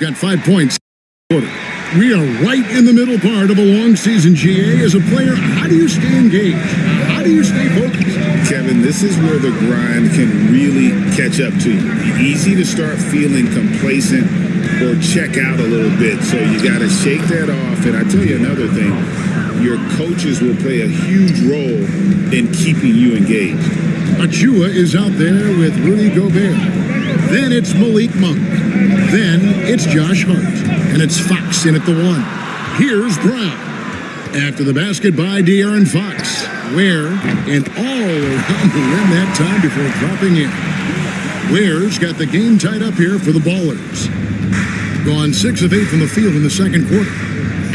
Got 5 points. We are right in the middle part of a long season, GA. As a player, how do you stay engaged? How do you stay focused? Kevin, this is where the grind can really catch up to you. Easy to start feeling complacent or check out a little bit. So you got to shake that off. And I tell you another thing, your coaches will play a huge role in keeping you engaged. Achua is out there with Rudy Gobert. Then it's Malik Monk. Then it's Josh Hart. And it's Fox in at the 1. Here's Brown. After the basket by De'Aaron Fox. Ware and all around the rim that time before dropping in. Ware's got the game tied up here for the Ballers. Gone 6 of 8 from the field in the second quarter.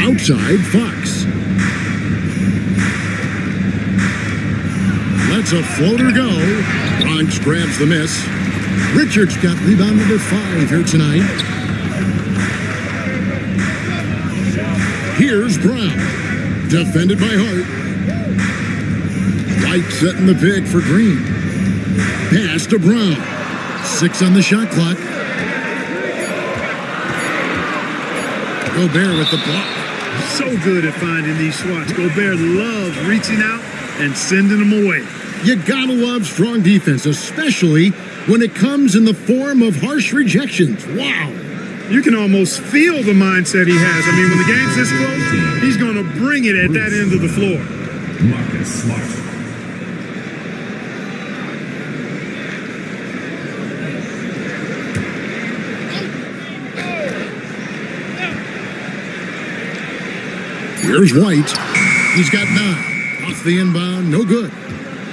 Outside, Fox. Lets a floater go. Bronx grabs the miss. Richards got rebound number 5 here tonight. Here's Brown. Defended by Hart. White setting the pick for Green. Pass to Brown. 6 on the shot clock. Gobert with the block. So good at finding these swats. Gobert loves reaching out and sending them away. You gotta love strong defense, especially when it comes in the form of harsh rejections. Wow. You can almost feel the mindset he has. I mean, when the game's this close, he's going to bring it at that end of the floor. Marcus Smart. Here's White. He's got 9. Off the inbound, no good.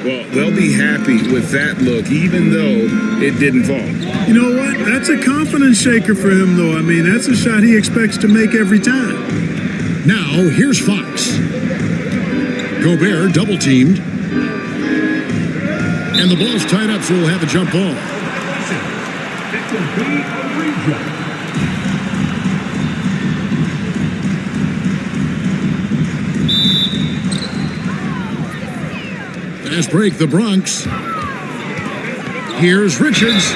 Well, they'll be happy with that look, even though it didn't fall. You know what? That's a confidence shaker for him, though. I mean, that's a shot he expects to make every time. Now, here's Fox. Gobert double-teamed. And the ball's tied up, so we'll have a jump ball. It will be a reject. Fast break, the Bronx. Here's Richards.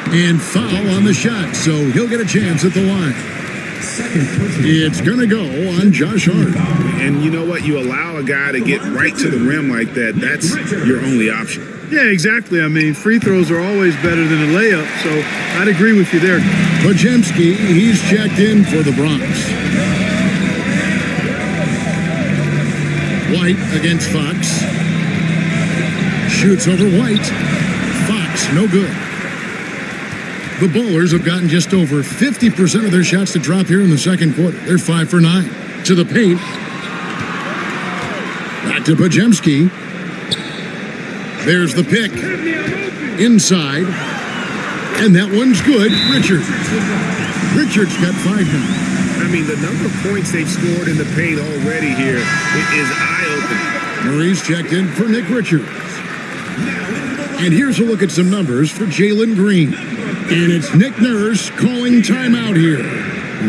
And foul on the shot, so he'll get a chance at the line. It's going to go on Josh Hart. And you know what? You allow a guy to get right to the rim like that, that's your only option. Yeah, exactly. I mean, free throws are always better than a layup, so I'd agree with you there. Podziemski, he's checked in for the Bronx. White against Fox. Shoots over White. Fox, no good. The Ballers have gotten just over 50% of their shots to drop here in the second quarter. They're 5 for 9. To the paint. Back to Podziemski. There's the pick. Inside. And that one's good. Richards got 5 now. I mean, the number of points they've scored in the paint already here is eye-opening. Murray's checked in for Nick Richards. And here's a look at some numbers for Jalen Green. And it's Nick Nurse calling timeout here.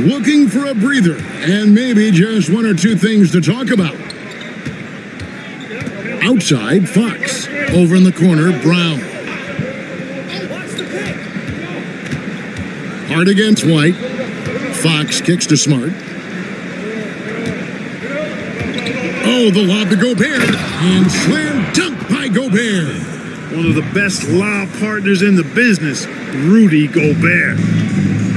Looking for a breather and maybe just 1 or 2 things to talk about. Outside, Fox. Over in the corner, Brown. Hard against White. Fox kicks to Smart. Oh, the lob to Gobert. And slam dunk by Gobert. One of the best lob partners in the business, Rudy Gobert.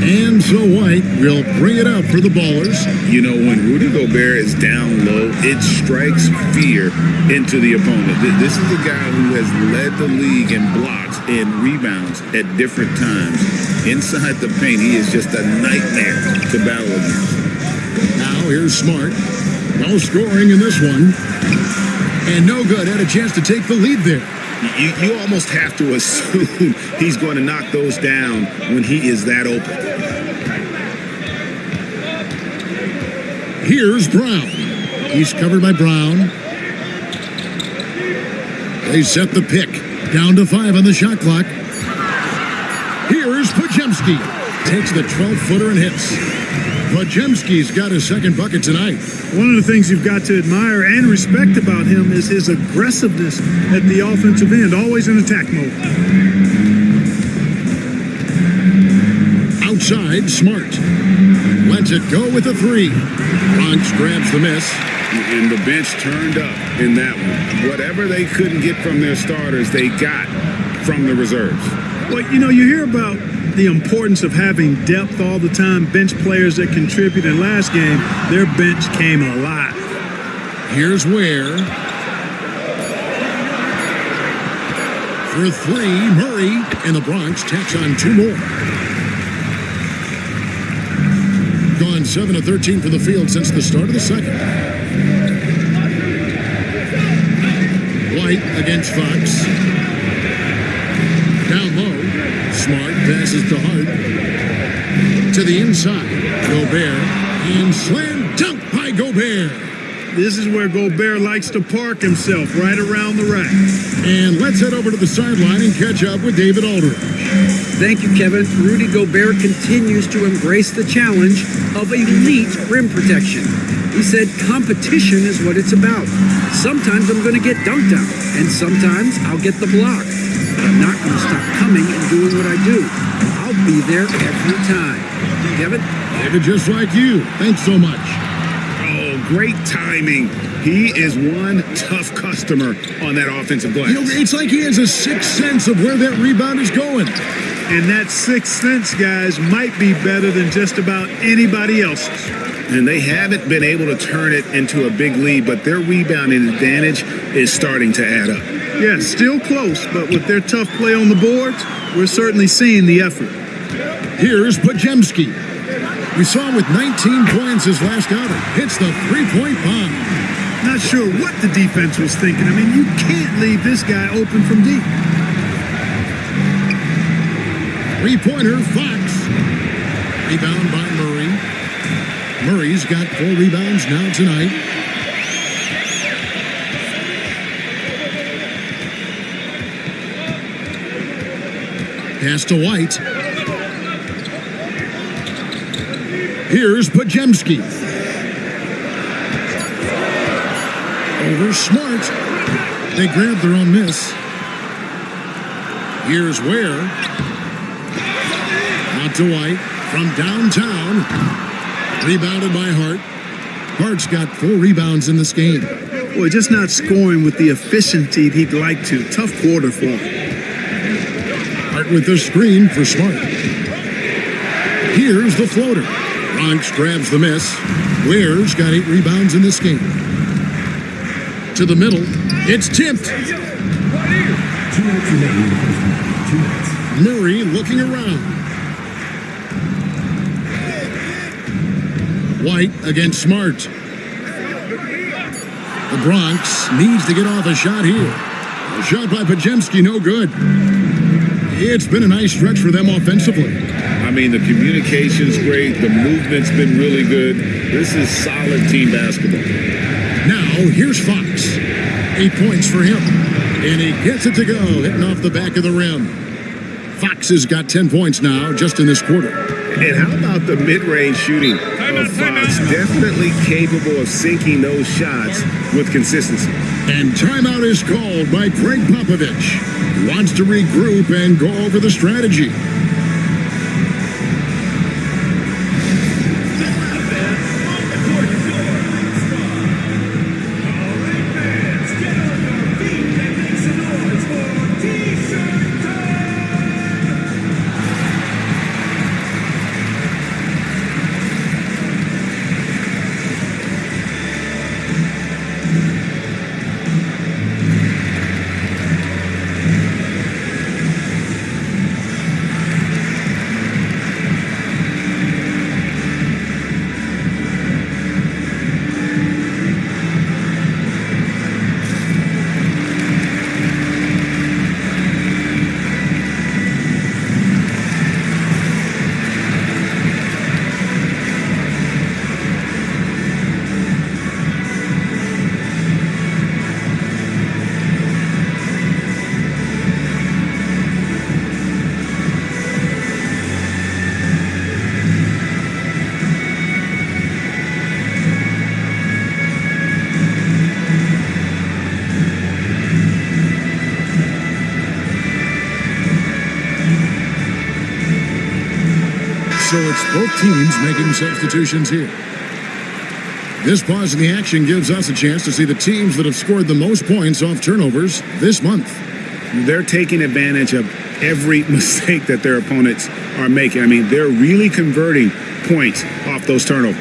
And so White will bring it up for the Ballers. You know, when Rudy Gobert is down low, it strikes fear into the opponent. This is a guy who has led the league in blocks and rebounds at different times. Inside the paint, he is just a nightmare to battle against. Now here's Smart. No scoring in this one. And no good. Had a chance to take the lead there. You almost have to assume he's going to knock those down when he is that open. Here's Brown. He's covered by Brown. They set the pick. Down to 5 on the shot clock. Here's Podziemski. Takes the 12-footer and hits. Podziemski's got his second bucket tonight. One of the things you've got to admire and respect about him is his aggressiveness at the offensive end, always in attack mode. Outside, Smart. lets it go with a three. Bronx grabs the miss. And the bench turned up in that one. Whatever they couldn't get from their starters, they got from the reserves. Well, you know, you hear about the importance of having depth all the time, bench players that contribute. In last game, their bench came alive. Here's Ware. For three, Murray, and the Bronx tacks on two more. Gone 7 of 13 from the field since the start of the second. White against Fox. Down low. Smart passes to Hart. To the inside. Gobert. And slam dunk by Gobert. This is where Gobert likes to park himself, right around the rack. And let's head over to the sideline and catch up with David Aldridge. Thank you, Kevin. Rudy Gobert continues to embrace the challenge of elite rim protection. He said competition is what it's about. Sometimes I'm going to get dunked out, and sometimes I'll get the block. But I'm not going to stop coming and doing what I do. I'll be there every time. Kevin? David, just like you. Thanks so much. Oh, great timing. He is one tough customer on that offensive glass. You know, it's like he has a sixth sense of where that rebound is going. And that sixth sense, guys, might be better than just about anybody else's. And they haven't been able to turn it into a big lead, but their rebounding advantage is starting to add up. Yeah, still close, but with their tough play on the boards, we're certainly seeing the effort. Here's Pajemski. We saw him with 19 points his last outing. Hits the three-point bomb. Not sure what the defense was thinking. I mean, you can't leave this guy open from deep. Three-pointer, Fox. Rebound by Murray. Murray's got 4 rebounds now tonight. Pass to White. Here's Pajemski. Over Smart. They grab their own miss. Here's Ware. Out to White from downtown. Rebounded by Hart. Hart's got 4 rebounds in this game. Boy, just not scoring with the efficiency he'd like to. Tough quarter for him. Hart with the screen for Smart. Here's the floater. Bronx grabs the miss. Ware's got 8 rebounds in this game. To the middle. It's tipped. Murray looking around. White against Smart. The Bronx needs to get off a shot here. A shot by Pajemski, no good. It's been a nice stretch for them offensively. I mean, the communication's great. The movement's been really good. This is solid team basketball. Now, here's Fox. 8 points for him. And he gets it to go, hitting off the back of the rim. Fox has got 10 points now, just in this quarter. And how about the mid-range shooting of Fox? Definitely capable of sinking those shots with consistency. And timeout is called by Greg Popovich. He wants to regroup and go over the strategy. Both teams making substitutions here. This pause in the action gives us a chance to see the teams that have scored the most points off turnovers this month. They're taking advantage of every mistake that their opponents are making. I mean, they're really converting points off those turnovers.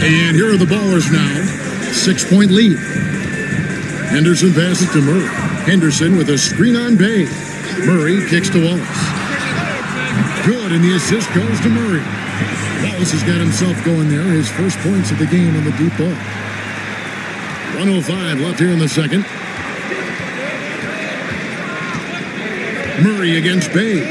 And here are the Ballers now. 6-point lead. Henderson passes to Murray. Henderson with a screen on Bay. Murray kicks to Wallace. Good, and the assist goes to Murray. Wallace has got himself going there. His first points of the game on the deep ball. 1:05 left here in the second. Murray against Bay.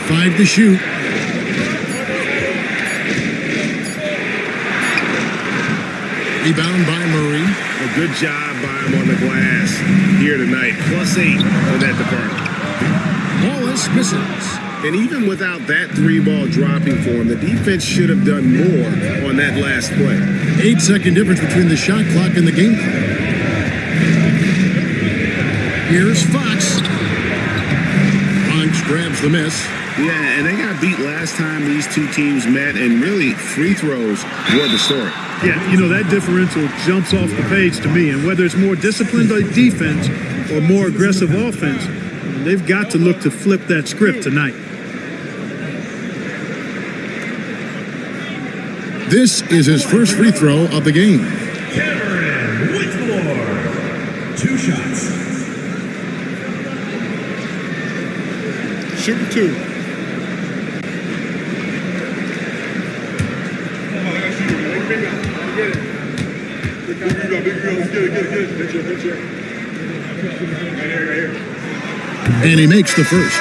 Five to shoot. Rebound by Murray. A good job by him on the glass here tonight. +8 for that department. Wallace misses. And even without that 3-ball dropping for him, the defense should have done more on that last play. 8-second difference between the shot clock and the game clock. Here's Fox. Fox grabs the miss. Yeah, and they got beat last time these two teams met, and really free throws were the story. Yeah, you know, that differential jumps off the page to me. And whether it's more disciplined defense or more aggressive offense, they've got to look to flip that script tonight. This is his first free throw of the game. Cameron Whitmore. 2 shots. Shooting 2. And he makes the first.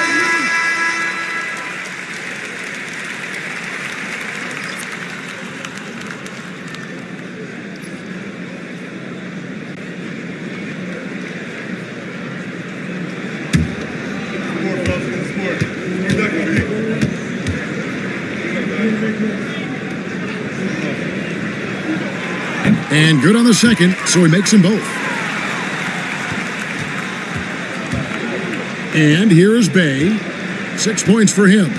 And good on the second, so he makes them both. And here is Bay. 6 points for him.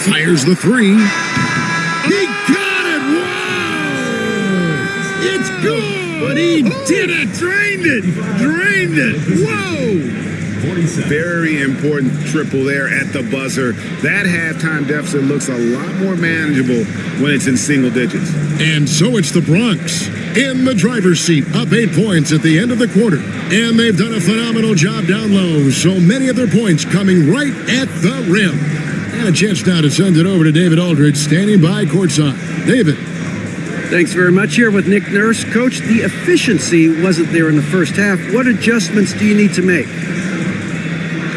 Fires the 3. He got it! Whoa! It's good! He did it! Drained it! Drained it! Whoa! Very important triple there at the buzzer. That halftime deficit looks a lot more manageable when it's in single digits. And so it's the Bronx in the driver's seat, up 8 points at the end of the quarter. And they've done a phenomenal job down low. So many of their points coming right at the rim. And a chance now to send it over to David Aldridge, standing by courtside. David. Thanks very much. Here with Nick Nurse. Coach, the efficiency wasn't there in the first half. What adjustments do you need to make?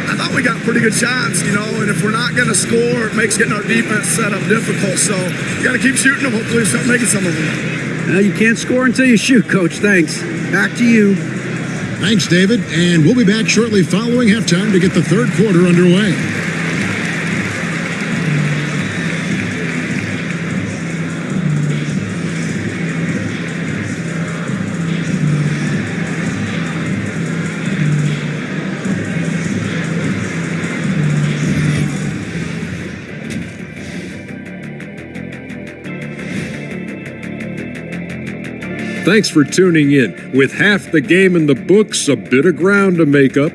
I thought we got pretty good shots, you know, and if we're not going to score, it makes getting our defense set up difficult. So you got to keep shooting them. Hopefully, start making some of them. You can't score until you shoot, Coach. Thanks. Back to you. Thanks, David. And we'll be back shortly following halftime to get the third quarter underway. Thanks for tuning in. With half the game in the books, a bit of ground to make up.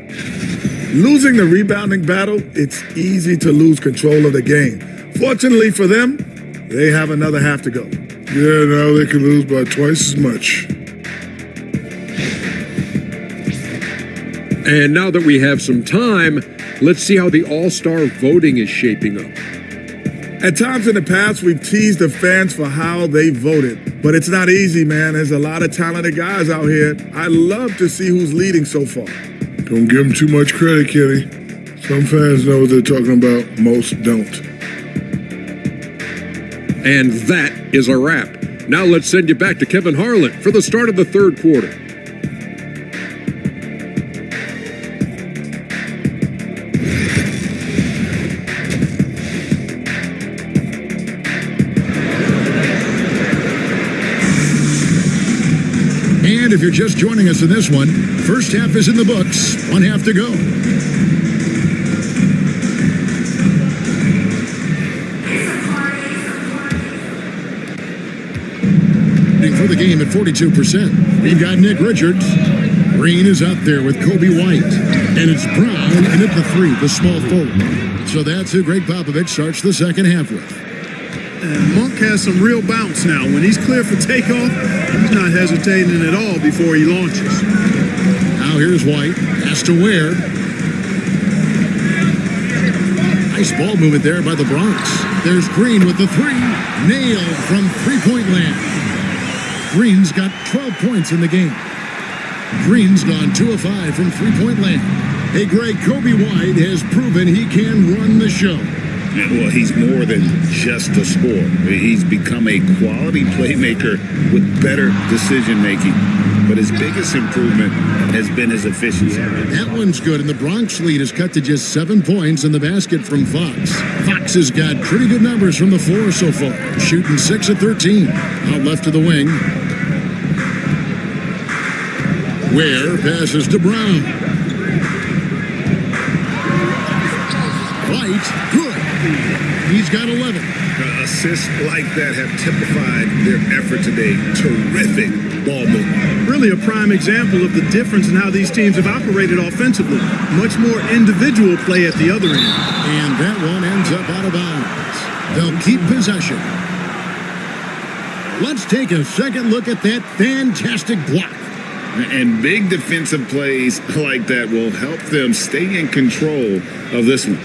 Losing the rebounding battle, it's easy to lose control of the game. Fortunately for them, they have another half to go. Yeah, now they can lose by twice as much. And now that we have some time, let's see how the All-Star voting is shaping up. At times in the past, we've teased the fans for how they voted. But it's not easy, man. There's a lot of talented guys out here. I love to see who's leading so far. Don't give them too much credit, Kenny. Some fans know what they're talking about. Most don't. And that is a wrap. Now let's send you back to Kevin Harlan for the start of the third quarter. if you're just joining us in this one, first half is in the books, 1 half to go. For the game at 42%. We've got Nick Richards. Green is up there with Kobe White. And it's Brown in at the 3, the small forward. So that's who Greg Popovich starts the second half with. And Monk has some real bounce now. When he's clear for takeoff, he's not hesitating at all before he launches. Now here's White. Has to Ware. Nice ball movement there by the Bronx. There's Green with the 3. Nailed from three-point land. Green's got 12 points in the game. Green's gone 2 of 5 from three-point land. Hey, Greg, Kobe White has proven he can run the show. Yeah, well, he's more than just a scorer. He's become a quality playmaker with better decision-making. But his biggest improvement has been his efficiency. That one's good, and the Bronx lead is cut to just 7 points in the basket from Fox. Fox has got pretty good numbers from the floor so far, shooting 6 of 13. Out left to the wing. Ware passes to Brown. White, good. He's got 11. Assists like that have typified their effort today. Terrific ball movement. Really a prime example of the difference in how these teams have operated offensively. Much more individual play at the other end. And that one ends up out of bounds. They'll keep possession. Let's take a second look at that fantastic block. And big defensive plays like that will help them stay in control of this one.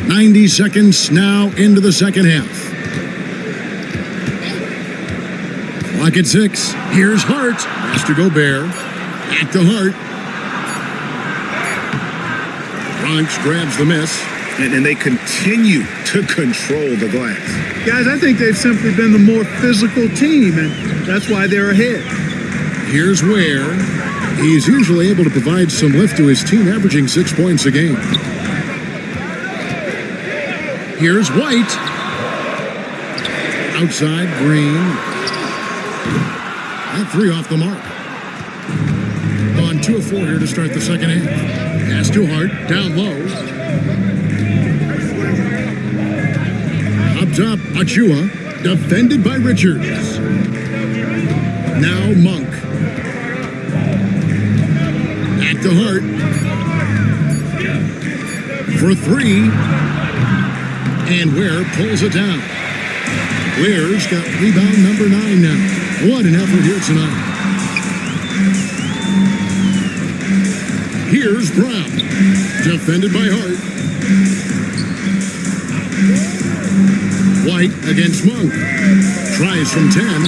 "90 seconds now into the second half. Clock at 6. Here's Hart. Pass to Gobert. Back to Hart. Bronx grabs the miss. And they continue to control the glass. Guys, I think they've simply been the more physical team, and that's why they're ahead. Here's Ware. He's usually able to provide some lift to his team, averaging 6 points a game. Here's White. Outside, Green. That 3 off the mark. On 2 of 4 here to start the second half. Pass to Hart, down low. Up top, Achua, defended by Richards. Now Monk. Back to Hart. For 3. And Ware pulls it down. Ware's got rebound number 9 now. What an effort here tonight. Here's Brown. Defended by Hart. White against Monk. Tries from 10.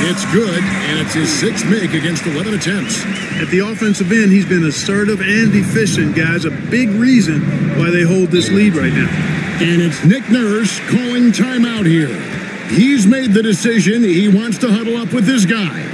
It's good, and it's his 6th make against 11 attempts. At the offensive end, he's been assertive and efficient, guys. A big reason why they hold this lead right now. And it's Nick Nurse calling timeout here. He's made the decision. He wants to huddle up with his guys.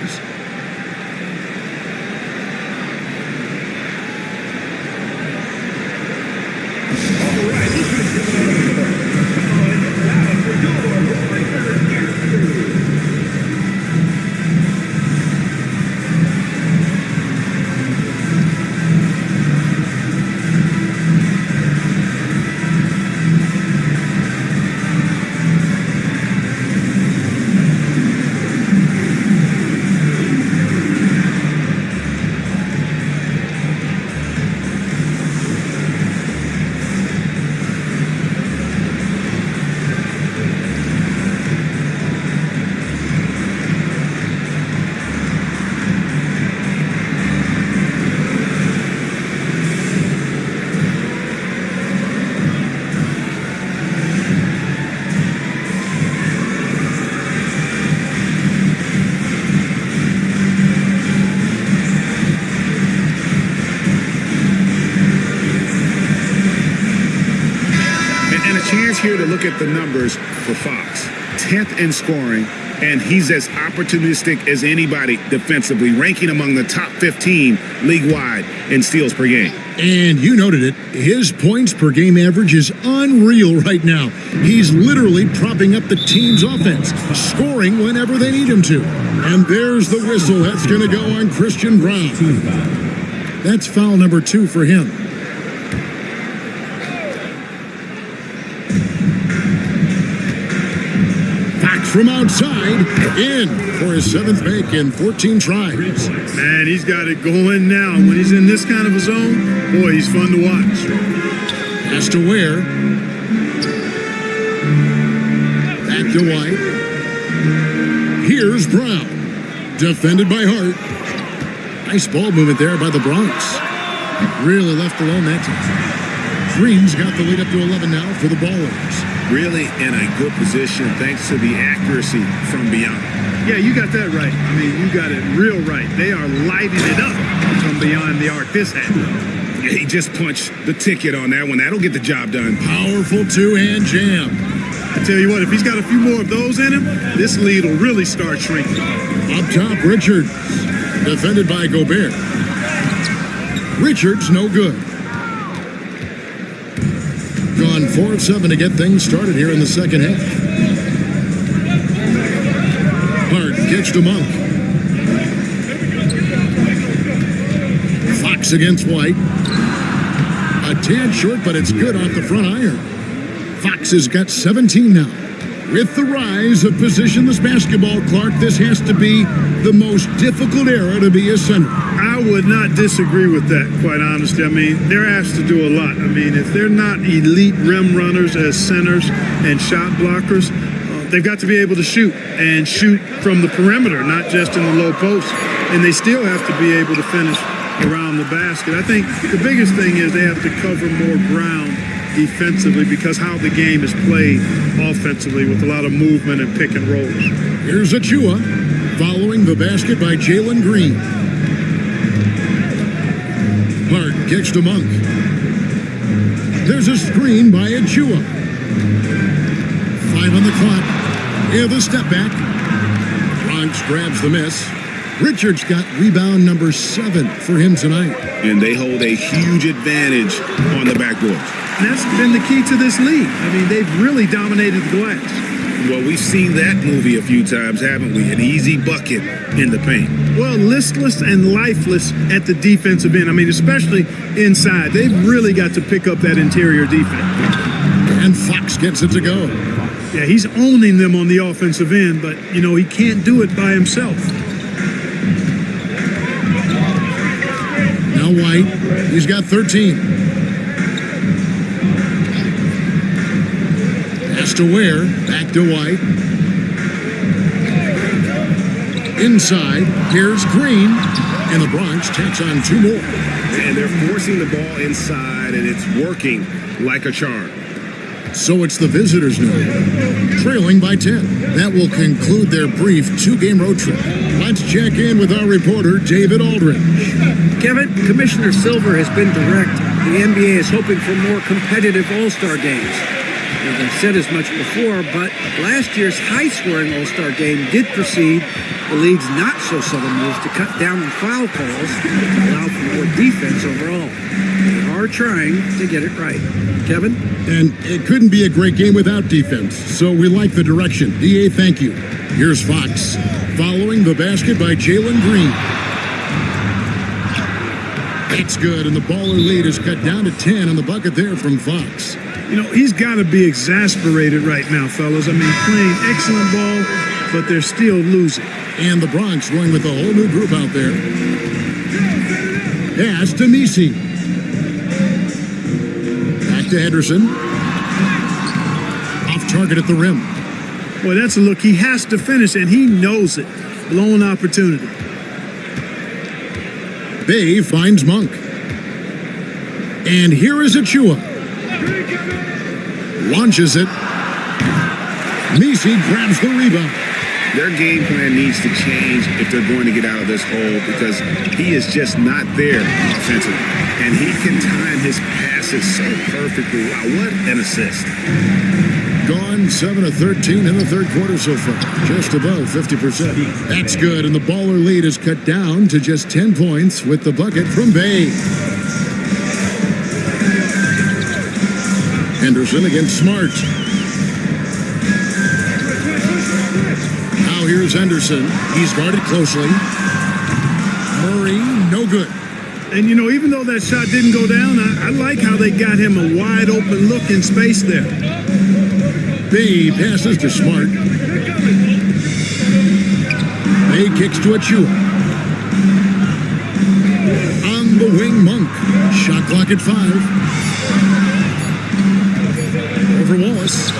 Here to look at the numbers for Fox. 10th in scoring, and he's as opportunistic as anybody defensively, ranking among the top 15 league-wide in steals per game. And you noted it, his points per game average is unreal right now. He's literally propping up the team's offense, scoring whenever they need him to. And there's the whistle. That's going to go on Christian Brown. That's foul number 2 for him. Fox from outside, in for his 7th make in 14 tries. Man, he's got it going now. When he's in this kind of a zone, boy, he's fun to watch. Pass to Ware. Back to White. Here's Brown. Defended by Hart. Nice ball movement there by the Bronx. Really left alone that time. Green's got the lead up to 11 now for the Ballers. Really in a good position thanks to the accuracy from beyond. Yeah, you got that right. I mean, you got it real right. They are lighting it up from beyond the arc this half. Yeah, he just punched the ticket on that one. That'll get the job done. Powerful two-hand jam. I tell you what, if he's got a few more of those in him, this lead will really start shrinking. Up top, Richards. Defended by Gobert. Richards, no good. Gone 4 of 7 to get things started here in the second half. Hart kicks to Monk. Fox against White. A tad short, but it's good off the front iron. Fox has got 17 now. With the rise of positionless basketball, Clark, this has to be the most difficult era to be a center. I would not disagree with that, quite honestly. I mean, they're asked to do a lot. I mean, if they're not elite rim runners as centers and shot blockers, they've got to be able to shoot and shoot from the perimeter, not just in the low post. And they still have to be able to finish around the basket. I think the biggest thing is they have to cover more ground defensively because how the game is played offensively with a lot of movement and pick and rolls. Here's Achua following the basket by Jalen Green. Hart kicks to Monk. There's a screen by Achua. 5 on the clock. Yeah, the step back. Bronx grabs the miss. Richards got rebound number 7 for him tonight. And they hold a huge advantage on the backboard. And that's been the key to this league. I mean, they've really dominated the glass. Well, we've seen that movie a few times, haven't we? An easy bucket in the paint. Well, listless and lifeless at the defensive end. I mean, especially inside. They've really got to pick up that interior defense. And Fox gets it to go. Yeah, he's owning them on the offensive end, but, you know, he can't do it by himself. Now White, he's got 13. Pass to Ware, back to White. Inside, here's Green, and the Bronx takes on 2 more. And they're forcing the ball inside, and it's working like a charm. So it's the visitors now, trailing by 10. That will conclude their brief 2-game road trip. Let's check in with our reporter, David Aldridge. Kevin, Commissioner Silver has been direct. The NBA is hoping for more competitive All-Star games. They've said as much before, but last year's high-scoring All-Star game did precede the league's not-so-subtle moves to cut down on foul calls to allow for more defense overall. They are trying to get it right. Kevin? And it couldn't be a great game without defense, so we like the direction. DA, thank you. Here's Fox, following the basket by Jalen Green. That's good, and the baller lead is cut down to 10 on the bucket there from Fox. You know, he's got to be exasperated right now, fellas. I mean, playing excellent ball, but they're still losing. And the Bronx going with a whole new group out there. Pass to Misi. Back to Henderson. Off target at the rim. Boy, that's a look he has to finish, and he knows it. Blown opportunity. Bay finds Monk. And here is Achua. Launches it. Misi grabs the rebound. Their game plan needs to change if they're going to get out of this hole because he is just not there offensively. And he can time his passes so perfectly. Wow, what an assist. Gone gone 7 of 13 in the third quarter so far, just above 50%. That's good, and the Baller lead is cut down to just 10 points with the bucket from Bay. Henderson against Smart. Now here's Henderson. He's guarded closely. Murray, no good. And, you know, even though that shot didn't go down, I like how they got him a wide open look in space there. Bay passes to Smart. Bay kicks to Achua. On the wing, Monk. Shot clock at 5. Over Wallace.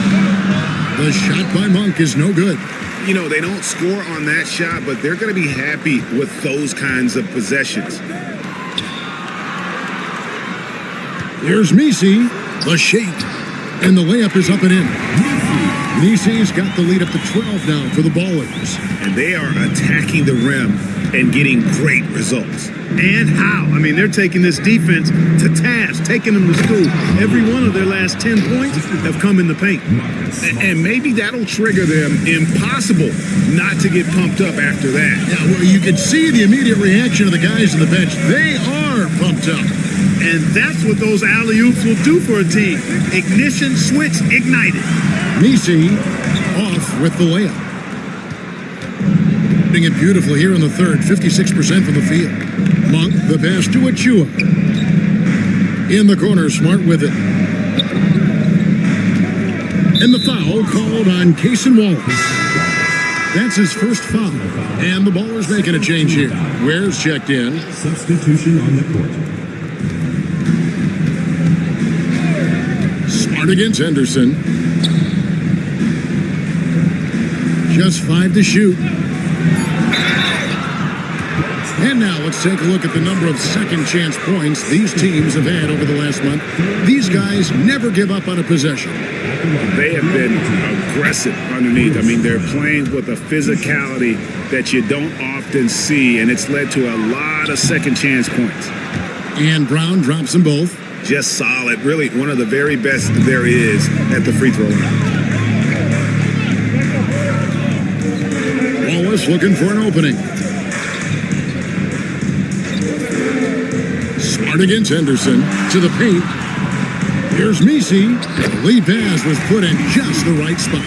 The shot by Monk is no good. You know, they don't score on that shot, but they're going to be happy with those kinds of possessions. Here's Misi, the shake, and the layup is up and in. Misi's got the lead up to 12 now for the Ballers. And they are attacking the rim and getting great results. And how? I mean, they're taking this defense to task, taking them to school. Every one of their last 10 points have come in the paint. And maybe that'll trigger them. Impossible not to get pumped up after that. Yeah, well, you can see the immediate reaction of the guys on the bench. They are pumped up. And that's what those alley-oops will do for a team. Ignition, switch, ignited. Misi off with the layup. Doing it beautifully here in the third, 56% from the field. Monk, the pass to Achua. In the corner, Smart with it. And the foul called on Cason Wallace. That's his first foul. And the Ballers making a change here. Ware's checked in. Substitution on the court. Smart against Henderson. Just 5 to shoot. And now let's take a look at the number of second chance points these teams have had over the last month. These guys never give up on a possession. They have been aggressive underneath. I mean, they're playing with a physicality that you don't often see, and it's led to a lot of second chance points. And Brown drops them both. Just solid. Really one of the very best there is at the free throw line. Wallace looking for an opening. Smart against Henderson. To the paint. Here's Misi. The lead pass was put in just the right spot.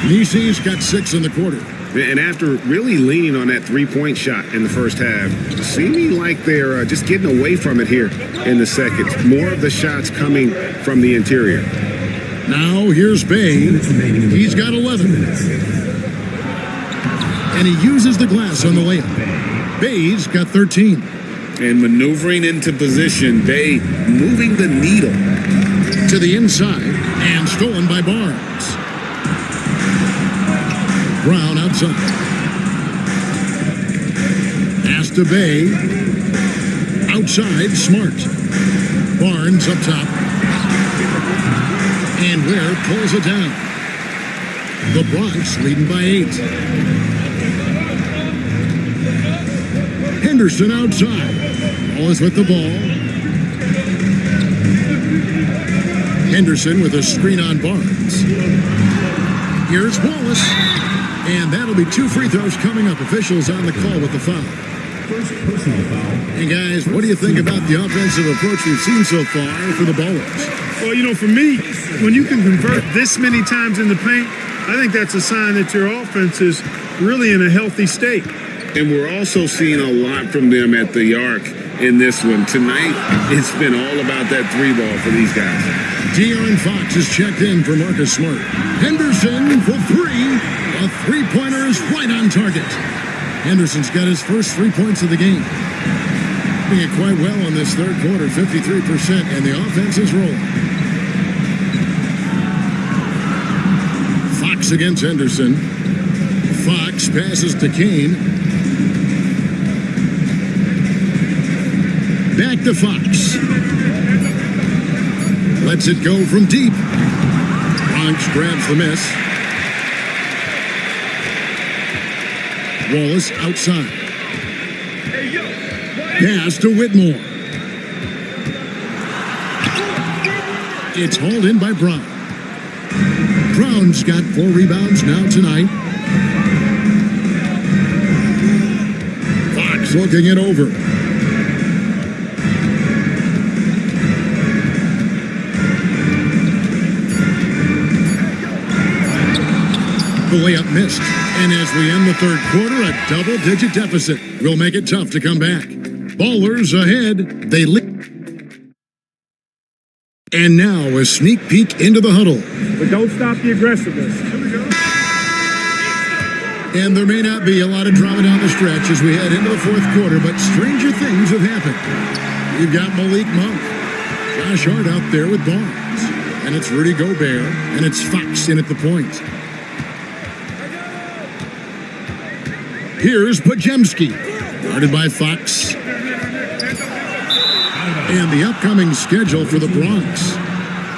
Misi's got 6 in the quarter. And after really leaning on that three-point shot in the first half, seeming like they're just getting away from it here in the second. More of the shots coming from the interior. Now here's Bay. He's got 11. And he uses the glass on the layup. Bay's got 13. And maneuvering into position, Bay moving the needle. To the inside and stolen by Barnes. Brown outside. Pass to Bay. Outside, Smart. Barnes up top. And Ware pulls it down. The Bronx leading by 8. Henderson outside. Wallace with the ball. Henderson with a screen on Barnes. Here's Wallace. And that'll be 2 free throws coming up. Officials on the call with the foul. First personal foul. Hey guys, what do you think about the offensive approach we've seen so far for the Ballers? Well, you know, for me, when you can convert this many times in the paint, I think that's a sign that your offense is really in a healthy state. And we're also seeing a lot from them at the arc in this one. Tonight, it's been all about that 3-ball for these guys. De'Aaron Fox is checked in for Marcus Smart. Henderson for 3. A 3-pointer is right on target. Henderson's got his first 3 points of the game. Doing it quite well in this third quarter, 53%, and the offense is rolling. Fox against Henderson. Fox passes to Kane. Back to Fox. Lets it go from deep. Bronx grabs the miss. Wallace outside. Pass to Whitmore. It's hauled in by Brown. Brown's got 4 rebounds now tonight. Fox looking it over. The layup missed. And as we end the third quarter, a double-digit deficit will make it tough to come back. Ballers ahead. They lead. And now a sneak peek into the huddle. But don't stop the aggressiveness. And there may not be a lot of drama down the stretch as we head into the fourth quarter, but stranger things have happened. We've got Malik Monk, Josh Hart out there with Barnes, and it's Rudy Gobert, and it's Fox in at the point. Here's Pajemski, guarded by Fox. And the upcoming schedule for the Bronx.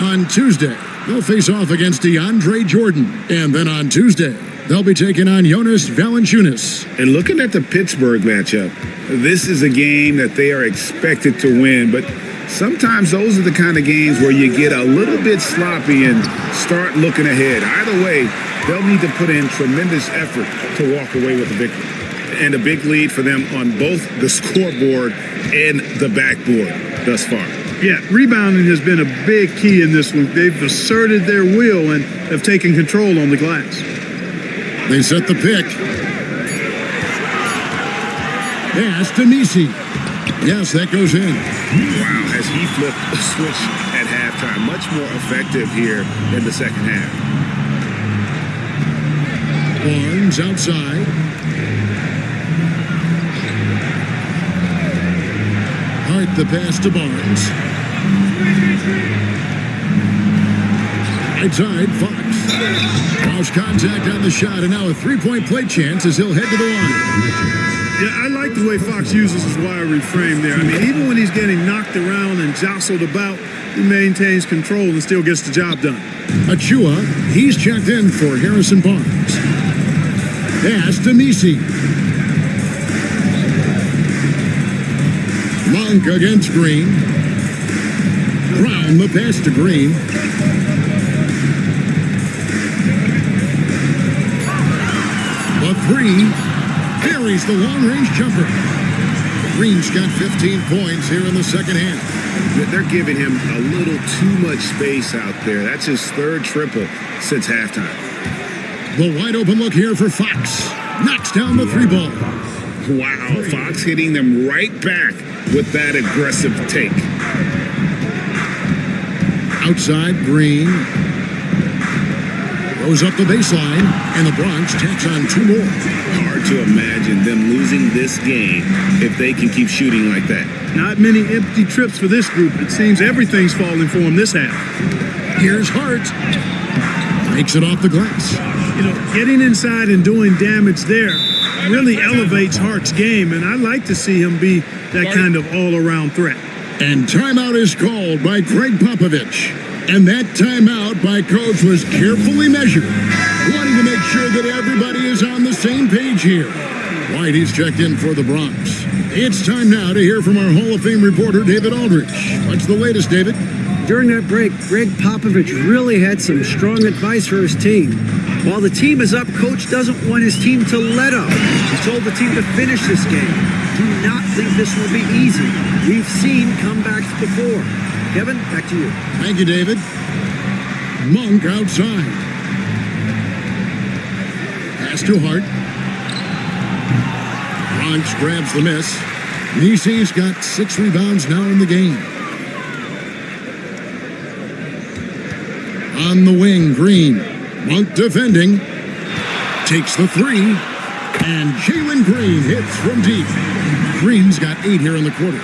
On Tuesday, they'll face off against DeAndre Jordan. And then on Tuesday, they'll be taking on Jonas Valanciunas. And looking at the Pittsburgh matchup, this is a game that they are expected to win, but sometimes those are the kind of games where you get a little bit sloppy and start looking ahead. Either way, they'll need to put in tremendous effort to walk away with the victory. And a big lead for them on both the scoreboard and the backboard thus far. Yeah, rebounding has been a big key in this one. They've asserted their will and have taken control on the glass. They set the pick. Pass to Nisi. Yes, that goes in. Wow, as he flipped the switch at halftime, much more effective here in the second half. Barnes outside. Hart the pass to Barnes. Right side, Fox. Lost contact on the shot, and now a three-point play chance as he'll head to the line. Yeah, I like the way Fox uses his wiry frame there. I mean, even when he's getting knocked around and jostled about, he maintains control and still gets the job done. Achua, he's checked in for Harrison Barnes. Pass to Nisi. Monk against Green. Brown the pass to Green. The three carries the long-range jumper. Green's got 15 points here in the second half. They're giving him a little too much space out there. That's his third triple since halftime. The wide open look here for Fox. Knocks down the three ball. Wow, Fox hitting them right back with that aggressive take. Outside, Green goes up the baseline, and the Bronx tacks on 2 more. Hard to imagine them losing this game if they can keep shooting like that. Not many empty trips for this group. It seems everything's falling for him this half. Here's Hart. Makes it off the glass. You know, getting inside and doing damage there really elevates Hart's game, and I like to see him be that kind of all-around threat. And timeout is called by Greg Popovich. And that timeout by Coach was carefully measured, wanting to make sure that everybody is on the same page here. White, he's checked in for the Bronx. It's time now to hear from our Hall of Fame reporter, David Aldrich. What's the latest, David? During that break, Greg Popovich really had some strong advice for his team. While the team is up, Coach doesn't want his team to let up. He told the team to finish this game. Do not think this will be easy. We've seen comebacks before. Kevin, back to you. Thank you, David. Monk outside. Pass to Hart. Bronx grabs the miss. Nisi's got 6 rebounds now in the game. On the wing, Green. Monk defending. Takes the 3. And Jalen Green hits from deep. Green's got 8 here in the quarter.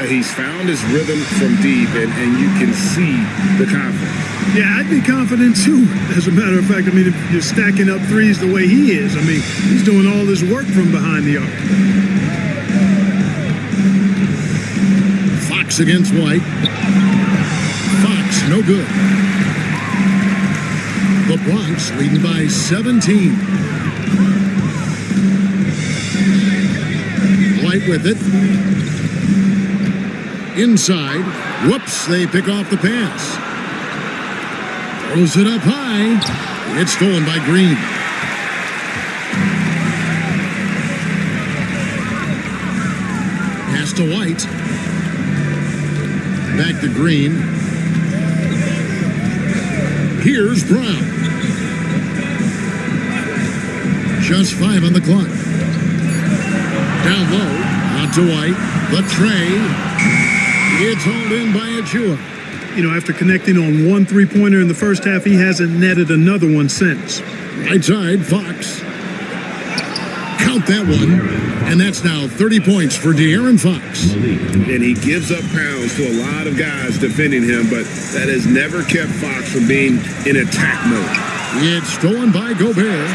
He's found his rhythm from deep, and you can see the confidence. Yeah, I'd be confident too. As a matter of fact, I mean, if you're stacking up threes the way he is, I mean, he's doing all this work from behind the arc. Fox against White. Fox, no good. The Bronx leading by 17. White with it. Inside. Whoops, they pick off the pass. Throws it up high. It's stolen by Green. Pass to White. Back to Green. Here's Brown. Just 5 on the clock. Down low. Out to White. The tray. It's hauled in by Achua. You know, after connecting on one three-pointer in the first half, he hasn't netted another one since. Right side, Fox. Count that one. And that's now 30 points for De'Aaron Fox. And he gives up pounds to a lot of guys defending him, but that has never kept Fox from being in attack mode. It's stolen by Gobert.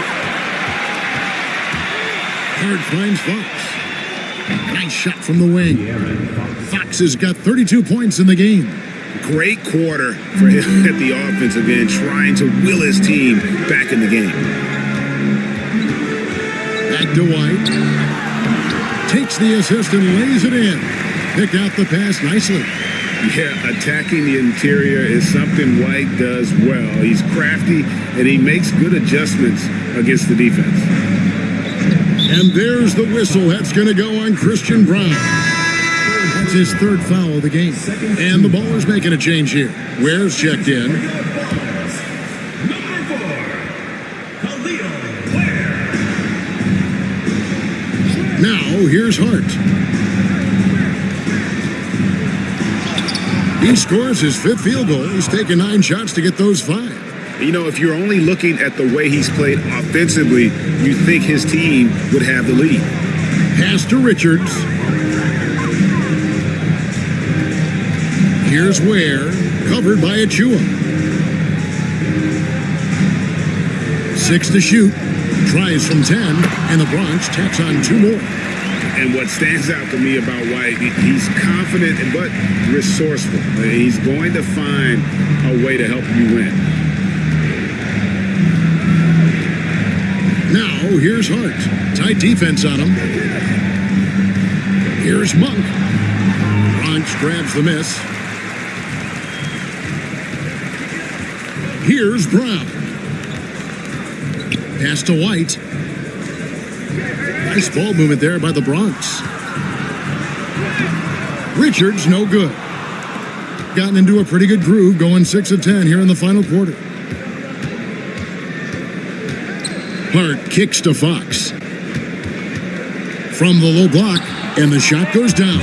Hart finds Fox. Nice shot from the wing. Fox has got 32 points in the game. Great quarter for him at the offensive end, trying to will his team back in the game. Back to White. Takes the assist and lays it in. Picked out the pass nicely. Yeah, attacking the interior is something White does well. He's crafty, and he makes good adjustments against the defense. And there's the whistle. That's going to go on Christian Brown. That's his third foul of the game. And the Ballers making a change here. Ware's checked in. Now, here's Hart. He scores his 5th field goal. He's taken 9 shots to get those 5. You know, if you're only looking at the way he's played offensively, you think his team would have the lead. Pass to Richards. Here's Ware, covered by Achua. 6 to shoot. Tries from 10, and the Bronx tacks on 2 more. And what stands out to me about White, he's confident but resourceful. He's going to find a way to help you win. Now, here's Hart. Tight defense on him. Here's Monk. Bronx grabs the miss. Here's Brown. Pass to White. Nice ball movement there by the Bronx. Richards, no good. Gotten into a pretty good groove, going 6 of 10 here in the final quarter. Hart kicks to Fox. From the low block, and the shot goes down.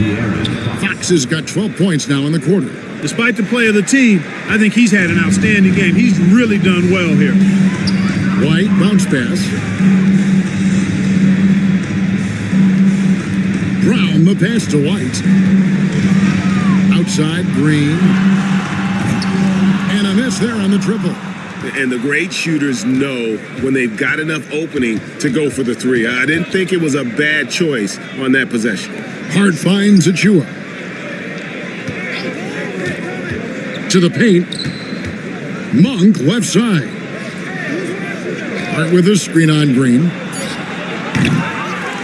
Fox has got 12 points now in the quarter. Despite the play of the team, I think he's had an outstanding game. He's really done well here. White, bounce pass. Brown, the pass to White. Outside, Green. And a miss there on the triple. And the great shooters know when they've got enough opening to go for the 3. I didn't think it was a bad choice on that possession. Hart finds Achua. To the paint. Monk, left side. Hart with a screen on Green.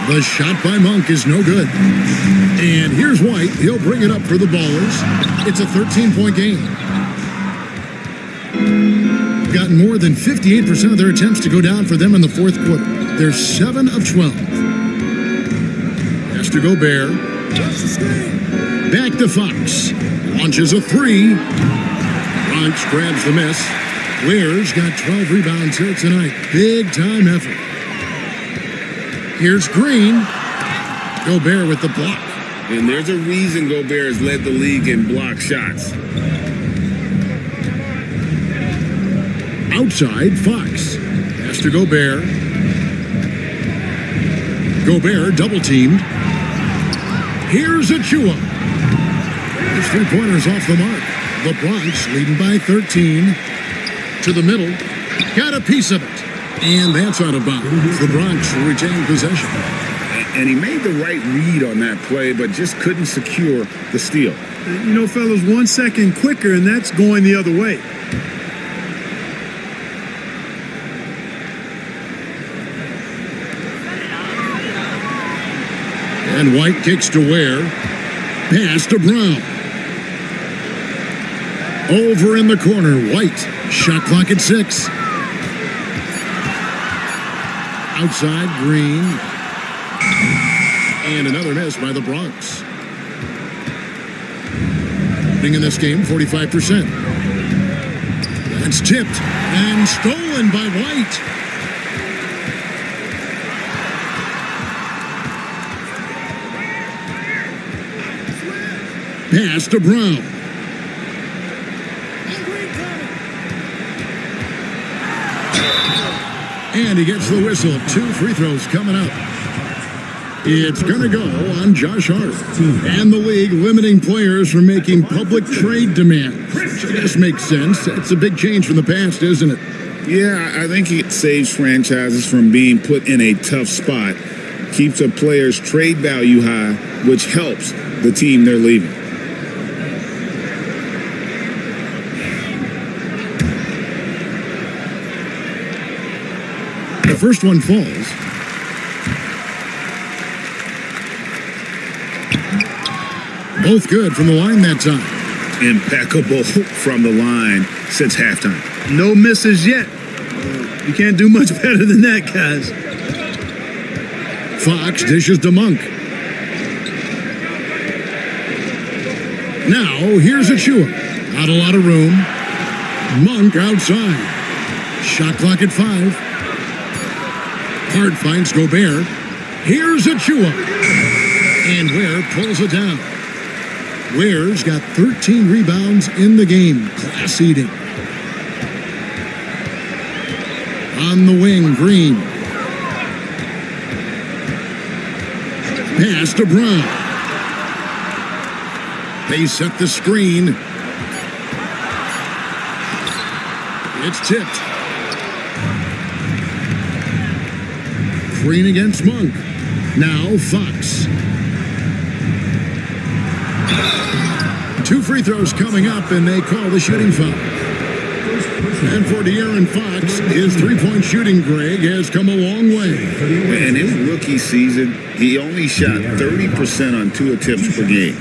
The shot by Monk is no good. And here's White. He'll bring it up for the Ballers. It's a 13-point game. Gotten more than 58% of their attempts to go down for them in the fourth quarter. They're 7 of 12. Has to Gobert. Back to Fox. Launches a 3. Bronx grabs the miss. Ware's got 12 rebounds here tonight. Big time effort. Here's Green. Gobert with the block. And there's a reason Gobert has led the league in block shots. Outside, Fox. Has to Gobert. Gobert double-teamed. Here's Achua. His 3-pointer's off the mark. The Bronx leading by 13. To the middle. Got a piece of it. And that's out of bounds. The Bronx will retain possession. And he made the right read on that play, but just couldn't secure the steal. You know, fellas, 1 second quicker, and that's going the other way. And White kicks to Ware. Pass to Brown. Over in the corner, White. Shot clock at 6. outside, Green. And another miss by the Bronx. In this game, 45%. That's tipped and stolen by White. Pass to Brown. And he gets the whistle. 2 free throws coming up. It's going to go on Josh Hart. And the league limiting players from making public trade demands. Which I guess makes sense. That's a big change from the past, isn't it? Yeah, I think it saves franchises from being put in a tough spot. Keeps a player's trade value high, which helps the team they're leaving. The first one falls. Both good from the line that time. Impeccable from the line since halftime. No misses yet. You can't do much better than that, guys. Fox dishes to Monk. Now, here's Achua. Not a lot of room. Monk outside. Shot clock at 5. Hart finds Gobert. Here's Achua. And Ware pulls it down. Ware's got 13 rebounds in the game. Class eating. On the wing, Green. Pass to Brown. They set the screen. It's tipped. Green against Monk. Now Fox. 2 free throws coming up, and they call the shooting foul. And for De'Aaron Fox, his three-point shooting, Greg, has come a long way. In his rookie season, he only shot 30% on 2 attempts per game.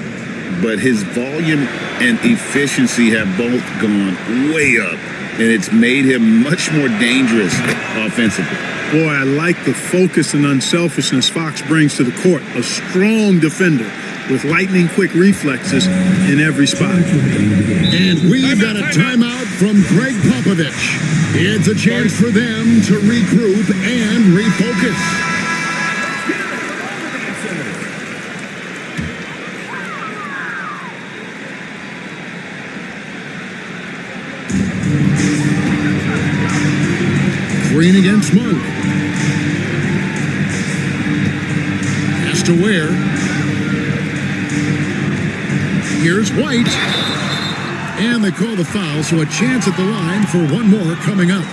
But his volume and efficiency have both gone way up, and it's made him much more dangerous offensively. Boy, I like the focus and unselfishness Fox brings to the court. A strong defender with lightning-quick reflexes in every spot. And we've got a timeout from Greg Popovich. It's a chance for them to regroup and refocus. Green against Monk. Has to Ware. Here's White. And they call the foul, so a chance at the line for one more coming up.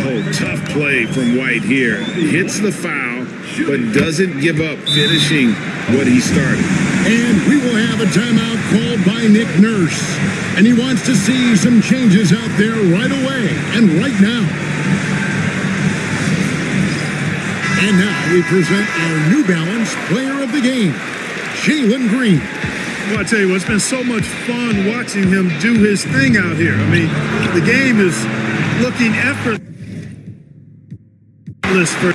Oh, tough play from White here. Hits the foul, but doesn't give up finishing what he started. And we will have a timeout called by Nick Nurse. And he wants to see some changes out there right away and right now. And now we present our New Balance Player of the Game, Jalen Green. Well, I tell you what, it's been so much fun watching him do his thing out here. I mean, the game is looking effortless for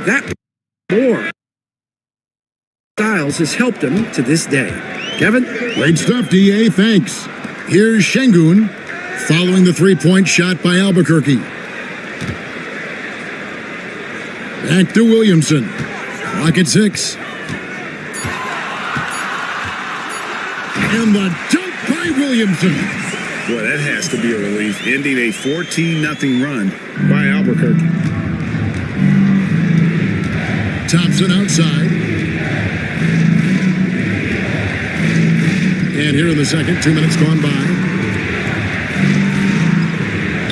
That more Styles has helped him to this day. Kevin? Great stuff, DA. Thanks. Here's Şengün following the three-point shot by Albuquerque. Back to Williamson. Clock at 6. And the dunk by Williamson. Boy, that has to be a relief. Ending a 14-0 run by Albuquerque. Thompson outside. And here in the second, 2 minutes gone by.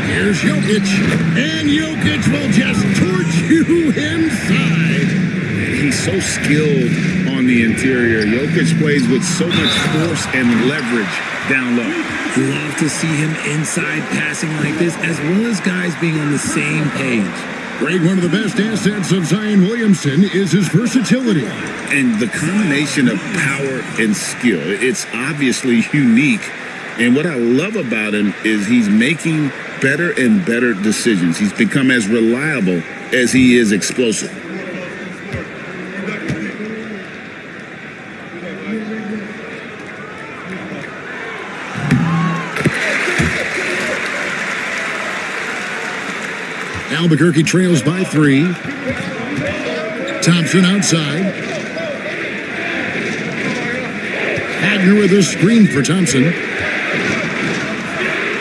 Here's Jokic. And Jokic will just torch you inside. He's so skilled on the interior. Jokic plays with so much force and leverage down low. Love to see him inside passing like this, as well as guys being on the same page. Great, one of the best assets of Zion Williamson is his versatility. And the combination of power and skill, it's obviously unique. And what I love about him is he's making better and better decisions. He's become as reliable as he is explosive. Albuquerque trails by 3. Thompson outside. Wagner with a screen for Thompson.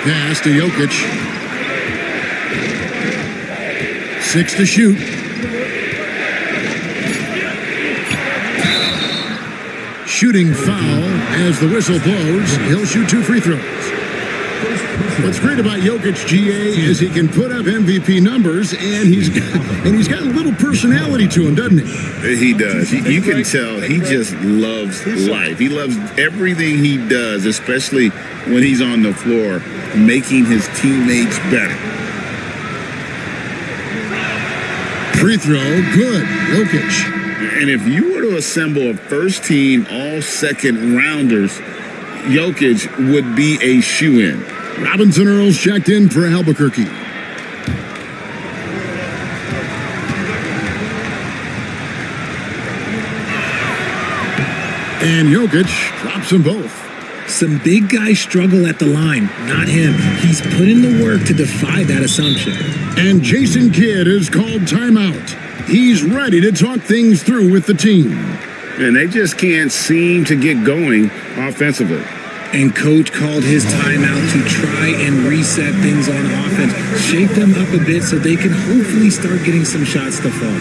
Pass to Jokic. 6 to shoot. Shooting foul as the whistle blows. He'll shoot 2 free throws. What's great about Jokic, GA, is he can put up MVP numbers, and he's got a little personality to him, doesn't he? He does. You can tell he just loves life. He loves everything he does, especially when he's on the floor, making his teammates better. Free throw, good. Jokic. And if you were to assemble a first team all second rounders, Jokic would be a shoo-in. Robinson Earls checked in for Albuquerque. And Jokic drops them both. Some big guys struggle at the line, not him. He's put in the work to defy that assumption. And Jason Kidd is called timeout. He's ready to talk things through with the team. And they just can't seem to get going offensively. And coach called his timeout to try and reset things on offense, shake them up a bit so they can hopefully start getting some shots to fall.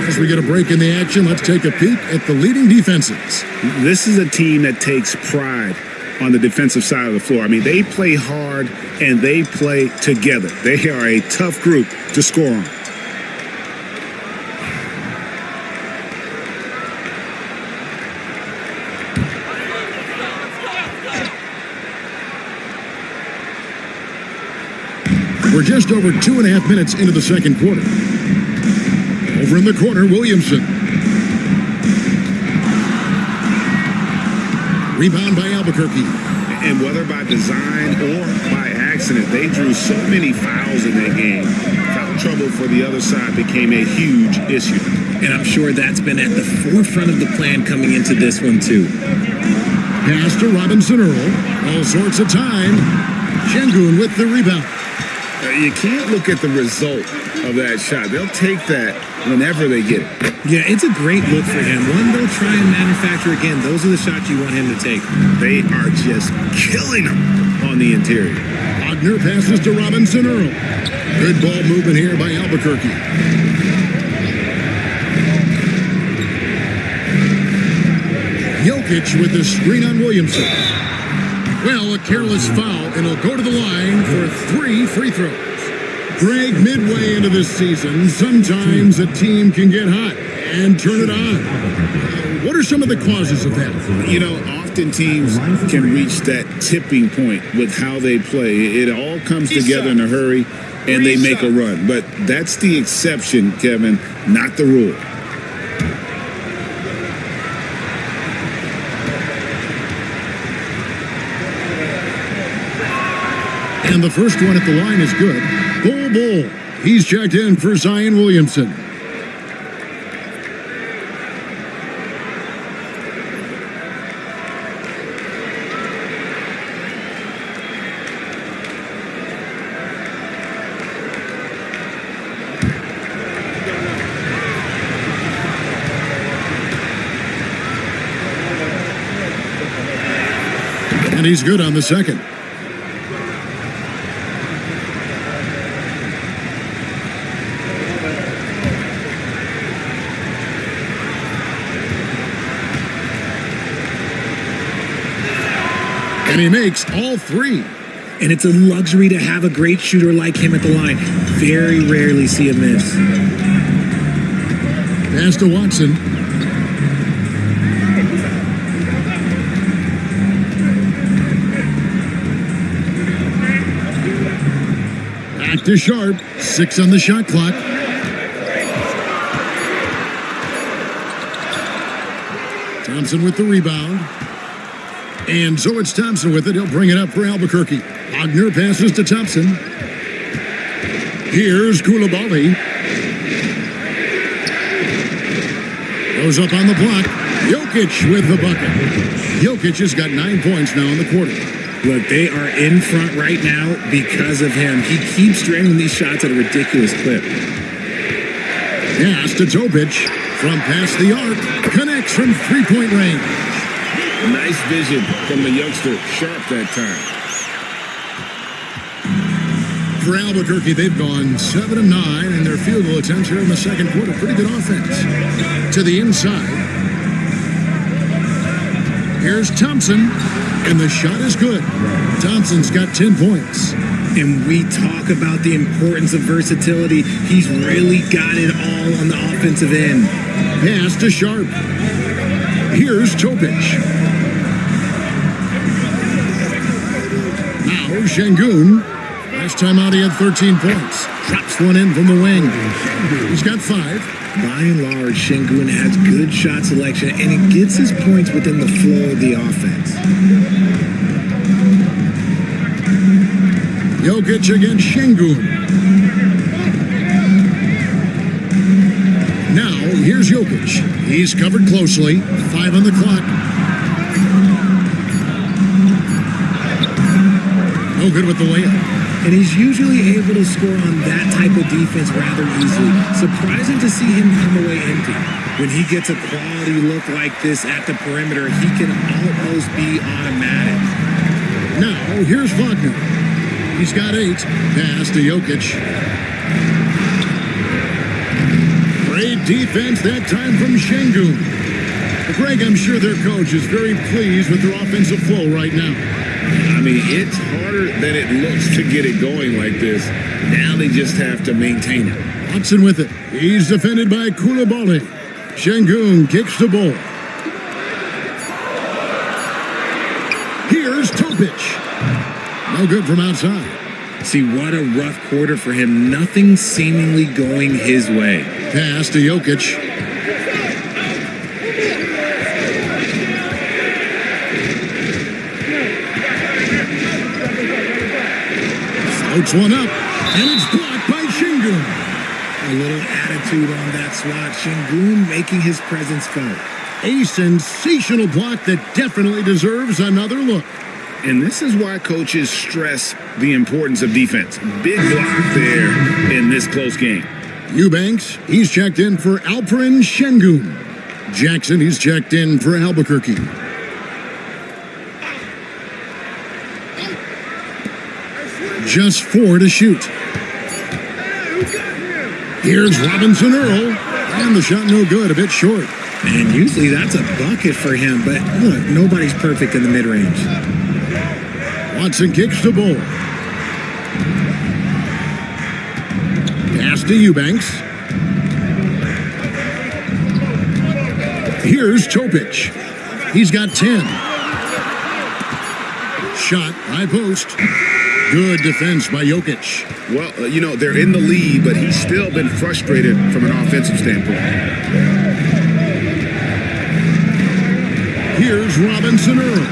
As we get a break in the action, let's take a peek at the leading defenses. This is a team that takes pride on the defensive side of the floor. I mean, they play hard and they play together. They are a tough group to score on. We're just over 2.5 minutes into the second quarter. Over in the corner, Williamson. Rebound by Albuquerque. And whether by design or by accident, they drew so many fouls in that game. Foul trouble for the other side became a huge issue. And I'm sure that's been at the forefront of the plan coming into this one, too. Pass to Robinson Earl. All sorts of time. Şengün with the rebound. You can't look at the result of that shot. They'll take that whenever they get it. Yeah, it's a great look for him. One they'll try and manufacture again. Those are the shots you want him to take. They are just killing them on the interior. Wagner passes to Robinson Earl. Good ball movement here by Albuquerque. Jokic with the screen on Williamson. Well, a careless foul, and he'll go to the line for 3 free throws. Greg, midway into this season, sometimes a team can get hot and turn it on. What are some of the causes of that? You know, often teams can reach that tipping point with how they play. It all comes together in a hurry, and they make a run. But that's the exception, Kevin, not the rule. And the first one at the line is good. Bull. He's checked in for Zion Williamson. And he's good on the second. And he makes all 3. And it's a luxury to have a great shooter like him at the line. Very rarely see a miss. Pass to Watson. Back to Sharp. 6 on the shot clock. Thompson with the rebound. And so it's Thompson with it. He'll bring it up for Albuquerque. Wagner passes to Thompson. Here's Koulibaly. Goes up on the block. Jokic with the bucket. Jokic has got 9 points now in the quarter. Look, they are in front right now because of him. He keeps draining these shots at a ridiculous clip. Pass to Topic. From past the arc. Connects from three-point range. Nice vision from the youngster. Sharp that time. For Albuquerque, they've gone 7 of 9 in their field goal attempts here in the second quarter. Pretty good offense. To the inside. Here's Thompson, and the shot is good. Thompson's got 10 points. And we talk about the importance of versatility. He's really got it all on the offensive end. Pass to Sharp. Here's Topic. Now Şengün. Last time out he had 13 points. Drops one in from the wing. He's got 5. By and large, Şengün has good shot selection, and he gets his points within the flow of the offense. Jokic against Şengün. Now, here's Jokic. He's covered closely. 5 on the clock. No good with the layup. And he's usually able to score on that type of defense rather easily. Surprising to see him come away empty. When he gets a quality look like this at the perimeter, he can almost be automatic. Now, here's Wagner. He's got 8. Pass to Jokic. Great defense that time from Şengün. Greg, I'm sure their coach is very pleased with their offensive flow right now. I mean, it's harder than it looks to get it going like this. Now they just have to maintain it. Watson with it. He's defended by Koulibaly. Şengün kicks the ball. Here's Topic. No good from outside. See, what a rough quarter for him. Nothing seemingly going his way. Pass to Jokic. Floats one up, and it's blocked by Şengün. A little attitude on that swat. Şengün making his presence felt. A sensational block that definitely deserves another look. And this is why coaches stress the importance of defense. Big block there in this close game. Eubanks, he's checked in for Alperen Şengün. Jackson, he's checked in for Albuquerque. Just 4 to shoot. Here's Robinson Earl. And the shot no good, a bit short. And usually that's a bucket for him, but look, nobody's perfect in the mid-range. Watson kicks the ball. Pass to Eubanks. Here's Topic. He's got 10. Shot, high post. Good defense by Jokic. Well, you know, they're in the lead, but he's still been frustrated from an offensive standpoint. Here's Robinson Earl.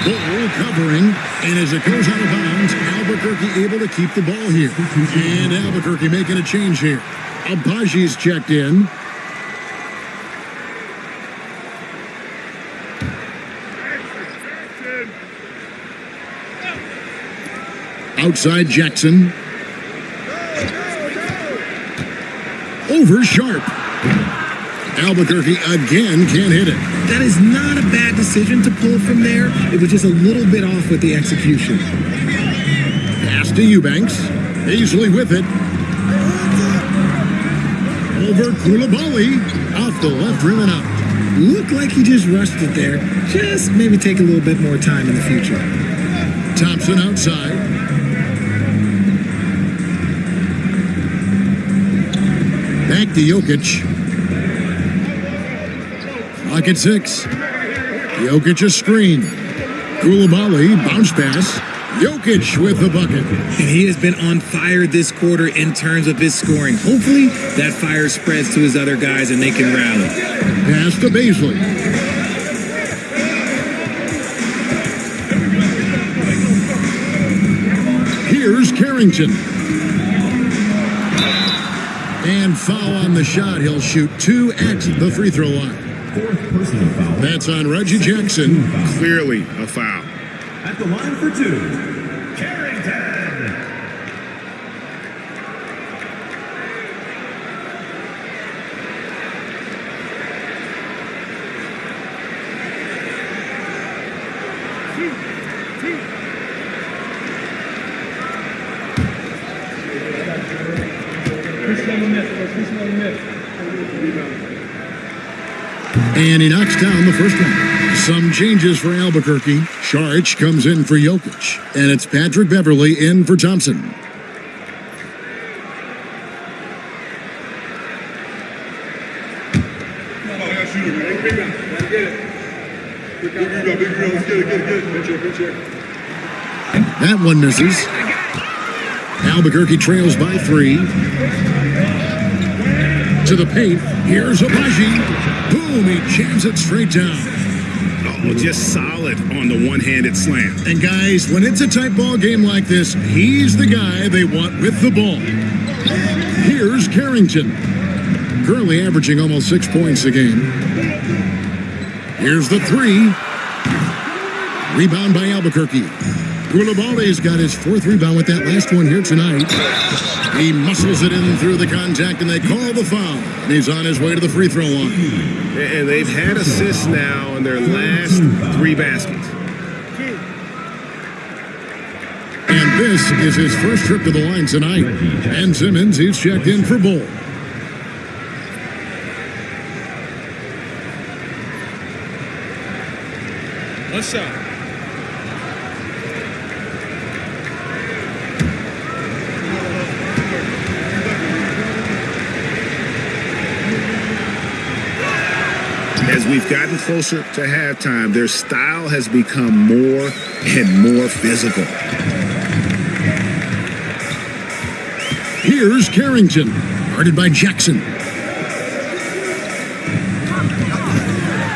Ball covering, and as it goes out of bounds, Albuquerque able to keep the ball here. And Albuquerque making a change here. Abaji's checked in. Outside Jackson. Over Sharp. Albuquerque again can't hit it. That is not a bad decision to pull from there. It was just a little bit off with the execution. Pass to Eubanks. Easily with it. Over Koulibaly. Off the left rim and out. Looked like he just rushed it there. Just maybe take a little bit more time in the future. Thompson outside. Back to Jokic. Clock at 6. Jokic a screen. Koulibaly bounce pass. Jokic with the bucket. And he has been on fire this quarter in terms of his scoring. Hopefully that fire spreads to his other guys and they can rally. Pass to Beasley. Here's Carrington. And foul on the shot. He'll shoot 2 at the free throw line. Fourth personal foul. That's on Reggie Jackson. Clearly a foul. At the line for 2, Carrington. And he knocks down the first one. Some changes for Albuquerque. Saric comes in for Jokic. And it's Patrick Beverly in for Thompson. That one misses. Albuquerque trails by 3. To the paint. Here's Abaji. Boom, he jams it straight down. Oh, just solid on the one-handed slam. And guys, when it's a tight ball game like this, he's the guy they want with the ball. Here's Carrington. Currently averaging almost 6 points a game. Here's the 3. Rebound by Albuquerque. Koulibaly's got his 4th rebound with that last one here tonight. He muscles it in through the contact, and they call the foul. And he's on his way to the free throw line. And they've had assists now in their last 3 baskets. And this is his first trip to the line tonight. And Simmons, he's checked in for Bull. What's up? As we've gotten closer to halftime, their style has become more and more physical. Here's Carrington, guarded by Jackson.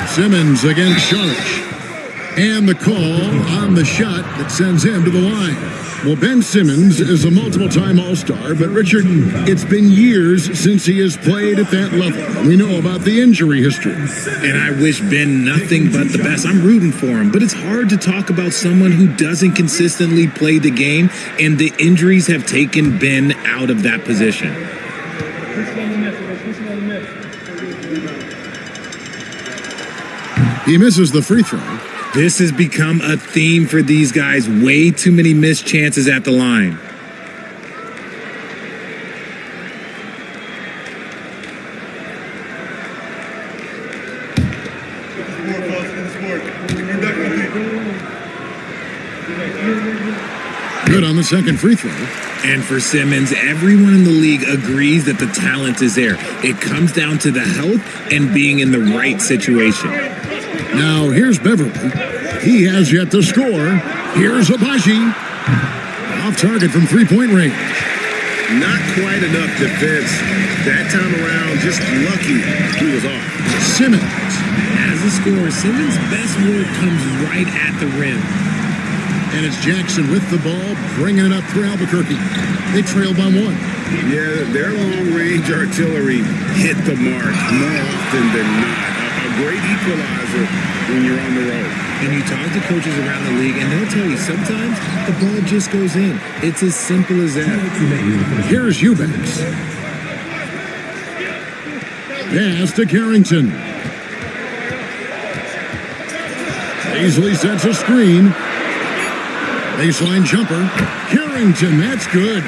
Simmons against Saric. And the call on the shot that sends him to the line. Well, Ben Simmons is a multiple-time All-Star, but Richard, it's been years since he has played at that level. We know about the injury history. And I wish Ben nothing but the best. I'm rooting for him, but it's hard to talk about someone who doesn't consistently play the game, and the injuries have taken Ben out of that position. He misses the free throw. This has become a theme for these guys. Way too many missed chances at the line. Good on the second free throw. And for Simmons, everyone in the league agrees that the talent is there. It comes down to the health and being in the right situation. Now here's Beverly. He has yet to score. Here's Abaji. Off target from three-point range. Not quite enough defense. That time around, just lucky he was off. Simmons. As a scorer, Simmons' best work comes right at the rim. And it's Jackson with the ball, bringing it up for Albuquerque. They trail by one. Yeah, their long-range artillery hit the mark more often than not. A great equalizer when you're on the road. And you talk to coaches around the league, and they'll tell you sometimes the ball just goes in. It's as simple as that. Here's Eubanks. Pass to Carrington. Paisley sets a screen. Baseline jumper. Carrington, that's good.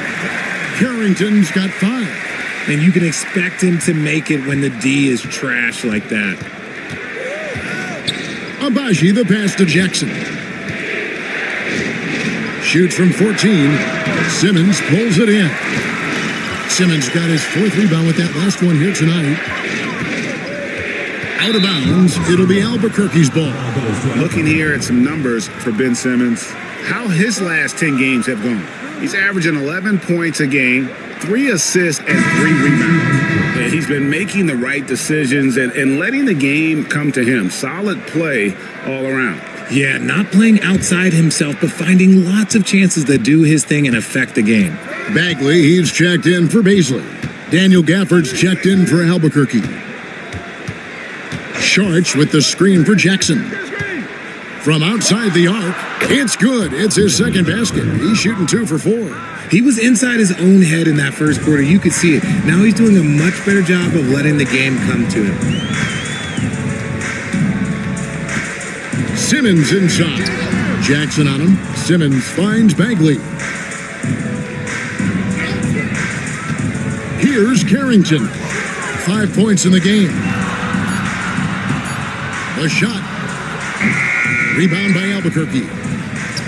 Carrington's got 5. And you can expect him to make it when the D is trash like that. Abaji, the pass to Jackson. Shoots from 14. Simmons pulls it in. Simmons got his 4th rebound with that last one here tonight. Out of bounds, it'll be Albuquerque's ball. Looking here at some numbers for Ben Simmons, how his last 10 games have gone. He's averaging 11 points a game, 3 assists, and 3 rebounds. And he's been making the right decisions and letting the game come to him. Solid play all around. Yeah, not playing outside himself, but finding lots of chances to do his thing and affect the game. Bagley, he's checked in for Baisley. Daniel Gafford's checked in for Albuquerque. Sharch with the screen for Jackson. From outside the arc, it's good. It's his second basket. He's shooting 2 for 4. He was inside his own head in that first quarter. You could see it. Now he's doing a much better job of letting the game come to him. Simmons inside. Jackson on him. Simmons finds Bagley. Here's Carrington. 5 points in the game. The shot. Rebound by Albuquerque.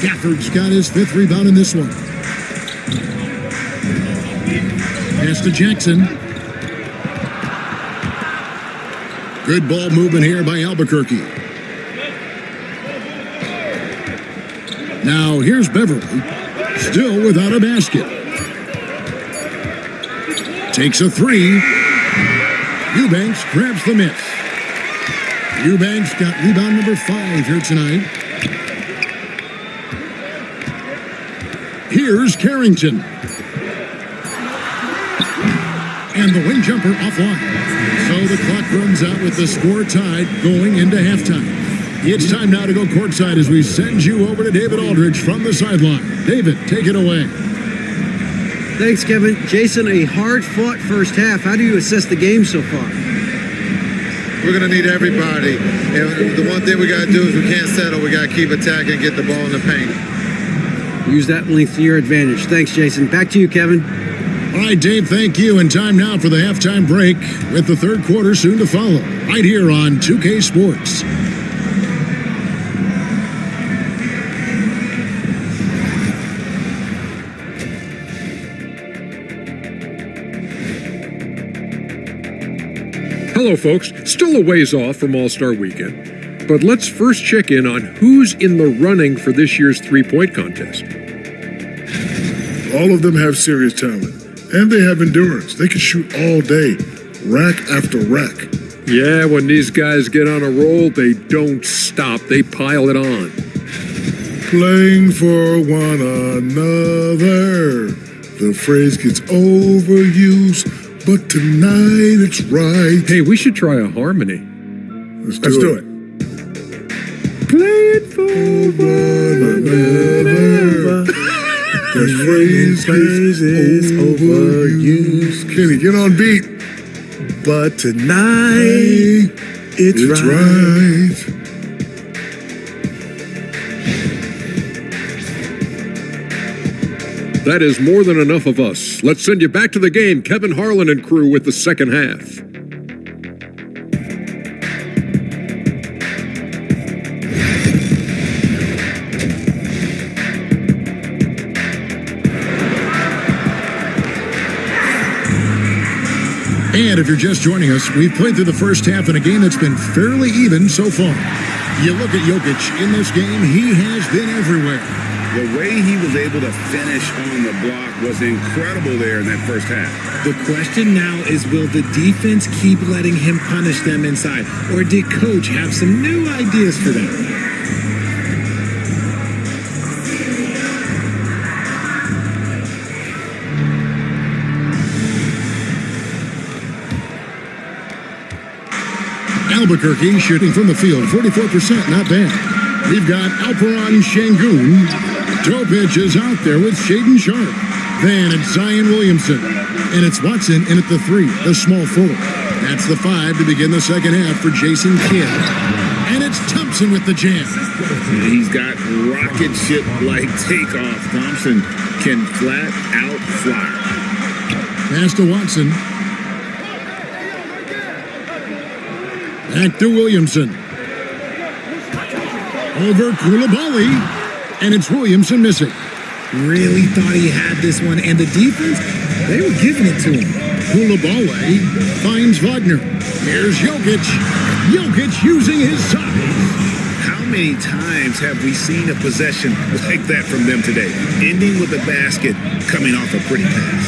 Gafford's got his 5th rebound in this one. Pass to Jackson. Good ball movement here by Albuquerque. Now here's Beverly. Still without a basket. Takes a 3. Eubanks grabs the miss. Eubanks got rebound number 5 here tonight. Here's Carrington. And the wing jumper offline. So the clock runs out with the score tied going into halftime. It's time now to go courtside as we send you over to David Aldridge from the sideline. David, take it away. Thanks, Kevin. Jason, a hard-fought first half. How do you assess the game so far? We're going to need everybody. And the one thing we got to do is we can't settle. We got to keep attacking and get the ball in the paint. Use that length to your advantage. Thanks, Jason. Back to you, Kevin. All right, Dave, thank you. And time now for the halftime break with the third quarter soon to follow. Right here on 2K Sports. Hello, folks. Still a ways off from All-Star Weekend, but let's first check in on who's in the running for this year's three-point contest. All of them have serious talent, and they have endurance. They can shoot all day, rack after rack. Yeah, when these guys get on a roll, they don't stop. They pile it on. Playing for one another. The phrase gets overused, but tonight it's right. Hey, we should try a harmony. Let's do it. Play it for one another. The phrase is overused. Kenny, get on beat. But tonight, it's right. That is more than enough of us. Let's send you back to the game, Kevin Harlan and crew, with the second half. And if you're just joining us, we've played through the first half in a game that's been fairly even so far. You look at Jokic in this game, he has been everywhere. The way he was able to finish on the block was incredible there in that first half. The question now is, will the defense keep letting him punish them inside? Or did Coach have some new ideas for them? Albuquerque shooting from the field, 44%, not bad. We've got Alperon Şengün. Topic is out there with Shaden Sharp. Then it's Zion Williamson. And it's Watson in at the 3, the small forward. That's the 5 to begin the second half for Jason Kidd. And it's Thompson with the jam. He's got rocket ship-like takeoff. Thompson can flat out fly. Pass to Watson. Back to Williamson. Over Koulibaly. And it's Williamson missing. Really thought he had this one. And the defense, they were giving it to him. Koulibaly finds Wagner. Here's Jokic. Jokic using his size. How many times have we seen a possession like that from them today? Ending with a basket, coming off a pretty pass.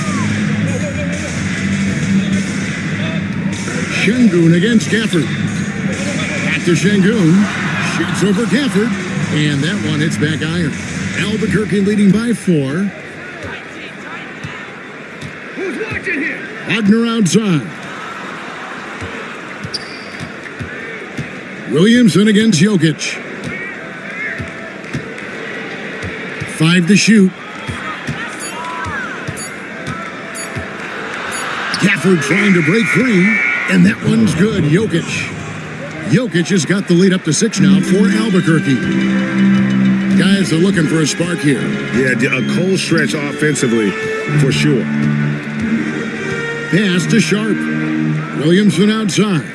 Şengün against Gafford. Back to Şengün. Shoots over Gafford. And that one hits back iron. Albuquerque leading by 4. Who's watching here? Wagner outside. Williamson against Jokic. 5 to shoot. Gafford trying to break free, and that one's good. Jokic has got the lead up to 6 now for Albuquerque. Guys are looking for a spark here. Yeah, a cold stretch offensively, for sure. Pass to Sharp. Williamson outside.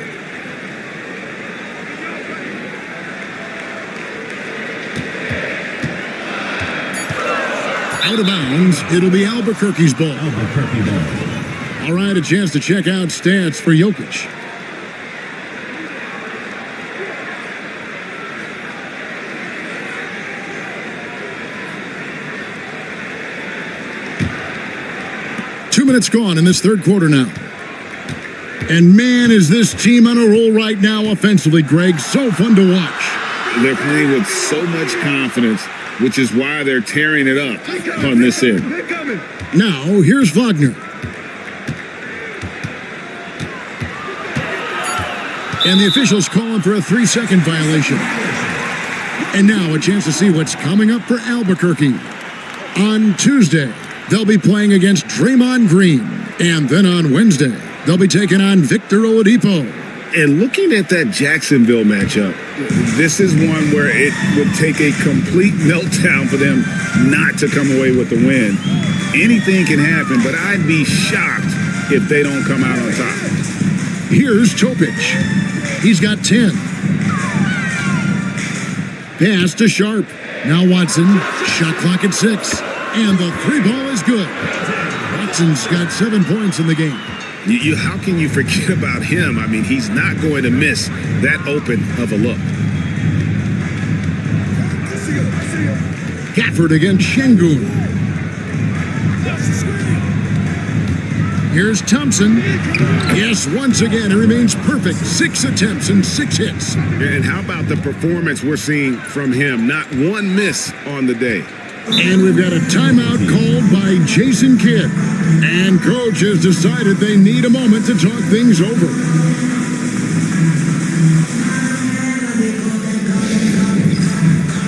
Out of bounds. It'll be Albuquerque's ball. All right, a chance to check out stats for Jokic. Minutes gone in this third quarter now. And man, is this team on a roll right now offensively, Greg. So fun to watch. They're playing with so much confidence, which is why they're tearing it up on this end. Now, here's Wagner. And the officials calling for a 3-second violation. And now a chance to see what's coming up for Albuquerque. On Tuesday, they'll be playing against Draymond Green. And then on Wednesday, they'll be taking on Victor Oladipo. And looking at that Jacksonville matchup, this is one where it would take a complete meltdown for them not to come away with the win. Anything can happen, but I'd be shocked if they don't come out on top. Here's Topic. He's got 10. Pass to Sharp. Now Watson. Shot clock at 6. And the 3 ball is good. Watson's got 7 points in the game. How can you forget about him? I mean, he's not going to miss that open of a look. Gafford against Şengün. Here's Thompson. Yes, once again, it remains perfect. 6 attempts and 6 hits. And how about the performance we're seeing from him? Not one miss on the day. And we've got a timeout called by Jason Kidd. And coach has decided they need a moment to talk things over.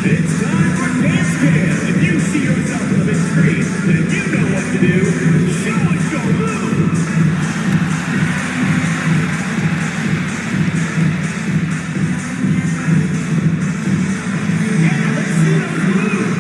It's time for dance jam. If you see yourself on the big screen, then you know what to do. Show us your move. Yeah, let's see those moves.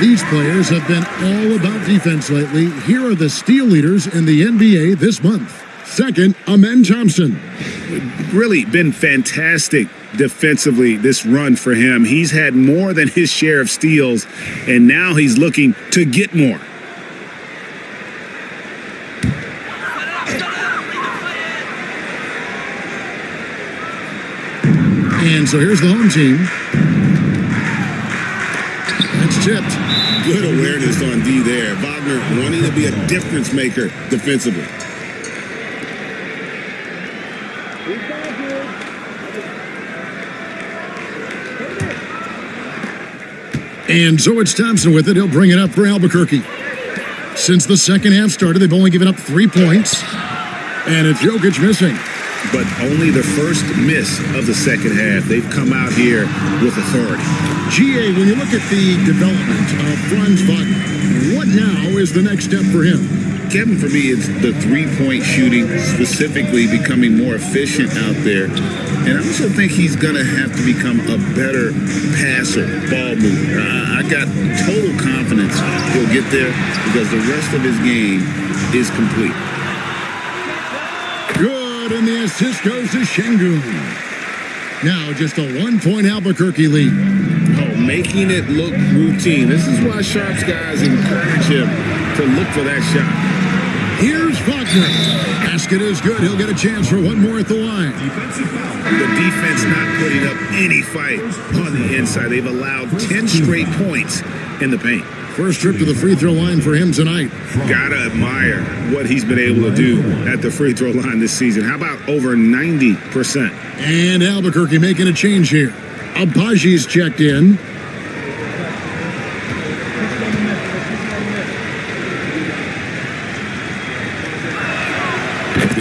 These players have been all about defense lately. Here are the steal leaders in the NBA this month. Second, Amen Thompson. Really been fantastic defensively this run for him. He's had more than his share of steals, and now he's looking to get more. And so here's the home team. That's tipped. Good awareness on D there. Wagner wanting to be a difference maker defensively. And so it's Thompson with it. He'll bring it up for Albuquerque. Since the second half started, they've only given up 3 points. And it's Jokic missing. But only the first miss of the second half. They've come out here with authority. GA, when you look at the development of Franz Wagner, what now is the next step for him? Kevin, for me, it's the three-point shooting, specifically becoming more efficient out there. And I also think he's going to have to become a better passer, ball mover. I got total confidence he'll get there because the rest of his game is complete. Good, and the assist goes to Şengün. Now just a 1-point Albuquerque lead. Oh, making it look routine. This is why Sharps guys encourage him to look for that shot. Here's Wagner. Basket is good. He'll get a chance for one more at the line. The defense not putting up any fight on the inside. They've allowed 10 straight points in the paint. First trip to the free throw line for him tonight. Gotta admire what he's been able to do at the free throw line this season. How about over 90%? And Albuquerque making a change here. Abaji's checked in.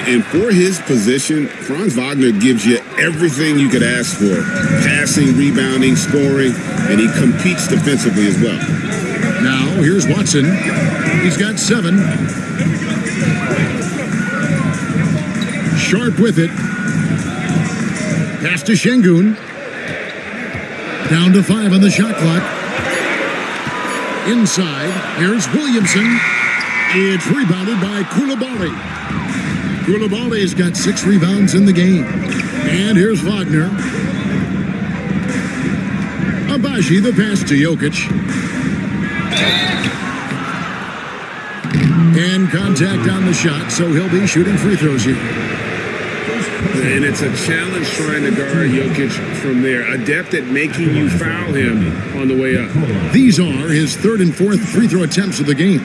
And for his position, Franz Wagner gives you everything you could ask for. Passing, rebounding, scoring, and he competes defensively as well. Now, here's Watson. He's got 7. Sharp with it. Pass to Şengün. Down to 5 on the shot clock. Inside, here's Williamson. It's rebounded by Coulibaly. Coulibaly's got 6 rebounds in the game. And here's Wagner. Abaji, the pass to Jokic. And contact on the shot, so he'll be shooting free throws here. And it's a challenge trying to guard Jokic from there. Adept at making you foul him on the way up. These are his 3rd and 4th free throw attempts of the game.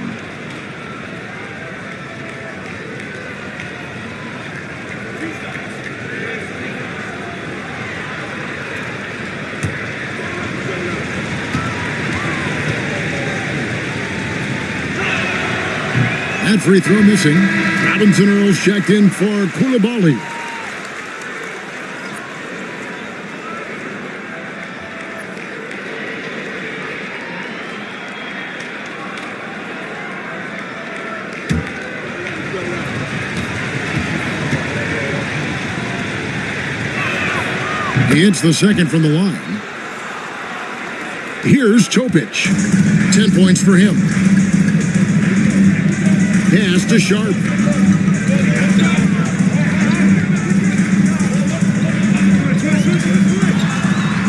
That free throw missing. Robinson Earls checked in for Coulibaly. He hits the second from the line. Here's Topic. 10 points for him. Pass to Sharp.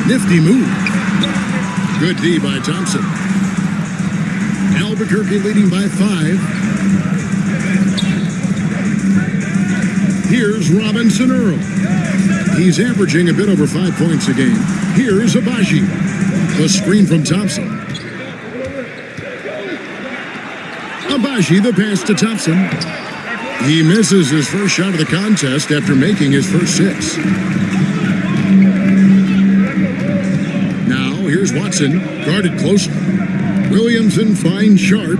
Nifty move. Good D by Thompson. Albuquerque leading by 5. Here's Robinson Earl. He's averaging a bit over 5 points a game. Here's Abaji. A screen from Thompson. Abaji, the pass to Thompson. He misses his first shot of the contest after making his first 6. Now, here's Watson, guarded closely. Williamson finds Sharp.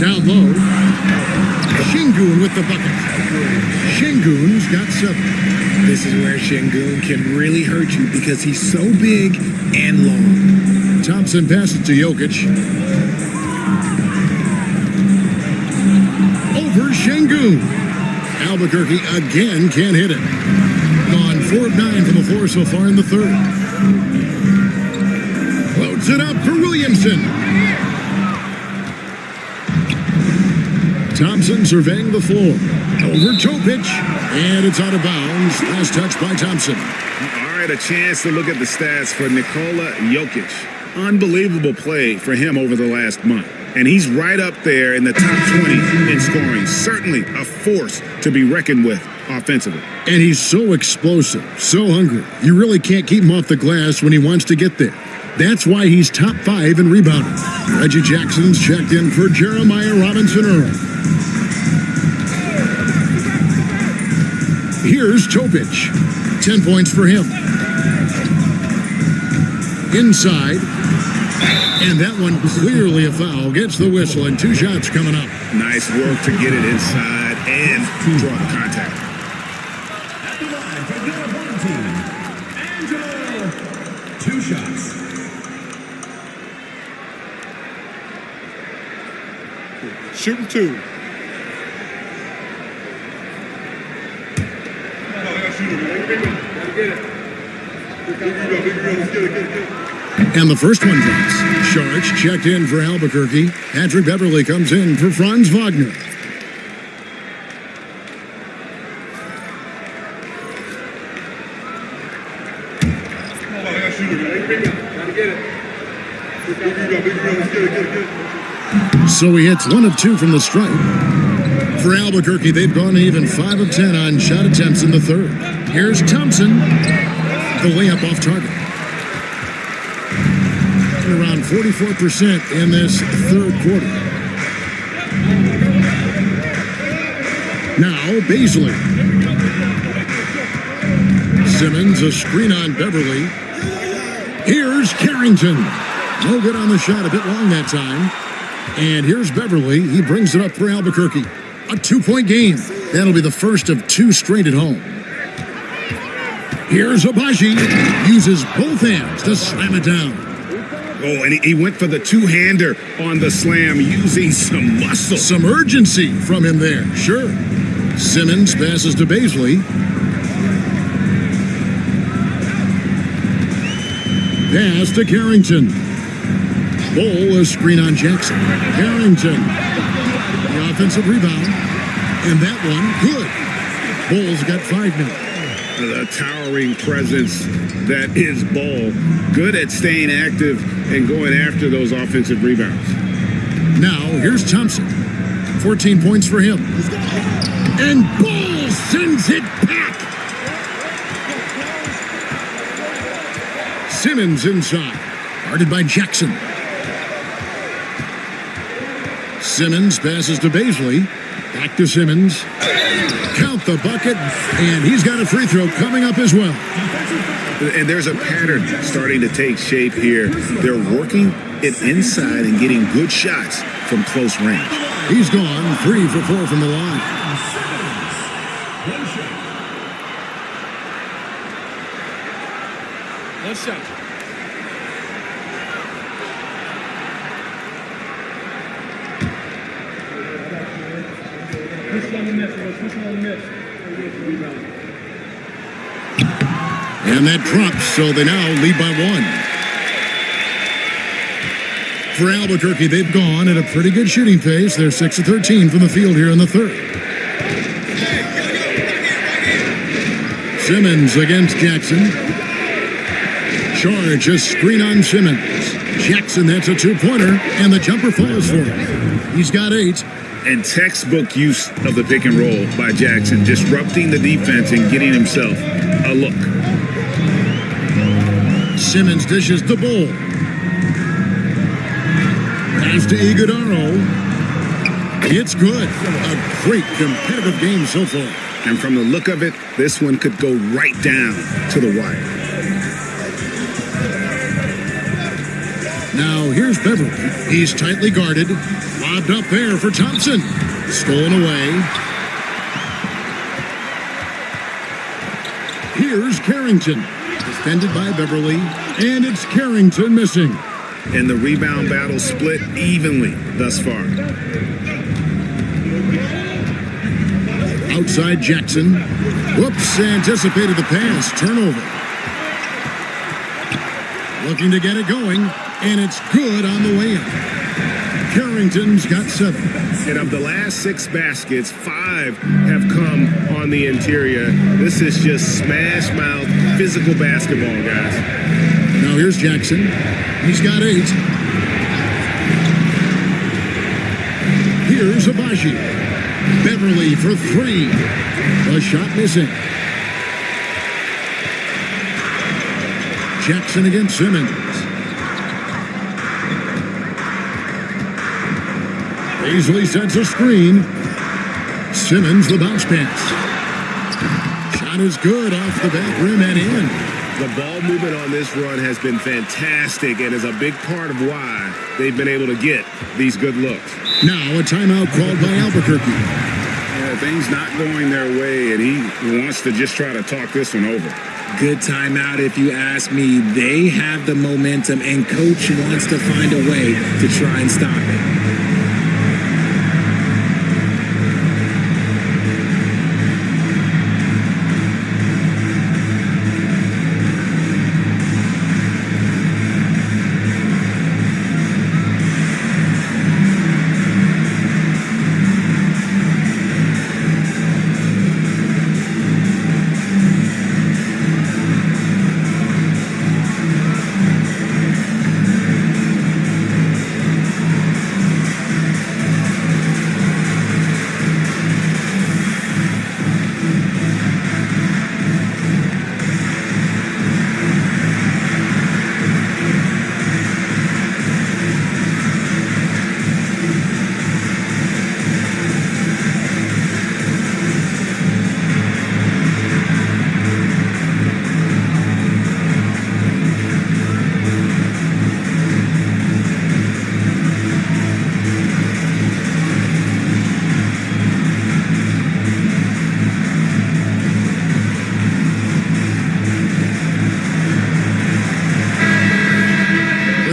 Down low. Şengün with the bucket. Şengün's got 7. This is where Şengün can really hurt you because he's so big and long. Thompson passes to Jokic. Over Şengün. Albuquerque again can't hit it. Gone 4 of 9 from the floor so far in the third. Loads it up for Williamson. Thompson surveying the floor. Over Topic. And it's out of bounds. Last touch by Thompson. All right, a chance to look at the stats for Nikola Jokic. Unbelievable play for him over the last month. And he's right up there in the top 20 in scoring. Certainly a force to be reckoned with offensively. And he's so explosive, so hungry. You really can't keep him off the glass when he wants to get there. That's why he's top 5 in rebounding. Reggie Jackson's checked in for Jeremiah Robinson Earl. Here's Topic. 10 points for him. Inside. And that one clearly a foul. Gets the whistle and 2 shots coming up. Nice work to get it inside and draw the contact. At the line for the opposing team, Angelo. 2 shots. Shooting 2. And the first one drops. Sharks checked in for Albuquerque. Patrick Beverly comes in for Franz Wagner. So he hits 1 of 2 from the stripe. For Albuquerque, they've gone even 5 of 10 on shot attempts in the third. Here's Thompson. The layup off target. Around 44% in this third quarter. Now, Baisley. Simmons, a screen on Beverly. Here's Carrington. No good on the shot, a bit long that time. And here's Beverly. He brings it up for Albuquerque. A 2-point game. That'll be the first of 2 straight at home. Here's Abaji. Uses both hands to slam it down. Oh, and he went for the 2-hander on the slam using some muscle. Some urgency from him there, sure. Simmons passes to Baisley. Pass to Carrington. Bull, a screen on Jackson. Carrington. The offensive rebound. And that one, good. Bull's got 5 now. The towering presence that is Ball. Good at staying active and going after those offensive rebounds. Now, here's Thompson. 14 points for him. And Ball sends it back. Simmons inside. Guarded by Jackson. Simmons passes to Baisley. Back to Simmons. Count the bucket. And he's got a free throw coming up as well. And there's a pattern starting to take shape here. They're working it inside and getting good shots from close range. He's gone 3 for 4 from the line. One shot. Push on the miss. Push on the miss. And that drops, so they now lead by 1. For Albuquerque, they've gone at a pretty good shooting pace. They're 6 of 13 from the field here in the third. Simmons against Jackson. Charge, a screen on Simmons. Jackson, that's a two-pointer, and the jumper falls for him. He's got 8. And textbook use of the pick and roll by Jackson, disrupting the defense and getting himself a look. Simmons dishes the ball. Pass to Iguodaro. It's good. A great competitive game so far. And from the look of it, this one could go right down to the wire. Now here's Beverly. He's tightly guarded. Lobbed up there for Thompson. Stolen away. Here's Carrington. Defended by Beverly. And it's Carrington missing. And the rebound battle split evenly thus far. Outside Jackson. Whoops, anticipated the pass. Turnover. Looking to get it going, and it's good on the way in. Carrington's got 7. And of the last 6 baskets, 5 have come on the interior. This is just smash mouth physical basketball, guys. Now here's Jackson. He's got 8. Here's Abaji. Beverly for 3. A shot missing. Jackson against Simmons. Easily sets a screen. Simmons the bounce pass. Shot is good off the back rim and in. The ball movement on this run has been fantastic and is a big part of why they've been able to get these good looks. Now a timeout called by Albuquerque. Yeah, things not going their way, and he wants to just try to talk this one over. Good timeout if you ask me. They have the momentum, and coach wants to find a way to try and stop it.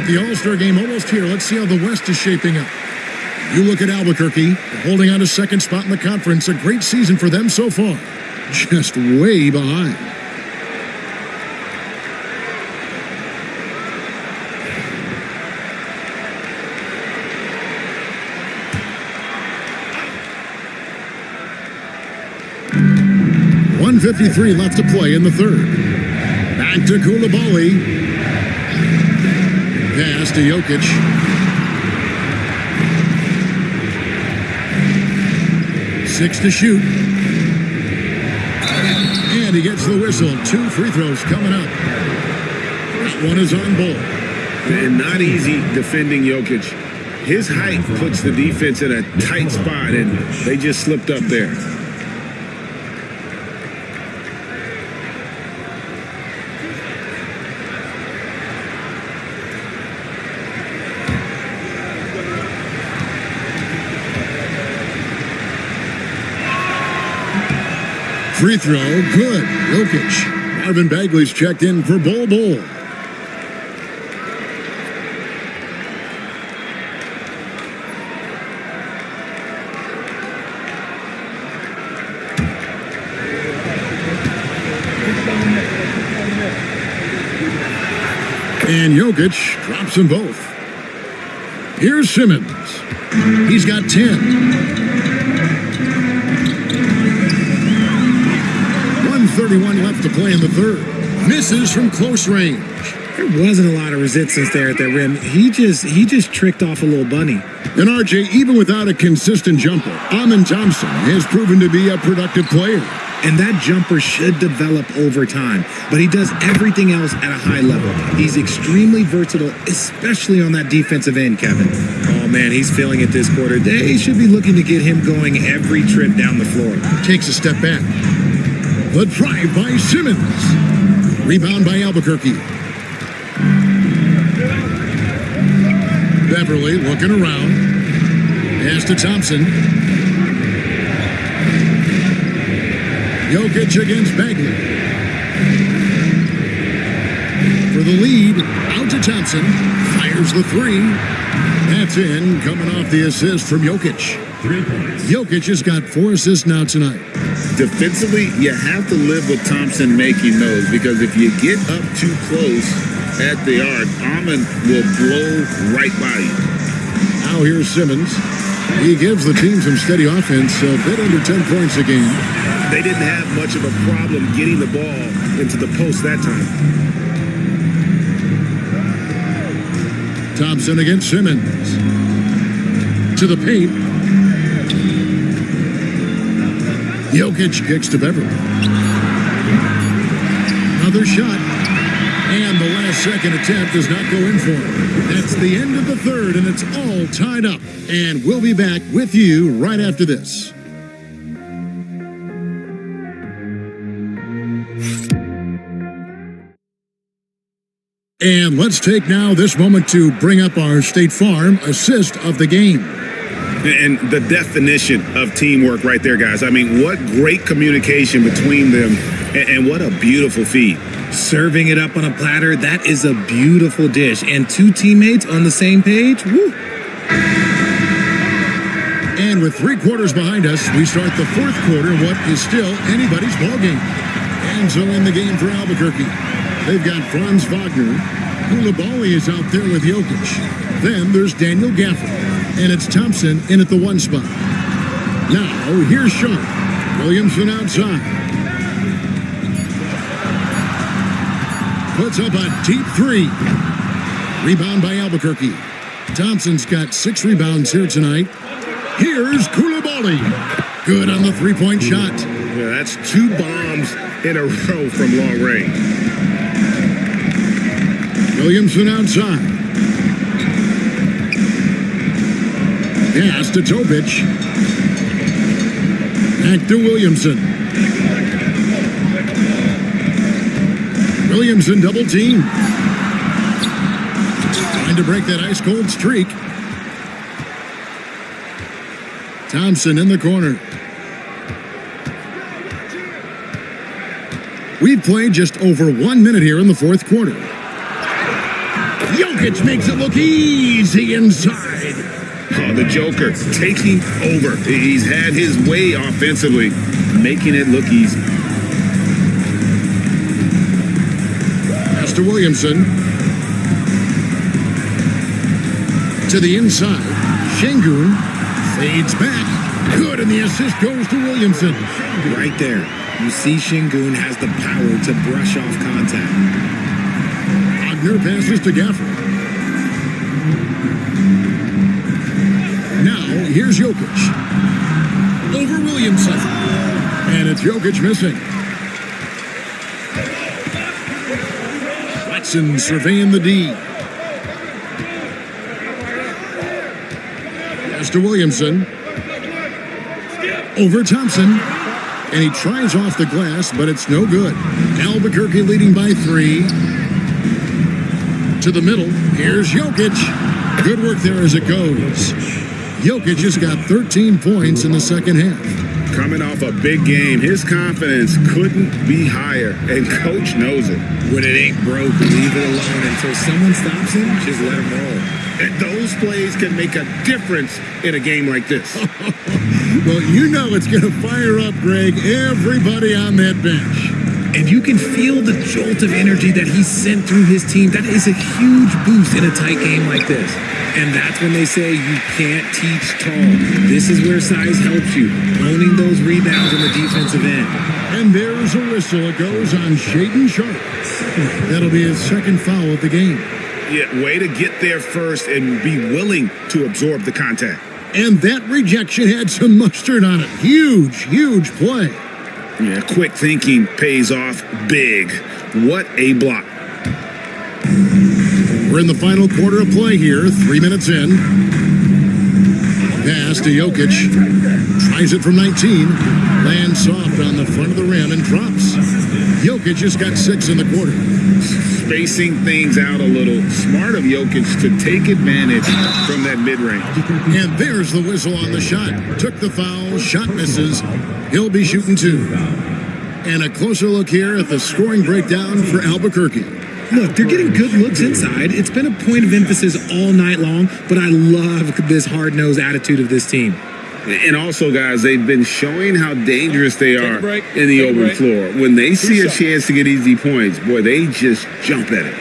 The All-Star game almost here. Let's see how the West is shaping up. You look at Albuquerque, holding on to second spot in the conference. A great season for them so far. Just way behind. .153 left to play in the third. Back to Koulibaly. Pass to Jokic. Six to shoot. And he gets the whistle. 2 free throws coming up. That one is on ball. And not easy defending Jokic. His height puts the defense in a tight spot, and they just slipped up there. Free throw, good. Jokic. Marvin Bagley's checked in for Bol. And Jokic drops them both. Here's Simmons. He's got 10. 1:31 left to play in the third. Misses from close range. There wasn't a lot of resistance there at that rim. He just tricked off a little bunny. And RJ, even without a consistent jumper, Amin Thompson has proven to be a productive player. And that jumper should develop over time. But he does everything else at a high level. He's extremely versatile, especially on that defensive end, Kevin. Oh, man, he's feeling it this quarter. They should be looking to get him going every trip down the floor. Takes a step back. The drive by Simmons. Rebound by Albuquerque. Beverly looking around. Pass to Thompson. Jokic against Bagley. For the lead, out to Thompson. Fires the three. That's in, coming off the assist from Jokic. 3 points. Jokic has got 4 assists now tonight. Defensively, you have to live with Thompson making those, because if you get up too close at the arc, Amin will blow right by you. Now here's Simmons. He gives the team some steady offense, a bit under 10 points a game. They didn't have much of a problem getting the ball into the post that time. Thompson against Simmons. To the paint. Jokic kicks to Beverly. Another shot. And the last second attempt does not go in for him. That's the end of the third, and it's all tied up. And we'll be back with you right after this. And let's take now this moment to bring up our State Farm assist of the game. And the definition of teamwork right there, guys. I mean, what great communication between them, and what a beautiful feed. Serving it up on a platter, that is a beautiful dish. And 2 teammates on the same page, woo. And with 3 quarters behind us, we start the 4th quarter in what is still anybody's ballgame. Enzo in the game for Albuquerque. They've got Franz Wagner. Koulibaly is out there with Jokic. Then there's Daniel Gafford. And it's Thompson in at the 1 spot. Now, here's Sean. Williamson outside. Puts up a deep 3. Rebound by Albuquerque. Thompson's got 6 rebounds here tonight. Here's Koulibaly. Good on the 3-point shot. Yeah, that's 2 bombs in a row from long range. Williamson outside. Pass to Topic. Back to Williamson. Williamson double team. Trying to break that ice cold streak. Thompson in the corner. We've played just over 1 minute here in the 4th quarter. Jokic makes it look easy inside. Oh, the Joker taking over. He's had his way offensively, making it look easy. Pass to Williamson. To the inside. Şengün fades back. Good, and the assist goes to Williamson. Right there. You see Şengün has the power to brush off contact. Wagner passes to Gafford. Now, here's Jokic. Over Williamson. And it's Jokic missing. Watson surveying the D. Pass to Williamson. Over Thompson. And he tries off the glass, but it's no good. Albuquerque leading by 3. To the middle. Here's Jokic. Good work there as it goes. Jokic has got 13 points in the second half. Coming off a big game, his confidence couldn't be higher, and coach knows it. When it ain't broke, leave it alone until someone stops him. Just let him roll. And those plays can make a difference in a game like this. Well, you know it's going to fire up, Greg, everybody on that bench. And you can feel the jolt of energy that he sent through his team. That is a huge boost in a tight game like this. And that's when they say you can't teach tall. This is where size helps you, owning those rebounds on the defensive end. And there's a whistle. It goes on Shaden Sharp. That'll be his second foul of the game. Yeah, way to get there first and be willing to absorb the contact. And that rejection had some mustard on it. Huge, huge play. Yeah, quick thinking pays off big. What a block. We're in the final quarter of play here, 3 minutes in. Pass to Jokic. Tries it from 19. Lands soft on the front of the rim and drops. Jokic just got 6 in the quarter. Spacing things out a little. Smart of Jokic to take advantage from that mid-range. And there's the whistle on the shot. Took the foul, shot misses. He'll be shooting 2. And a closer look here at the scoring breakdown for Albuquerque. Look, they're getting good looks inside. It's been a point of emphasis all night long, but I love this hard-nosed attitude of this team. And also, guys, they've been showing how dangerous they are in the open floor. When they see a chance to get easy points, boy, they just jump at it.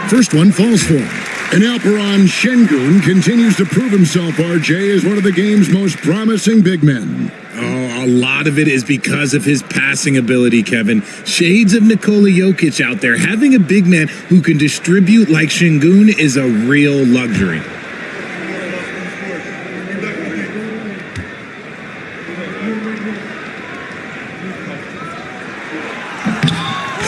First one falls for him. And Alperon Şengün continues to prove himself, RJ, as one of the game's most promising big men. Oh, a lot of it is because of his passing ability, Kevin. Shades of Nikola Jokic out there. Having a big man who can distribute like Şengün is a real luxury.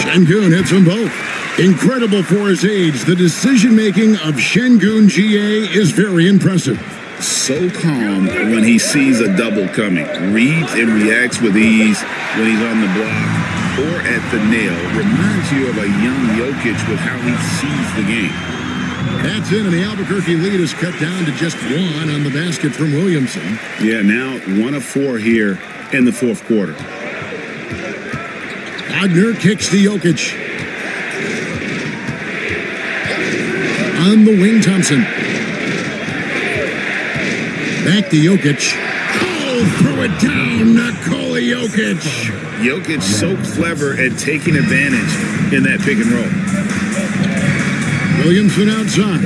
Şengün hits them both. Incredible for his age. The decision-making of Şengün GA is very impressive. So calm when he sees a double coming. Reads and reacts with ease when he's on the block or at the nail. Reminds you of a young Jokic with how he sees the game. That's in, and the Albuquerque lead is cut down to just 1 on the basket from Williamson. Yeah, now 1 of 4 here in the fourth quarter. Wagner kicks to Jokic. On the wing, Thompson. Back to Jokic. Oh, throw it down, Nikola Jokic. Jokic so clever at taking advantage in that pick and roll. Williamson outside.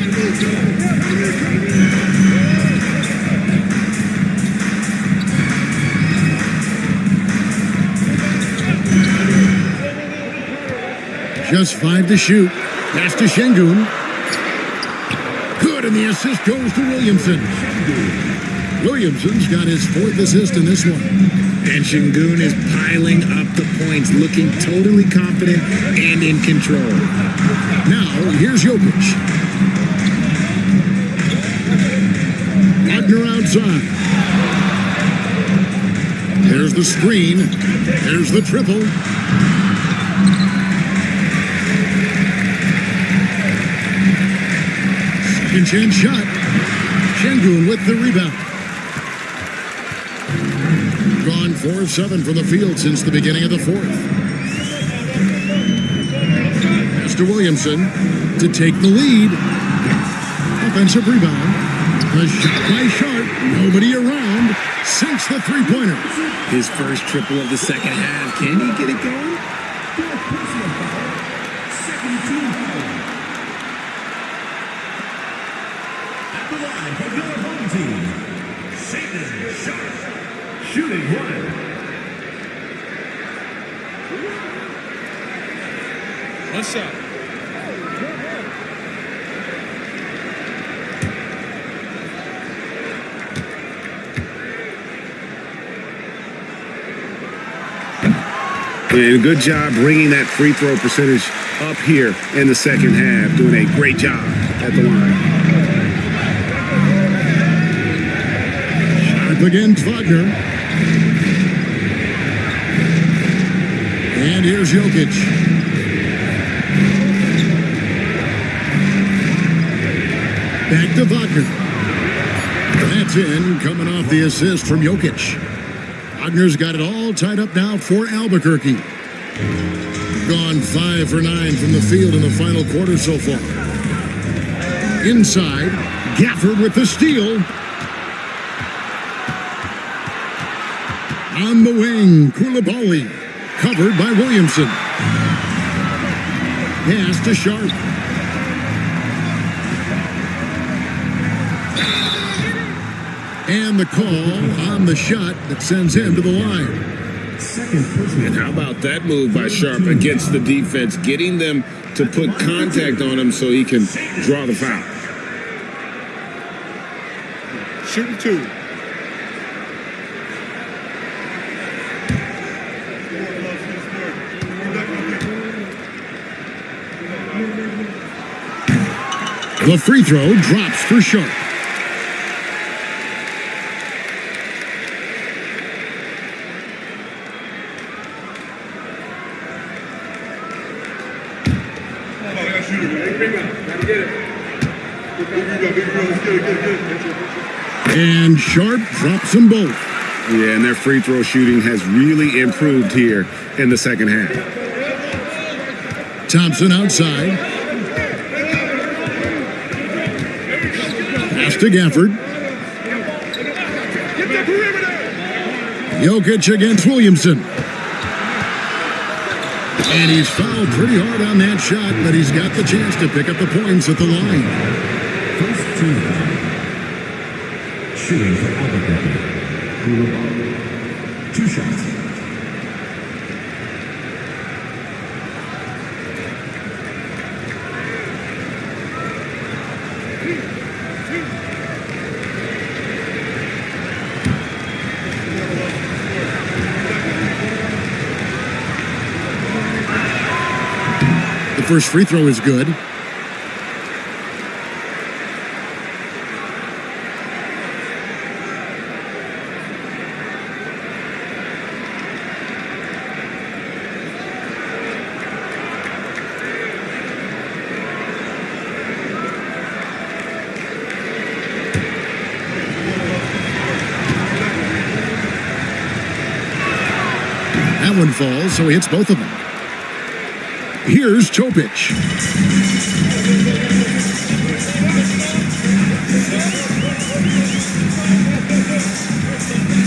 Just 5 to shoot. Pass to Şengün. Good, and the assist goes to Williamson. Williamson's got his 4th assist in this one. And Şengün is piling up the points, looking totally confident and in control. Now, here's Jokic. Wagner outside. There's the screen. There's the triple. Second chance shot. Şengün with the rebound. Gone 4 of 7 from the field since the beginning of the 4th. Mr. Williamson to take the lead. Offensive rebound. A shot by Sharp. Nobody around. Sinks the three-pointer. His first triple of the second half. Can he get it going? At the line for your home team, Shaden Sharp, shooting 1. One shot. And a good job bringing that free throw percentage up here in the second half. Doing a great job at the line. Sharp against Wagner. And here's Jokic. Back to Wagner. That's in, coming off the assist from Jokic. Wagner's got it all tied up now for Albuquerque. Gone 5 for 9 from the field in the final quarter so far. Inside, Gafford with the steal. On the wing, Koulibaly, covered by Williamson. Pass to Sharp. And the call on the shot that sends him to the line. And how about that move by Sharp against the defense, getting them to put contact on him so he can draw the foul. Shooting 2. The free throw drops for Sharp. And Sharp drops them both. Yeah, and their free throw shooting has really improved here in the second half. Thompson outside. Pass to Gafford. Jokic against Williamson. And he's fouled pretty hard on that shot, but he's got the chance to pick up the points at the line. First team foul. Shooting for Albuquerque. 2 shots. The first free throw is good. That one falls, so he hits both of them. Here's Topic.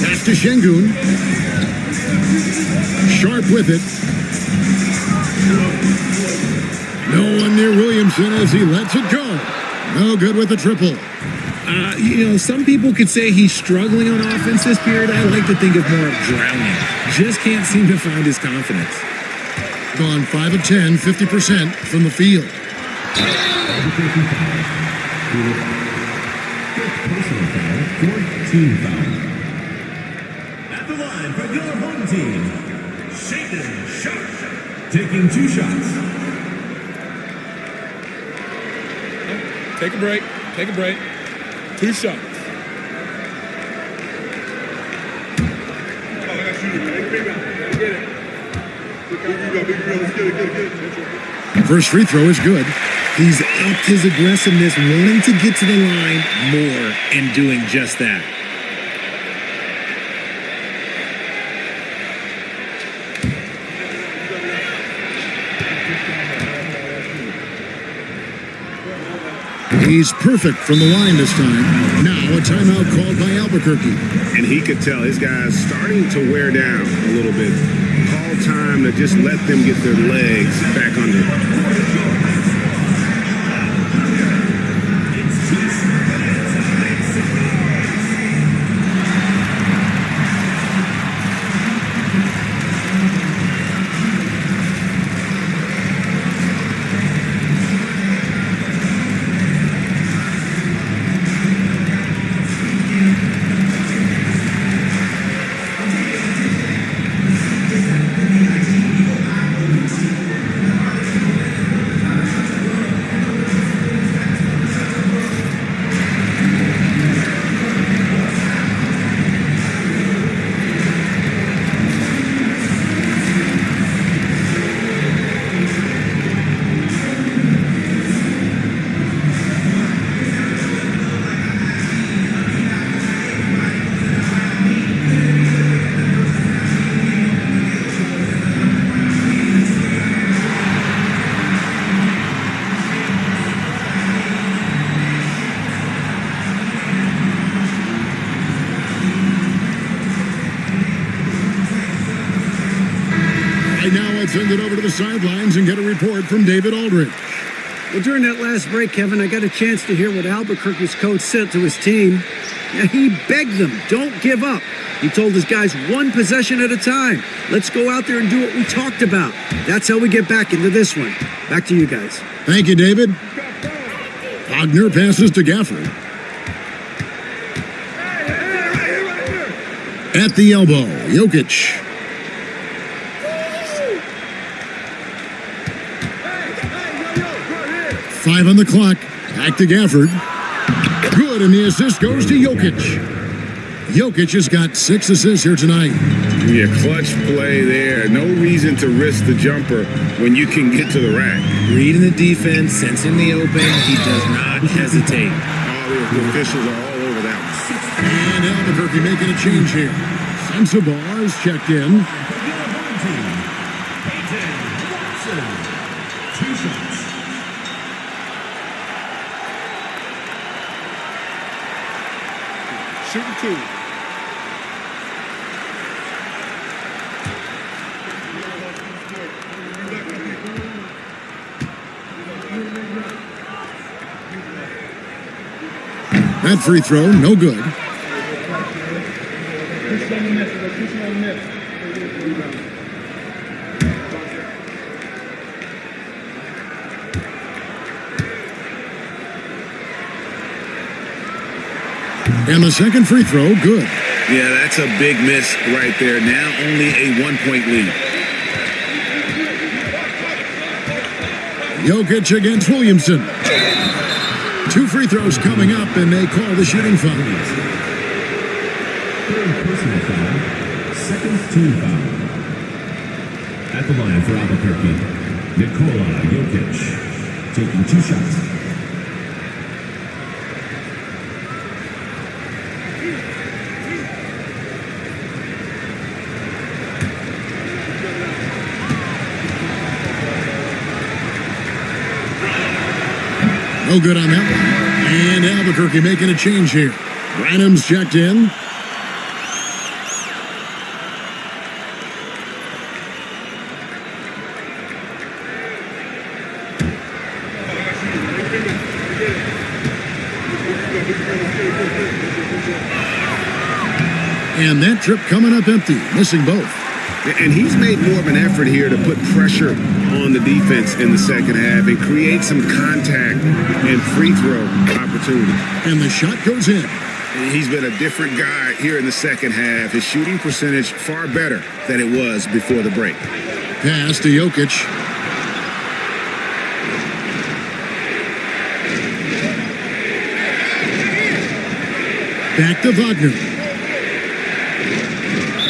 Pass to Şengün. Sharp with it. No one near Williamson as he lets it go. No good with the triple. Some people could say he's struggling on offense this period. I like to think of more of drowning. Just can't seem to find his confidence. Gone 5 of 10, 50% from the field. Personal foul, 14 foul. At the line for your home team, Shaden Sharp, taking 2 shots. Take a break. 2 shots. First free throw is good. He's upped his aggressiveness, wanting to get to the line more and doing just that. He's perfect from the line this time. Now a timeout called by Albuquerque. And he could tell his guys starting to wear down a little bit. Call time to just let them get their legs back under. send it over to the sidelines and get a report from David Aldridge. Well, during that last break, Kevin, I got a chance to hear what Albuquerque's coach said to his team. And he begged them, don't give up. He told his guys one possession at a time. Let's go out there and do what we talked about. That's how we get back into this one. Back to you guys. Thank you, David. Wagner passes to Gafford. At the elbow, Jokic. Five on the clock. Back to Gafford. Good, and the assist goes to Jokic. Jokic has got 6 assists here tonight. Yeah, clutch play there. No reason to risk the jumper when you can get to the rack. Reading the defense, sensing the open, he does not hesitate. All the officials are all over that one. And Albuquerque making a change here. Sensabaugh is checked in. Shooting 2. That free throw, no good. And the second free throw, good. Yeah, that's a big miss right there. Now only a 1-point lead. Jokic against Williamson. 2 free throws coming up, and they call the shooting foul. Third personal foul. Second team foul. At the line for Albuquerque, Nikola Jokic, taking 2 shots. No good on that one. And Albuquerque making a change here. Branham's checked in. And that trip coming up empty, missing both. And he's made more of an effort here to put pressure on the defense in the second half and create some contact and free throw opportunities. And the shot goes in. And he's been a different guy here in the second half. His shooting percentage far better than it was before the break. Pass to Jokic. Back to Wagner.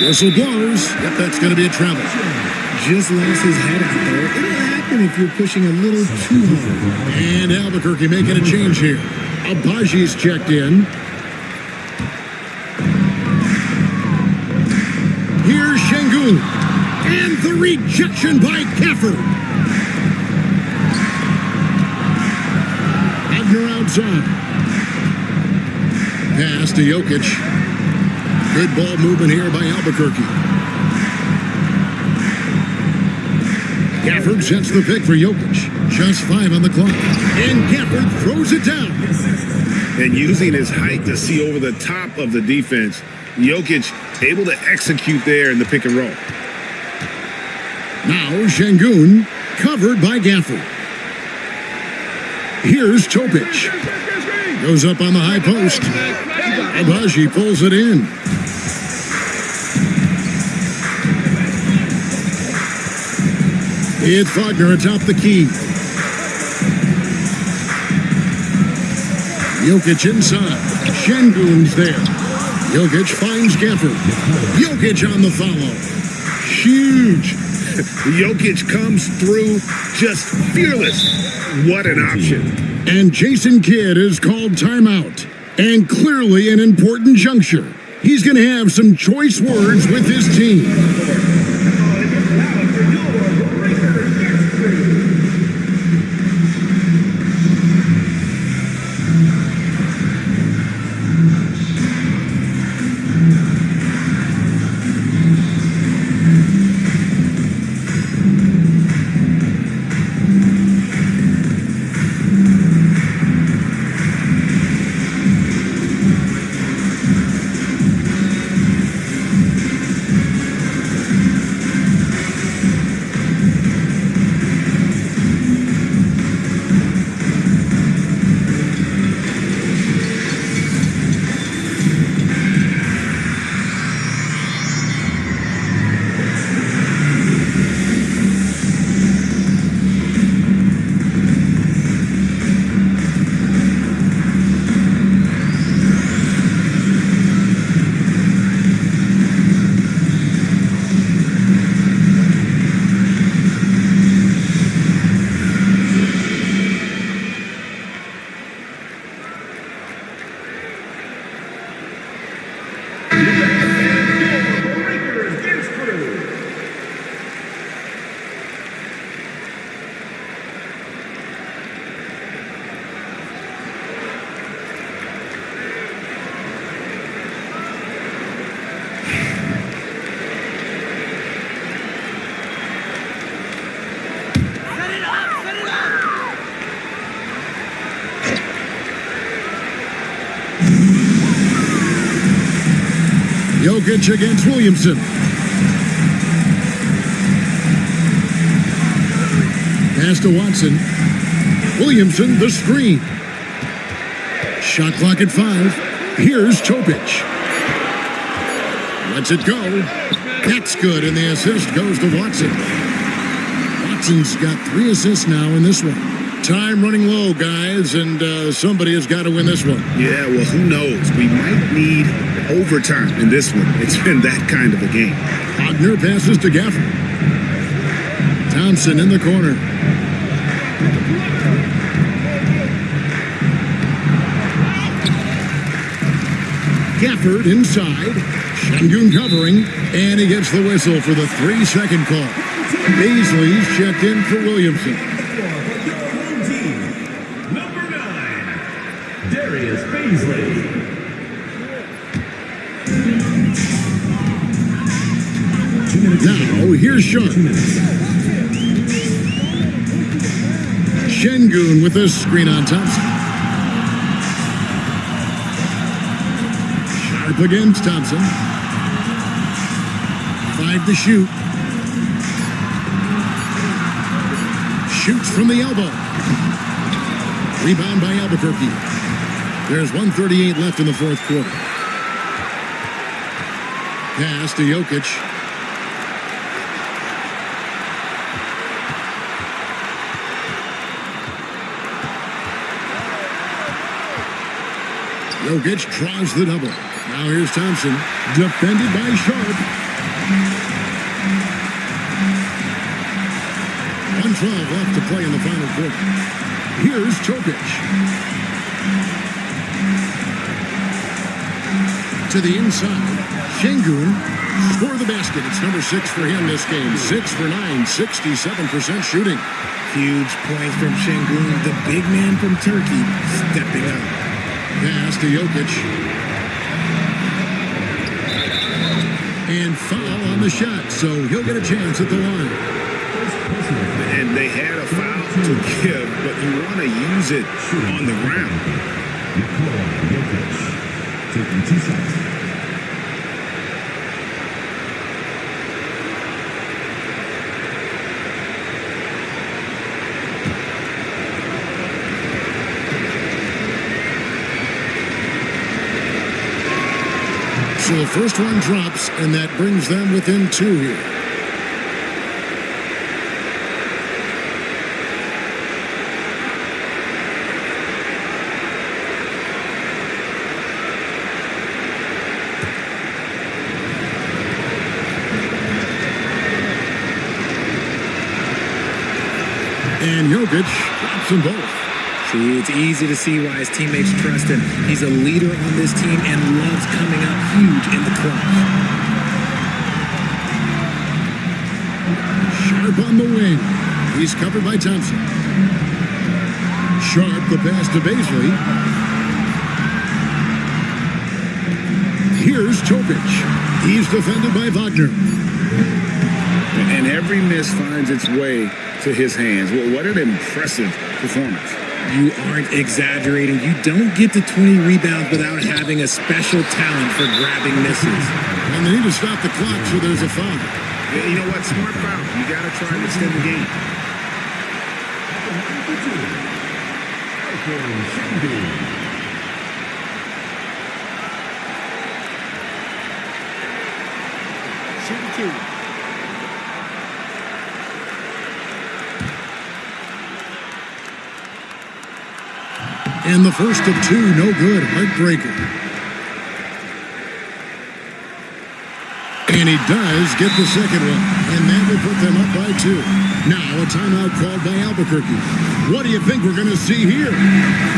Whistle blows. Yep, that's going to be a travel. Just lost his head out there. It'll happen if you're pushing a little too hard. And Albuquerque making a change here. Abaji's checked in. Here's Şengün. And the rejection by Gafford. Wagner outside. Pass to Jokic. Good ball movement here by Albuquerque. Gafford sets the pick for Jokic. Just 5 on the clock. And Gafford throws it down. And using his height to see over the top of the defense, Jokic able to execute there in the pick and roll. Now Şengün covered by Gafford. Here's Topic. Goes up on the high post. Abaji pulls it in. It's Wagner atop the key. Jokic inside. Şengün's there. Jokic finds Gafford. Jokic on the follow. Huge. Jokic comes through just fearless. What an option. And Jason Kidd is called timeout. And clearly an important juncture. He's going to have some choice words with his team. Jokic against Williamson. Pass to Watson. Williamson, the screen. Shot clock at 5. Here's Topic. Lets it go. That's good, and the assist goes to Watson. Watson's got 3 assists now in this one. Time running low, guys, and somebody has got to win this one. Yeah, well, who knows? We might need overtime in this one. It's been that kind of a game. Wagner passes to Gafford. Thompson in the corner. Gafford inside. Şengün covering, and he gets the whistle for the 3-second call. Beasley's checked in for Williamson. Number 9, Darius Beasley. Now, here's Sharp. Şengün with a screen on Thompson. Sharp against Thompson. 5 to shoot. Shoots from the elbow. Rebound by Albuquerque. There's 1:38 left in the fourth quarter. Pass to Jokic. Jokic draws the double. Now here's Thompson, defended by Sharp. 1:12 left to play in the final quarter. Here's Topic. To the inside. Şengün score the basket. It's number 6 for him this game. 6 for 9, 67% shooting. Huge points from Şengün, the big man from Turkey, stepping up. Pass to Jokic. And foul on the shot, so he'll get a chance at the line. And they had a foul to give, but you want to use it on the ground. Taking 2 shots. So the first one drops, and that brings them within 2 here. And Jokic drops them both. See, it's easy to see why his teammates trust him. He's a leader on this team and loves coming up huge in the clutch. Sharp on the wing. He's covered by Thompson. Sharp the pass to Beasley. Here's Topic. He's defended by Wagner. And every miss finds its way to his hands. Well, what an impressive performance. You aren't exaggerating. You don't get to 20 rebounds without having a special talent for grabbing misses. And they need to stop the clock, so there's a foul. Yeah, you know what? Smart foul. You got to try to extend the game. And the first of 2, no good. Heartbreaker. And he does get the second one. And that will put them up by 2. Now a timeout called by Albuquerque. What do you think we're going to see here?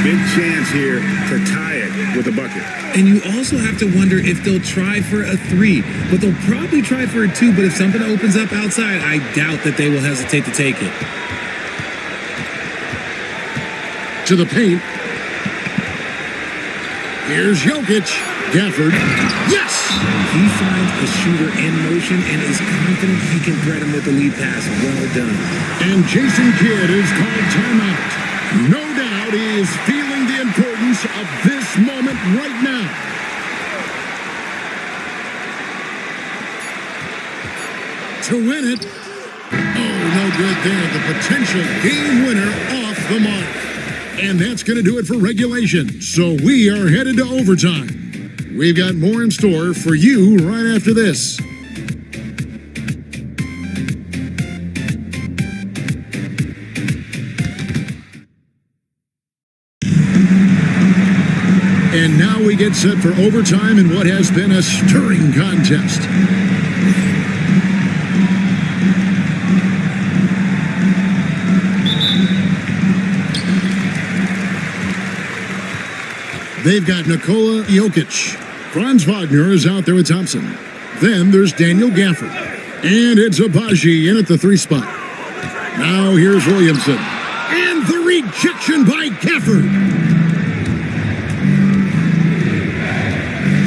Big chance here to tie it with a bucket. And you also have to wonder if they'll try for a 3. But they'll probably try for a 2. But if something opens up outside, I doubt that they will hesitate to take it. To the paint. Here's Jokic. Gafford. Yes! He finds a shooter in motion and is confident he can thread him with the lead pass. Well done. And Jason Kidd is called timeout. No doubt he is feeling the importance of this moment right now. to win it. Oh, no good there. The potential game winner off the mark. And that's going to do it for regulation. So we are headed to overtime. We've got more in store for you right after this. And now we get set for overtime in what has been a stirring contest. They've got Nikola Jokic. Franz Wagner is out there with Thompson. Then there's Daniel Gafford. And it's Abaji in at the 3 spot. Now here's Williamson. And the rejection by Gafford.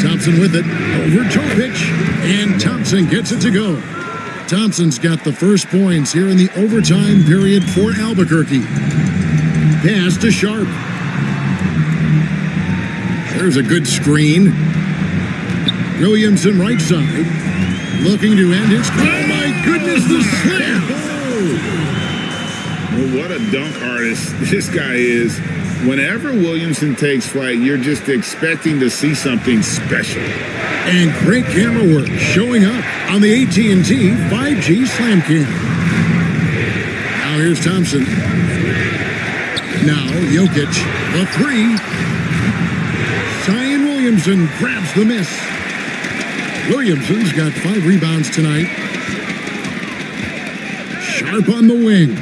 Thompson with it. Over Jokic. And Thompson gets it to go. Thompson's got the first points here in the overtime period for Albuquerque. Pass to Sharp. There's a good screen. Williamson right side. Looking to end his... Oh my goodness, the slam! Well, what a dunk artist this guy is. Whenever Williamson takes flight, you're just expecting to see something special. And great camera work showing up on the AT&T 5G Slam Cam. Now here's Thompson. Now Jokic, the 3. Zion Williamson grabs the miss. Williamson's got 5 rebounds tonight. Sharp on the wing.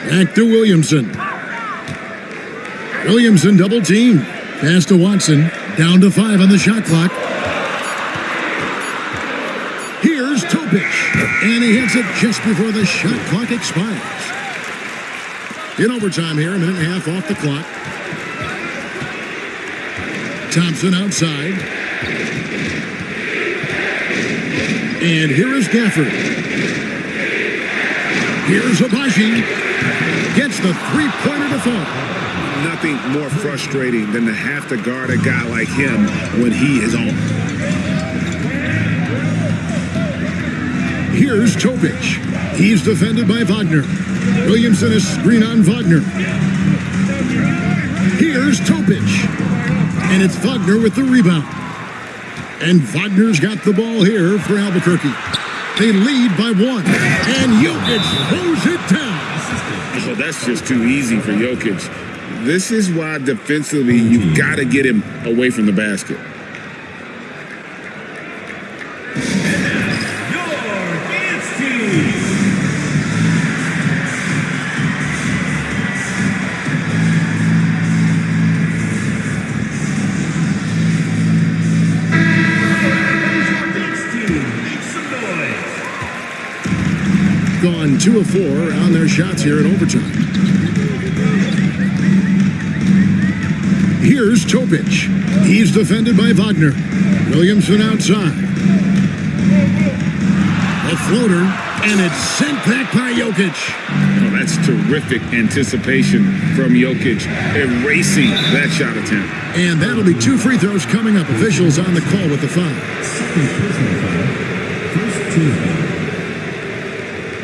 Back to Williamson. Williamson double team. Pass to Watson. Down to 5 on the shot clock. Here's Topic. And he hits it just before the shot clock expires. In overtime here, a minute and a half off the clock. Thompson outside. And here is Gafford. Here's Abaji. Gets the 3-pointer to fall. Nothing more frustrating than to have to guard a guy like him when he is on. Here's Topic. He's defended by Wagner. Williamson is screen on Wagner. Here's Topic. And it's Wagner with the rebound. And Wagner's got the ball here for Albuquerque. They lead by 1. And Jokic throws it down. Oh, that's just too easy for Jokic. This is why defensively you've got to get him away from the basket. Gone 2 of 4 on their shots here in overtime. Here's Topic. He's defended by Wagner. Williamson outside. A floater, and it's sent back by Jokic. Oh, that's terrific anticipation from Jokic, erasing that shot attempt. And that'll be 2 free throws coming up. Officials on the call with the foul. First team foul.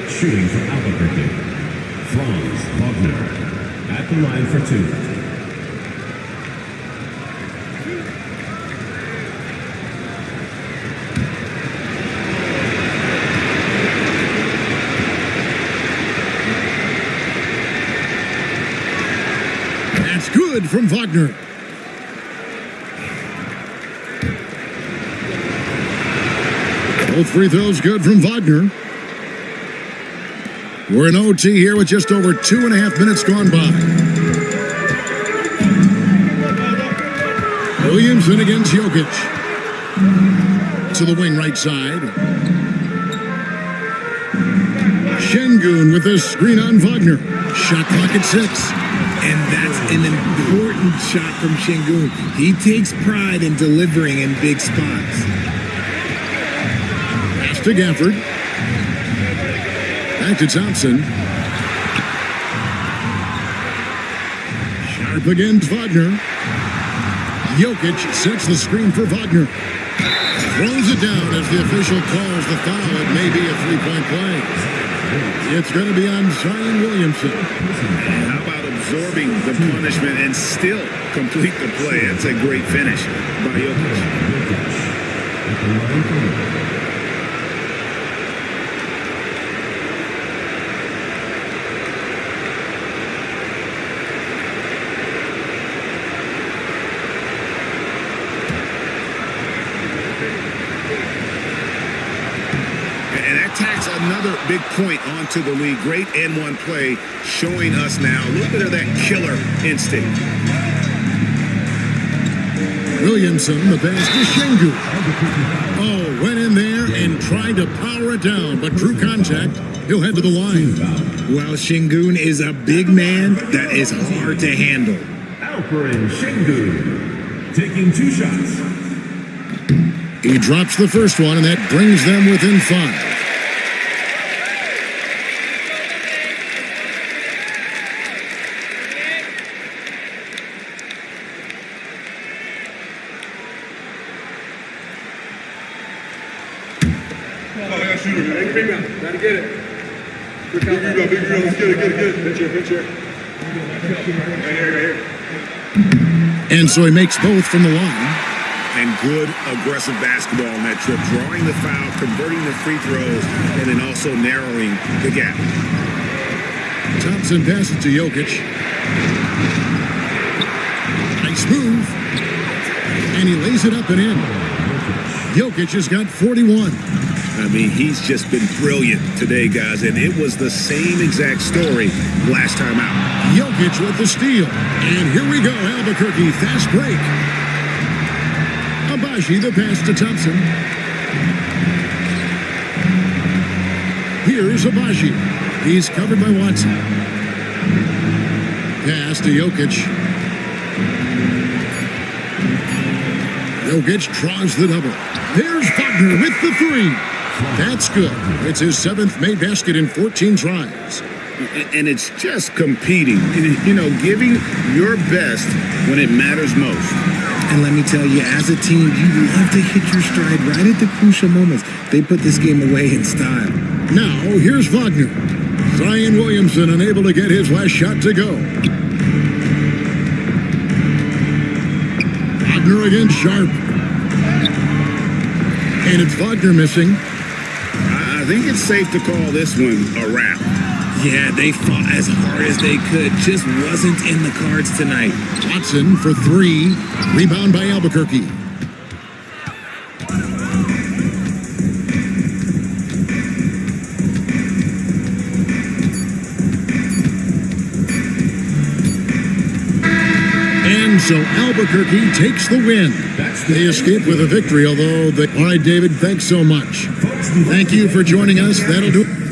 Shooting for Albuquerque, Franz Wagner at the line for 2. That's good from Wagner. Both free throws good from Wagner. We're in OT here with just over 2.5 minutes gone by. Williamson against Jokic. To the wing right side. Şengün with a screen on Wagner. Shot clock at 6. And that's an important shot from Şengün. He takes pride in delivering in big spots. Pass to Gafford. Back to Thompson. Sharp against Wagner. Jokic sets the screen for Wagner. Throws it down as the official calls the foul. It may be a three-point play. It's going to be on Zion Williamson. How about absorbing the punishment and still complete the play? That's a great finish by Jokic. And that tacks another big point onto the league. Great N1 play, showing us now a little bit of that killer instinct. Williamson, the pass to Shingu. Oh, went in there and tried to power it down, but drew contact. He'll head to the line. Well, Shingun is a big man that is hard to handle. Alperen Şengün, taking 2 shots. He drops the first one, and that brings them within 5. Gotta get it. Big rebound, let's get it. Pitcher. Right here. And so he makes both from the line. And good aggressive basketball on that trip, drawing the foul, converting the free throws, and then also narrowing the gap. Thompson passes to Jokic. Nice move. And he lays it up and in. Jokic has got 41. I mean, he's just been brilliant today, guys, and it was the same exact story last time out. Jokic with the steal. And here we go, Albuquerque, fast break. Abaji, the pass to Thompson. Here's Abaji. He's covered by Watson. Pass to Jokic. Jokic draws the double. There's Wagner with the 3. That's good. It's his 7th made basket in 14 tries. And it's just competing, giving your best when it matters most. And let me tell you, as a team, you love to hit your stride right at the crucial moments. They put this game away in style. Now, here's Wagner. Zion Williamson unable to get his last shot to go. Wagner against Sharp. And it's Wagner missing. I think it's safe to call this one a wrap. Yeah, they fought as hard as they could. Just wasn't in the cards tonight. Watson for 3. Rebound by Albuquerque. And so Albuquerque takes the win. They escape with a victory, although all right, David, thanks so much. Thank you for joining us. That'll do it.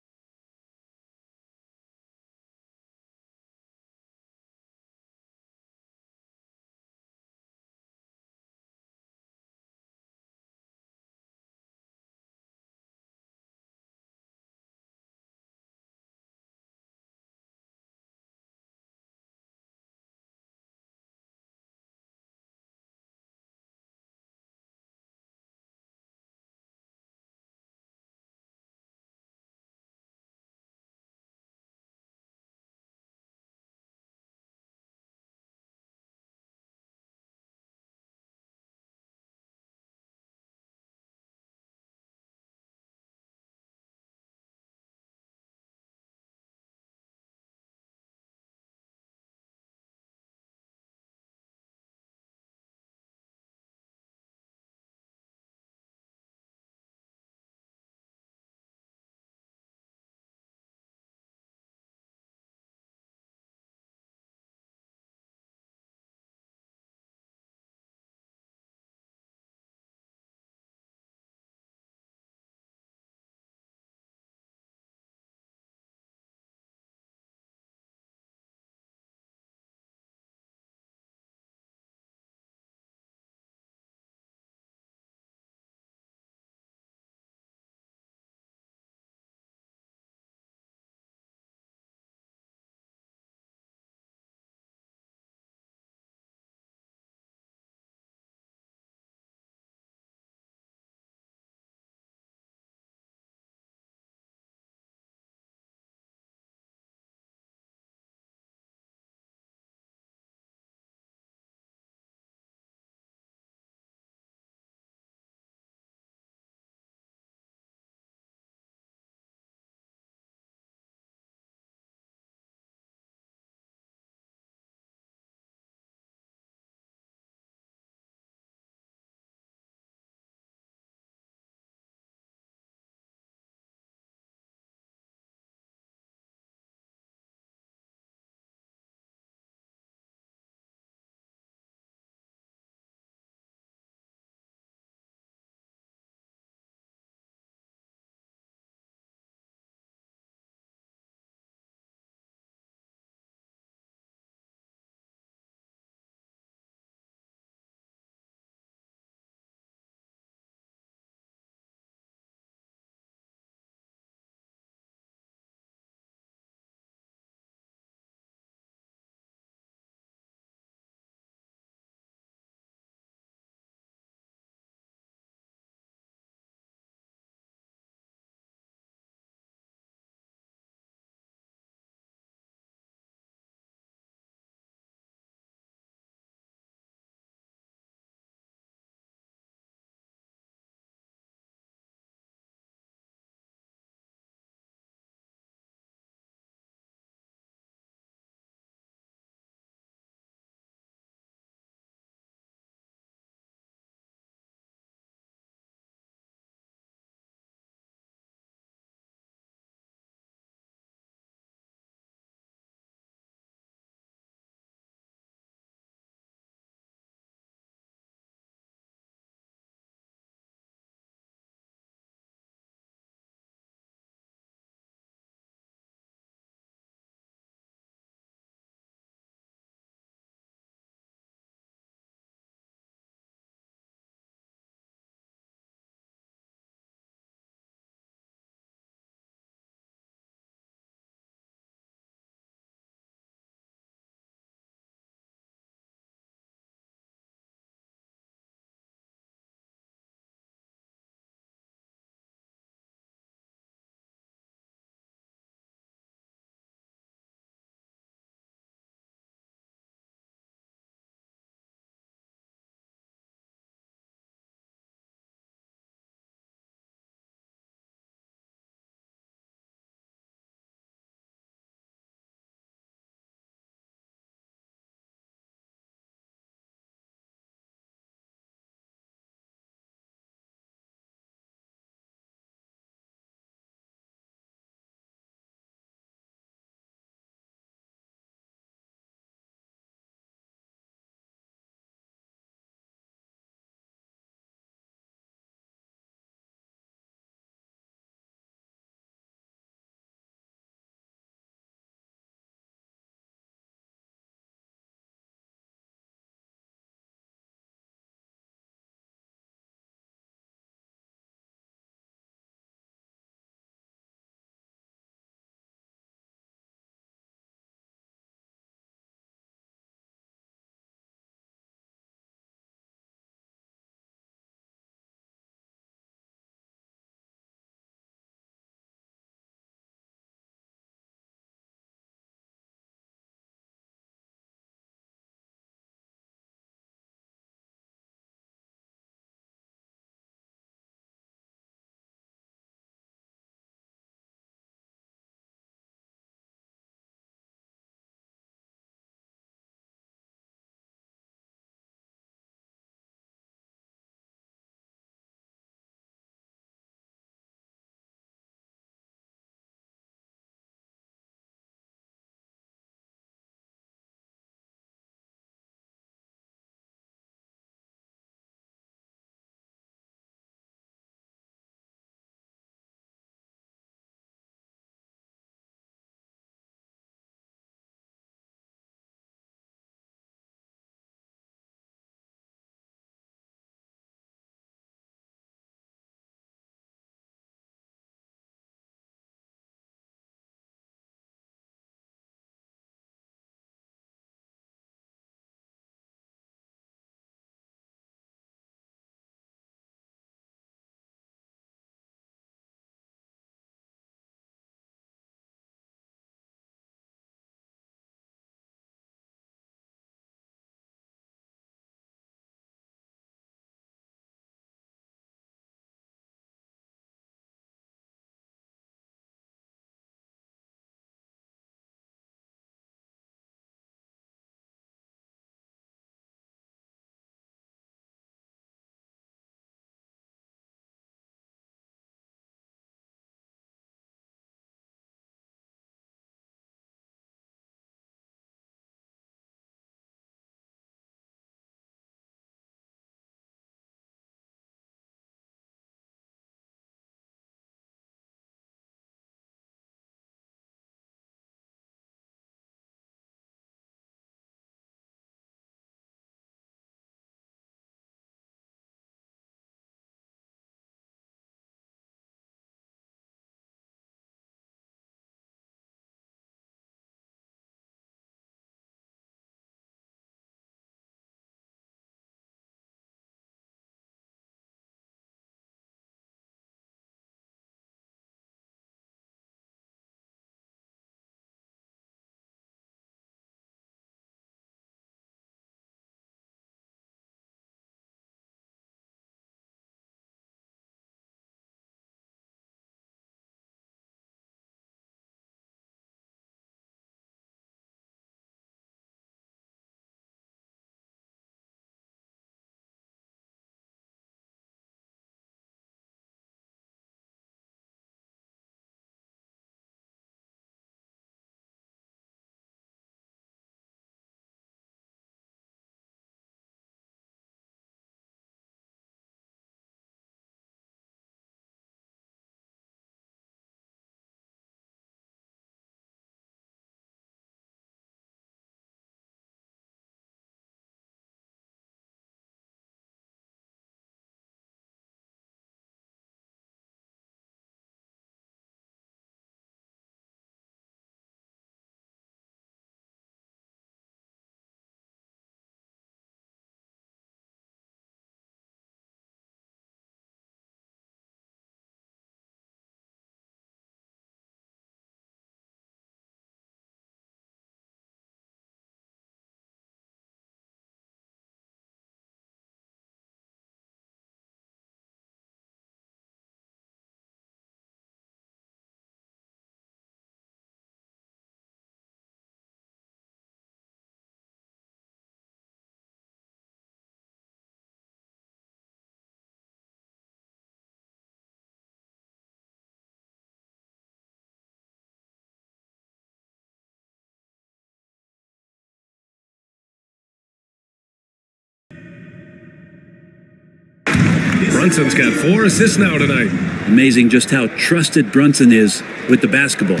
Brunson's got 4 assists now tonight. Amazing just how trusted Brunson is with the basketball.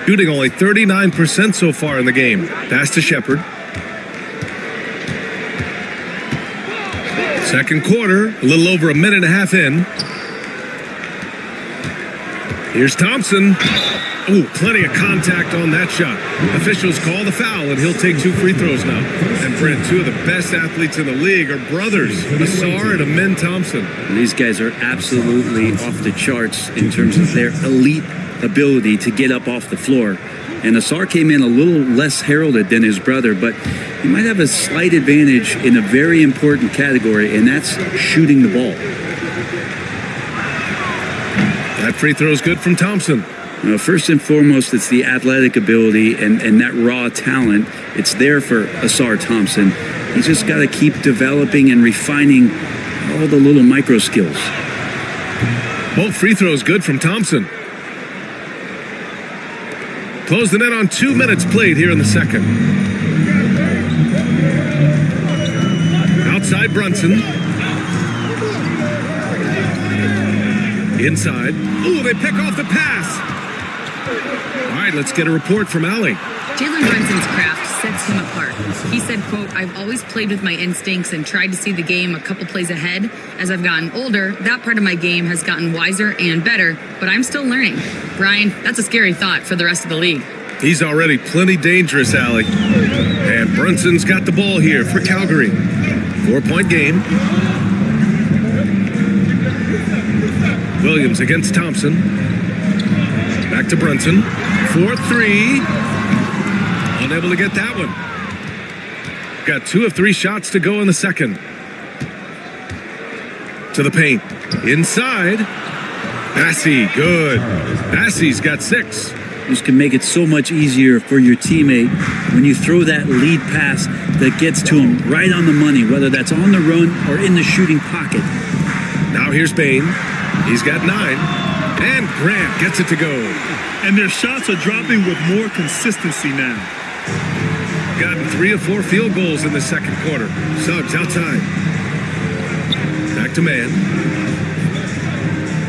Shooting only 39% so far in the game. Pass to Shepard. Second quarter, a little over a minute and a half in. Here's Thompson. Ooh, plenty of contact on that shot. Officials call the foul, and he'll take 2 free throws now. And Brent, 2 of the best athletes in the league are brothers, Asar and Amin Thompson. These guys are absolutely off the charts in terms of their elite ability to get up off the floor. And Asar came in a little less heralded than his brother, but he might have a slight advantage in a very important category, and that's shooting the ball. That free throw is good from Thompson. First and foremost, it's the athletic ability and that raw talent. It's there for Asar Thompson. He's just got to keep developing and refining all the little micro skills. Both free throws good from Thompson. Close the net on 2 minutes played here in the second. Outside Brunson. Inside. Ooh, they pick off the pass. All right, let's get a report from Allie. Jalen Brunson's craft sets him apart. He said, quote, "I've always played with my instincts and tried to see the game a couple plays ahead. As I've gotten older, that part of my game has gotten wiser and better, but I'm still learning." Brian, that's a scary thought for the rest of the league. He's already plenty dangerous, Allie. And Brunson's got the ball here for Calgary. 4-point game. Williams against Thompson. Back to Brunson. 4-3. Unable to get that one. Got 2 of 3 shots to go in the second. To the paint. Inside. Bassey, good. Bassey's got 6. This can make it so much easier for your teammate when you throw that lead pass that gets to him right on the money, whether that's on the run or in the shooting pocket. Now here's Bain. He's got 9. And Grant gets it to go. And their shots are dropping with more consistency now. Gotten 3 of 4 field goals in the second quarter. Suggs outside. Back to man.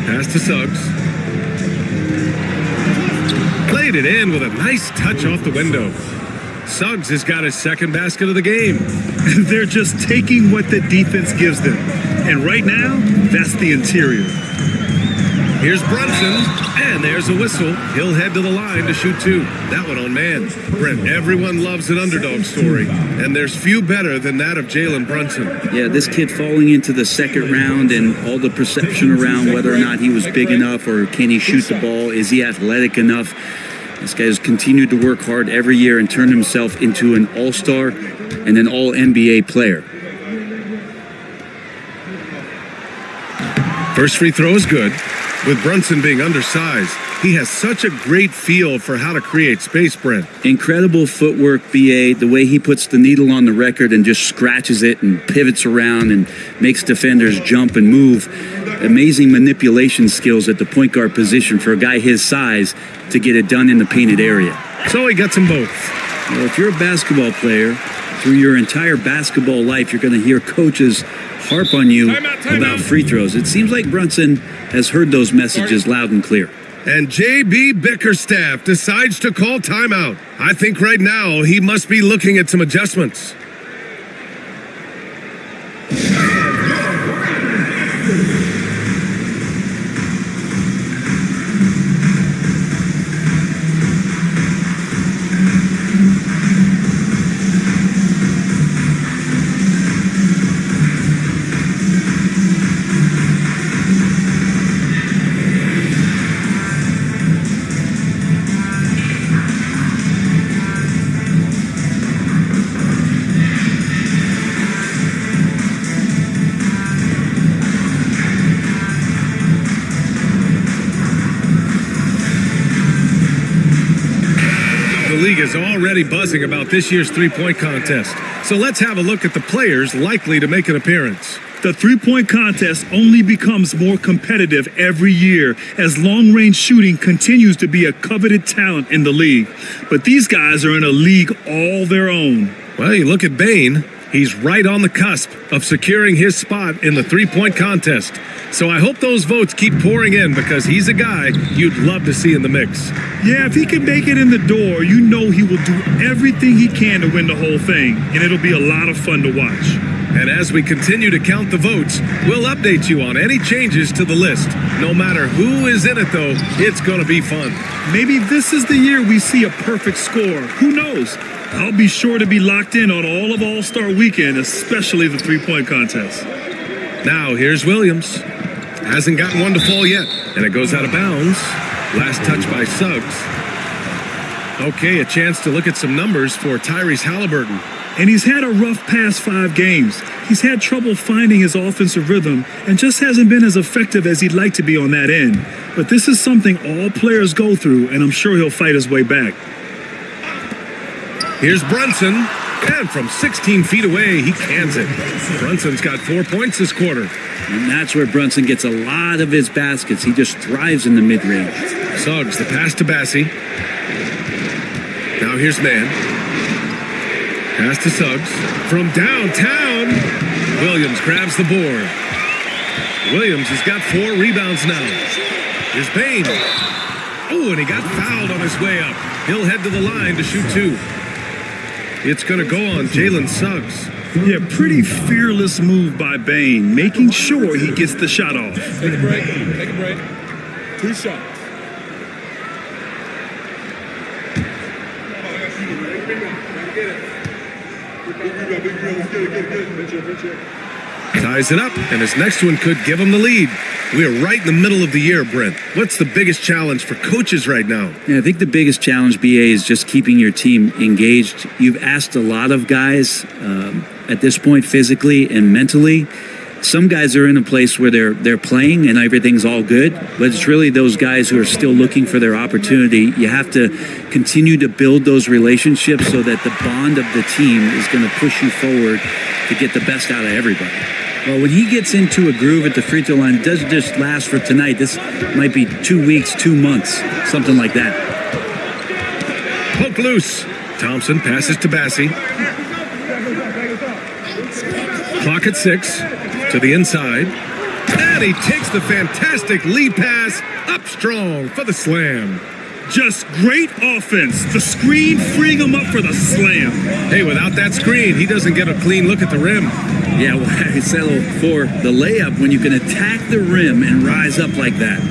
Pass to Suggs. Played it in with a nice touch off the window. Suggs has got his second basket of the game. And they're just taking what the defense gives them. And right now, that's the interior. Here's Brunson, and there's a whistle. He'll head to the line to shoot 2. That one on man. Brent, everyone loves an underdog story, and there's few better than that of Jalen Brunson. Yeah, this kid falling into the second round and all the perception around whether or not he was big enough or can he shoot the ball, is he athletic enough? This guy has continued to work hard every year and turned himself into an all-star and an all-NBA player. First free throw is good. With Brunson being undersized, he has such a great feel for how to create space, Brent. Incredible footwork, BA, the way he puts the needle on the record and just scratches it and pivots around and makes defenders jump and move. Amazing manipulation skills at the point guard position for a guy his size to get it done in the painted area. So he gets them both. Well, if you're a basketball player, through your entire basketball life, you're going to hear coaches harp on you about free throws. It seems like Brunson has heard those messages loud and clear. And J.B. Bickerstaff decides to call timeout. I think right now he must be looking at some adjustments. Is already buzzing about this year's three-point contest. So let's have a look at the players likely to make an appearance. The three-point contest only becomes more competitive every year as long-range shooting continues to be a coveted talent in the league. But these guys are in a league all their own. Well, you look at Bain, He's right on the cusp of securing his spot in the three-point contest. So I hope those votes keep pouring in because he's a guy you'd love to see in the mix. Yeah, if he can make it in the door, you know he will do everything he can to win the whole thing, and it'll be a lot of fun to watch. And as we continue to count the votes, we'll update you on any changes to the list. No matter who is in it, though, it's going to be fun. Maybe this is the year we see a perfect score. Who knows? I'll be sure to be locked in on all of All-Star Weekend, especially the three-point contest. Now, here's Williams. Hasn't gotten one to fall yet, and it goes out of bounds. Last touch by Suggs. Okay, a chance to look at some numbers for Tyrese Halliburton. And he's had a rough past 5 games. He's had trouble finding his offensive rhythm and just hasn't been as effective as he'd like to be on that end. But this is something all players go through, and I'm sure he'll fight his way back. Here's Brunson, and from 16 feet away, he cans it. Brunson's got 4 points this quarter. And that's where Brunson gets a lot of his baskets. He just thrives in the mid-range. Suggs, the pass to Bassie. Now here's Mann. Pass to Suggs. From downtown, Williams grabs the board. Williams has got 4 rebounds now. Here's Bain. Oh, and he got fouled on his way up. He'll head to the line to shoot 2. It's going to go on Jalen Suggs. Yeah, pretty fearless move by Bain, making sure he gets the shot off. Take a break. Take a break. 2 shots. Ties it up, and his next one could give him the lead. We are right in the middle of the year, Brent. What's the biggest challenge for coaches right now? Yeah, I think the biggest challenge, BA, is just keeping your team engaged. You've asked a lot of guys at this point, physically and mentally. Some guys are in a place where they're playing and everything's all good, but it's really those guys who are still looking for their opportunity. You have to continue to build those relationships so that the bond of the team is going to push you forward to get the best out of everybody. Well, when he gets into a groove at the free throw line, it doesn't just last for tonight. This might be 2 weeks, 2 months, something like that. Poke loose. Thompson passes to Bassie. Clock at 6. To the inside. And he takes the fantastic lead pass up strong for the slam. Just great offense. The screen freeing him up for the slam. Hey, without that screen, he doesn't get a clean look at the rim. Yeah, well, I settle for the layup when you can attack the rim and rise up like that.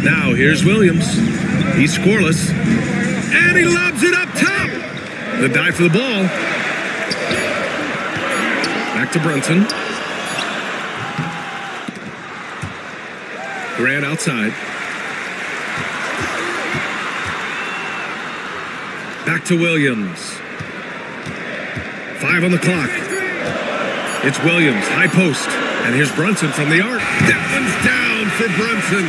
Now, here's Williams. He's scoreless. And he lobs it up top. The dive for the ball. Back to Brunson. Grant outside. Back to Williams. 5 on the clock. It's Williams, high post. And here's Brunson from the arc. That one's down for Brunson.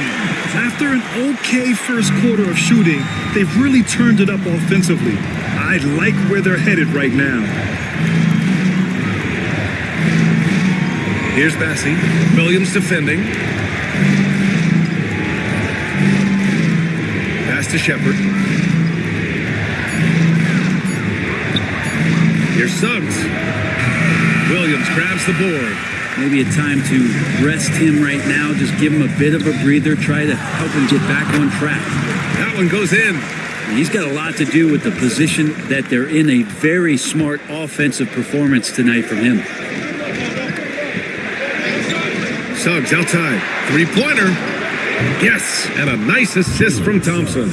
After an okay first quarter of shooting, they've really turned it up offensively. I like where they're headed right now. Here's Bassie. Williams defending. Pass to Shepard. Here's Suggs. Williams grabs the board. Maybe a time to rest him right now. Just give him a bit of a breather. Try to help him get back on track. That one goes in. And he's got a lot to do with the position that they're in. A very smart offensive performance tonight from him. Suggs outside. 3-pointer. Yes, and a nice assist from Thompson.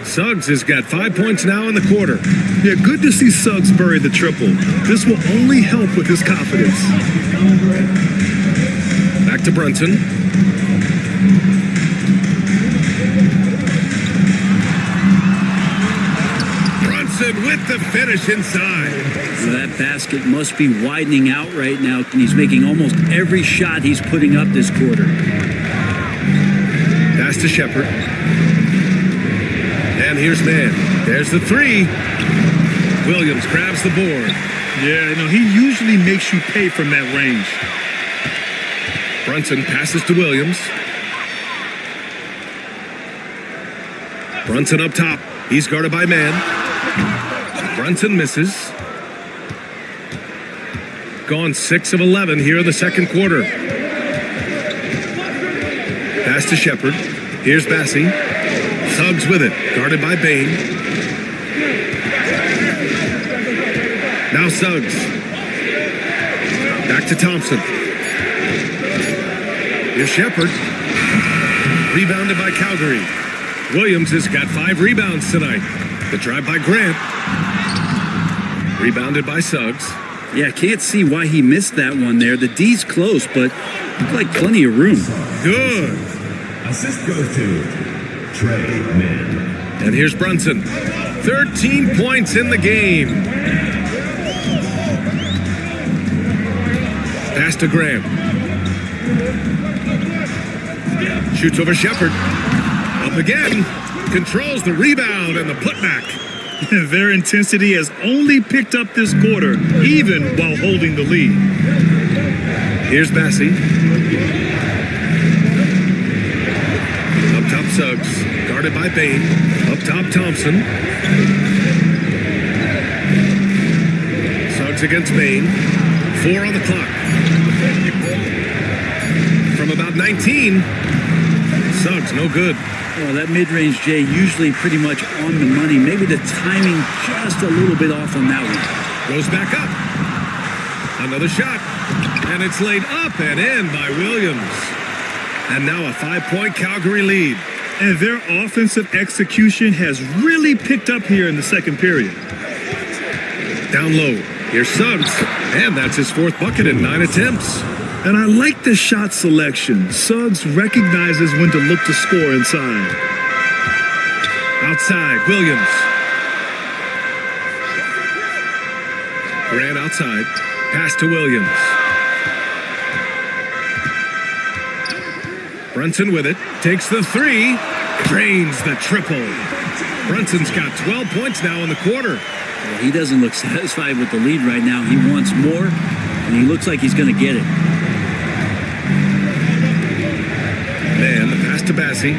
Suggs has got 5 points now in the quarter. Yeah, good to see Suggs bury the triple. This will only help with his confidence. Back to Brunson. Brunson with the finish inside. So that basket must be widening out right now, and he's making almost every shot he's putting up this quarter. Pass to Shepard. And here's Mann. There's the 3. Williams grabs the board. Yeah, he usually makes you pay from that range. Brunson passes to Williams. Brunson up top. He's guarded by Mann. Brunson misses. gone 6 of 11 here in the second quarter. Pass to Shepard. Here's Bassey. Suggs with it, guarded by Bain. Now Suggs. Back to Thompson. Here's Shepard. Rebounded by Calgary. Williams has got 5 rebounds tonight. The drive by Grant. Rebounded by Suggs. Yeah, can't see why he missed that one there. The D's close, but looked like plenty of room. Good. Assist goes to Trey Mann. And here's Brunson. 13 points in the game. Pass to Graham. Shoots over Shepard. Up again. Controls the rebound and the putback. Their intensity has only picked up this quarter, even while holding the lead. Here's Bassey. Up top Suggs. Guarded by Bain. Up top Thompson. Suggs against Bain. 4 on the clock. From about 19. Suggs, no good. Oh, that mid-range, Jay, usually pretty much on the money. Maybe the timing just a little bit off on that one. Goes back up. Another shot. And it's laid up and in by Williams. And now a 5-point Calgary lead. And their offensive execution has really picked up here in the second period. Down low. Here's Suggs. And that's his 4th bucket in 9 attempts. And I like the shot selection. Suggs recognizes when to look to score inside. Outside, Williams. Grant outside. Pass to Williams. Brunson with it. Takes the 3. Drains the triple. Brunson's got 12 points now in the quarter. Well, he doesn't look satisfied with the lead right now. He wants more, and he looks like he's going to get it. Man, the pass to Bassey.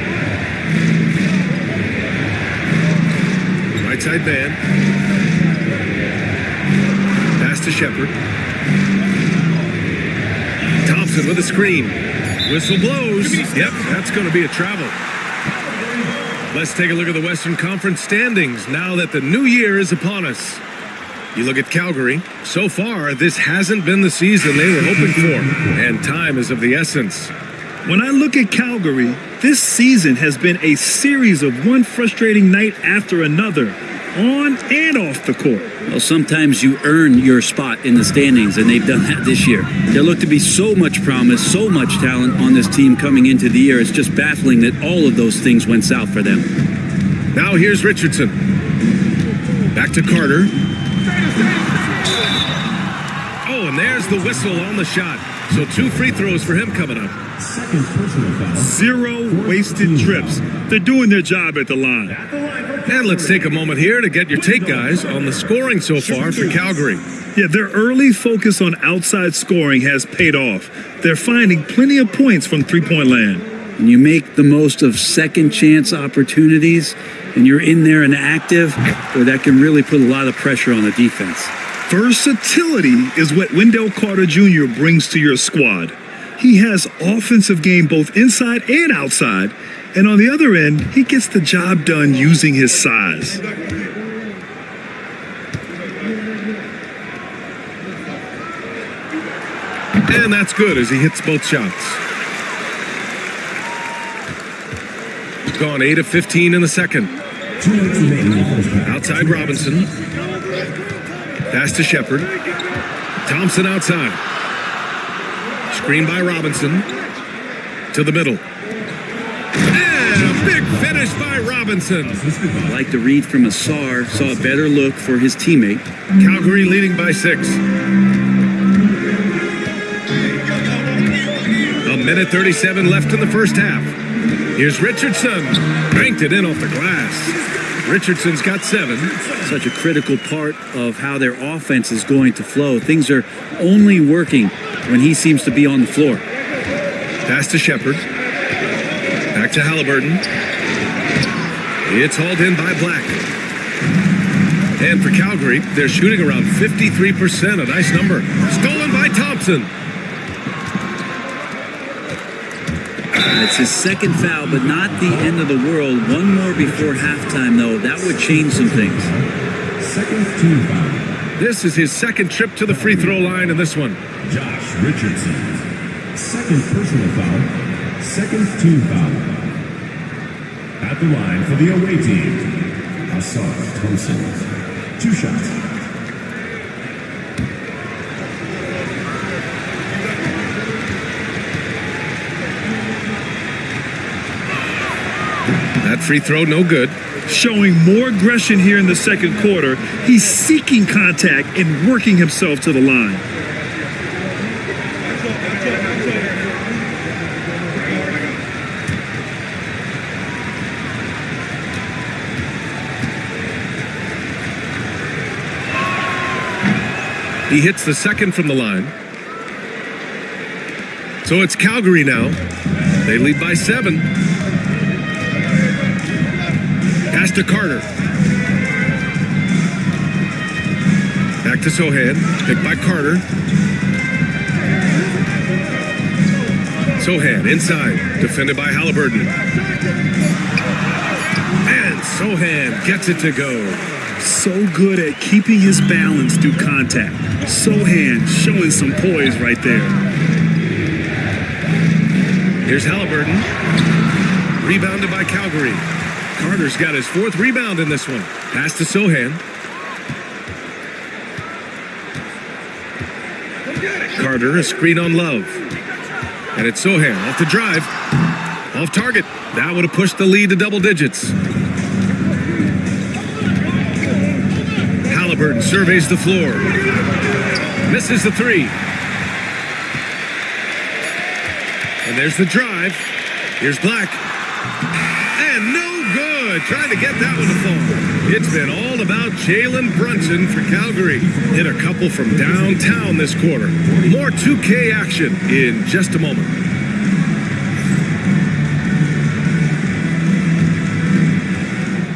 Right side man. Pass to Shepard. Thompson with a screen. Whistle blows. Yep, that's going to be a travel. Let's take a look at the Western Conference standings now that the new year is upon us. You look at Calgary. So far, this hasn't been the season they were hoping for, and time is of the essence. When I look at Calgary, this season has been a series of one frustrating night after another, on and off the court. Well, sometimes you earn your spot in the standings, and they've done that this year. There looked to be so much promise, so much talent on this team coming into the year. It's just baffling that all of those things went south for them. Now here's Richardson. Back to Carter. Oh, and there's the whistle on the shot. So 2 free throws for him coming up. Second personal foul. 0 wasted trips. They're doing their job at the line. And let's take a moment here to get your take, guys, on the scoring so far for Calgary. Yeah, their early focus on outside scoring has paid off. They're finding plenty of points from three-point land. When you make the most of second chance opportunities and you're in there and active, boy, that can really put a lot of pressure on the defense. Versatility is what Wendell Carter Jr. brings to your squad. He has offensive game both inside and outside, and on the other end, he gets the job done using his size. And that's good as he hits both shots. Gone 8 of 15 in the second. 2 minutes remaining in the first half. Outside Robinson. Pass to Shepard. Thompson outside. Screen by Robinson. To the middle. And a big finish by Robinson. I like the read from Asar. Saw a better look for his teammate. Calgary leading by 6. A minute 37 left in the first half. Here's Richardson. Banked it in off the glass. Richardson's got 7. Such a critical part of how their offense is going to flow. Things are only working when he seems to be on the floor. Pass to Shepard. Back to Halliburton. It's hauled in by Black. And for Calgary, they're shooting around 53%, a nice number. Stolen by Thompson. It's his second foul, but not the end of the world. One more before halftime, though. That would change some things. Second team foul. This is his second trip to the free throw line in this one. Josh Richardson. Second personal foul. Second team foul. At the line for the away team, Asar Thompson. 2 shots. That free throw, no good. Showing more aggression here in the second quarter. He's seeking contact and working himself to the line. He hits the second from the line. So it's Calgary now. They lead by 7. Pass to Carter. Back to Sohan. Picked by Carter. Sohan inside. Defended by Halliburton. And Sohan gets it to go. So good at keeping his balance through contact. Sohan showing some poise right there. Here's Halliburton. Rebounded by Calgary. Carter's got his 4th rebound in this one. Pass to Sohan. Carter, a screen on Love. And it's Sohan off the drive. Off target. That would have pushed the lead to double digits. Halliburton surveys the floor. Misses the 3. And there's the drive. Here's Black. And no good. Trying to get that one to fall. It's been all about Jalen Brunson for Calgary. Hit a couple from downtown this quarter. More 2K action in just a moment.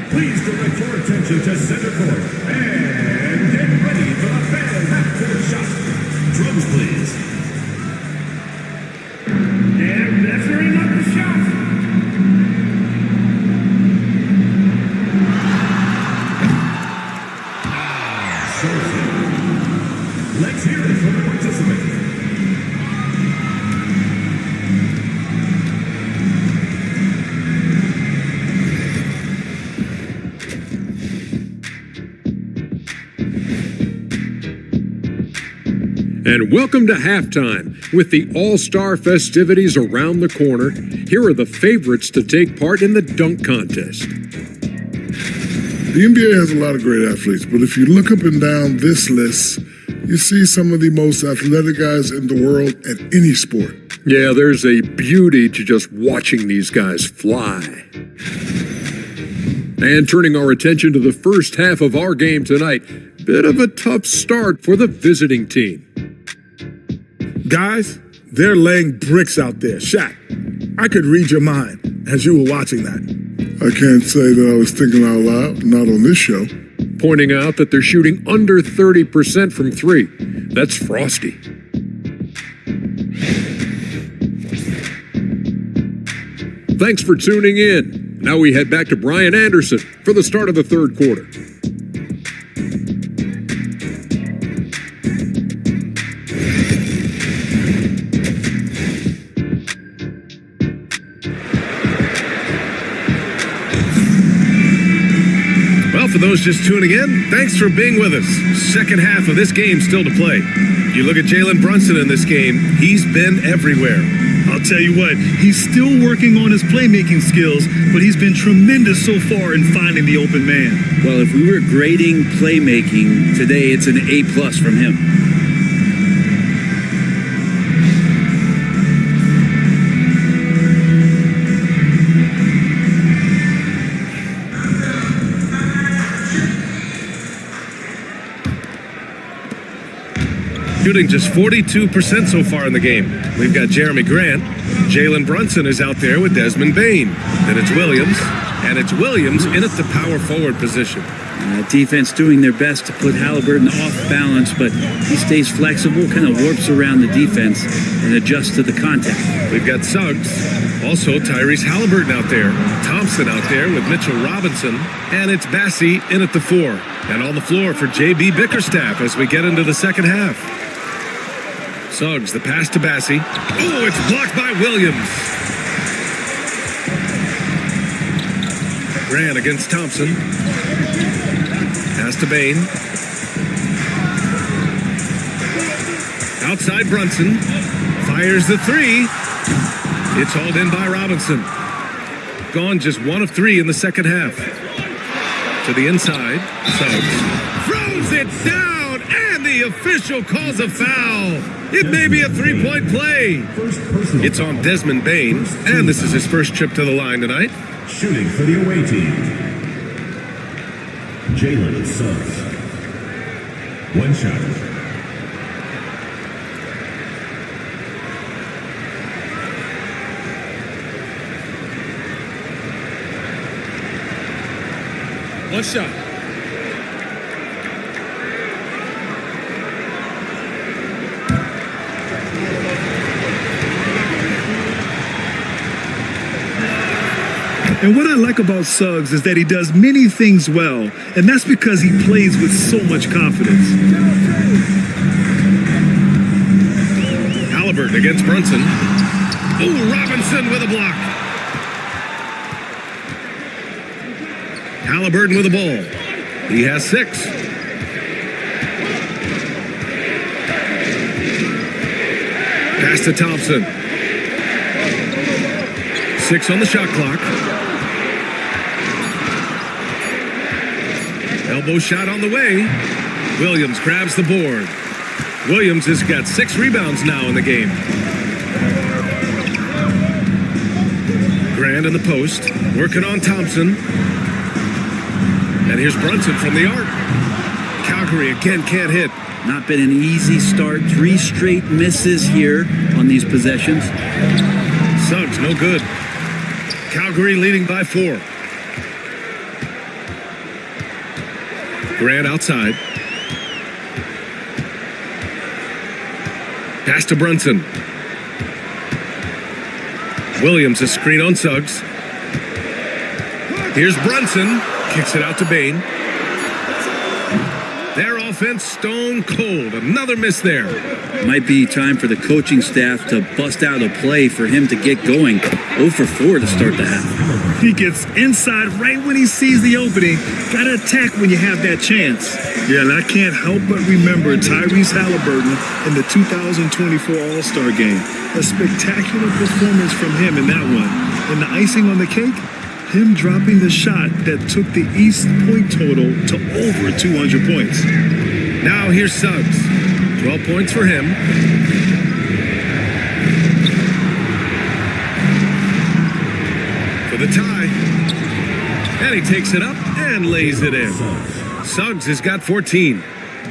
Please direct your attention to center court. And get ready for the fan half-court shot. Drums, please. And measuring up the shot. Let's hear it from the participants. And welcome to halftime. With the All-Star festivities around the corner, here are the favorites to take part in the dunk contest. The NBA has a lot of great athletes, but if you look up and down this list, you see some of the most athletic guys in the world at any sport. Yeah, there's a beauty to just watching these guys fly. And turning our attention to the first half of our game tonight, bit of a tough start for the visiting team. Guys, they're laying bricks out there. Shaq, I could read your mind as you were watching that. I can't say that I was thinking out loud, not on this show. Pointing out that they're shooting under 30% from 3. That's frosty. Thanks for tuning in. Now we head back to Brian Anderson for the start of the third quarter. For those just tuning in, thanks for being with us. Second half of this game still to play. You look at Jalen Brunson in this game, he's been everywhere. I'll tell you what, he's still working on his playmaking skills, but he's been tremendous so far in finding the open man. Well, if we were grading playmaking today, it's an A+ from him. Shooting just 42% so far in the game. We've got Jeremy Grant. Jalen Brunson is out there with Desmond Bane. Then it's Williams, and it's Williams in at the power forward position. Defense doing their best to put Halliburton off balance, but he stays flexible, kind of warps around the defense and adjusts to the contact. We've got Suggs, also Tyrese Halliburton out there, Thompson out there with Mitchell Robinson, and it's Bassey in at the 4. And on the floor for J.B. Bickerstaff as we get into the second half. Suggs, the pass to Bassey. Oh, it's blocked by Williams. Grant against Thompson. Pass to Bain. Outside Brunson. Fires the 3. It's hauled in by Robinson. Gone just 1 of 3 in the second half. To the inside. Suggs throws it down, and the official calls a foul. It may be a 3-point play. It's on Desmond Bain, and this is his first trip to the line tonight. Shooting for the away team, Jalen Suggs. 1 shot. One shot. And what I like about Suggs is that he does many things well, and that's because he plays with so much confidence. Halliburton against Brunson. Oh, Robinson with a block. Halliburton with the ball. He has 6. Pass to Thompson. 6 on the shot clock. Elbow shot on the way. Williams grabs the board. Williams has got 6 rebounds now in the game. Grant in the post, working on Thompson. And here's Brunson from the arc. Calgary again can't hit. Not been an easy start. 3 straight misses here on these possessions. Suggs, no good. Calgary leading by 4. Grant outside. Pass to Brunson. Williams, a screen on Suggs. Here's Brunson. Kicks it out to Bain. Their offense stone cold. Another miss there. Might be time for the coaching staff to bust out a play for him to get going. 0 for 4 to start the half. He gets inside right when he sees the opening. Got to attack when you have that chance. Yeah, and I can't help but remember Tyrese Halliburton in the 2024 All-Star Game. A spectacular performance from him in that one. And the icing on the cake? Him dropping the shot that took the East point total to over 200 points. Now here's Suggs. 12 points for him. For the tie. And he takes it up and lays it in. Suggs has got 14.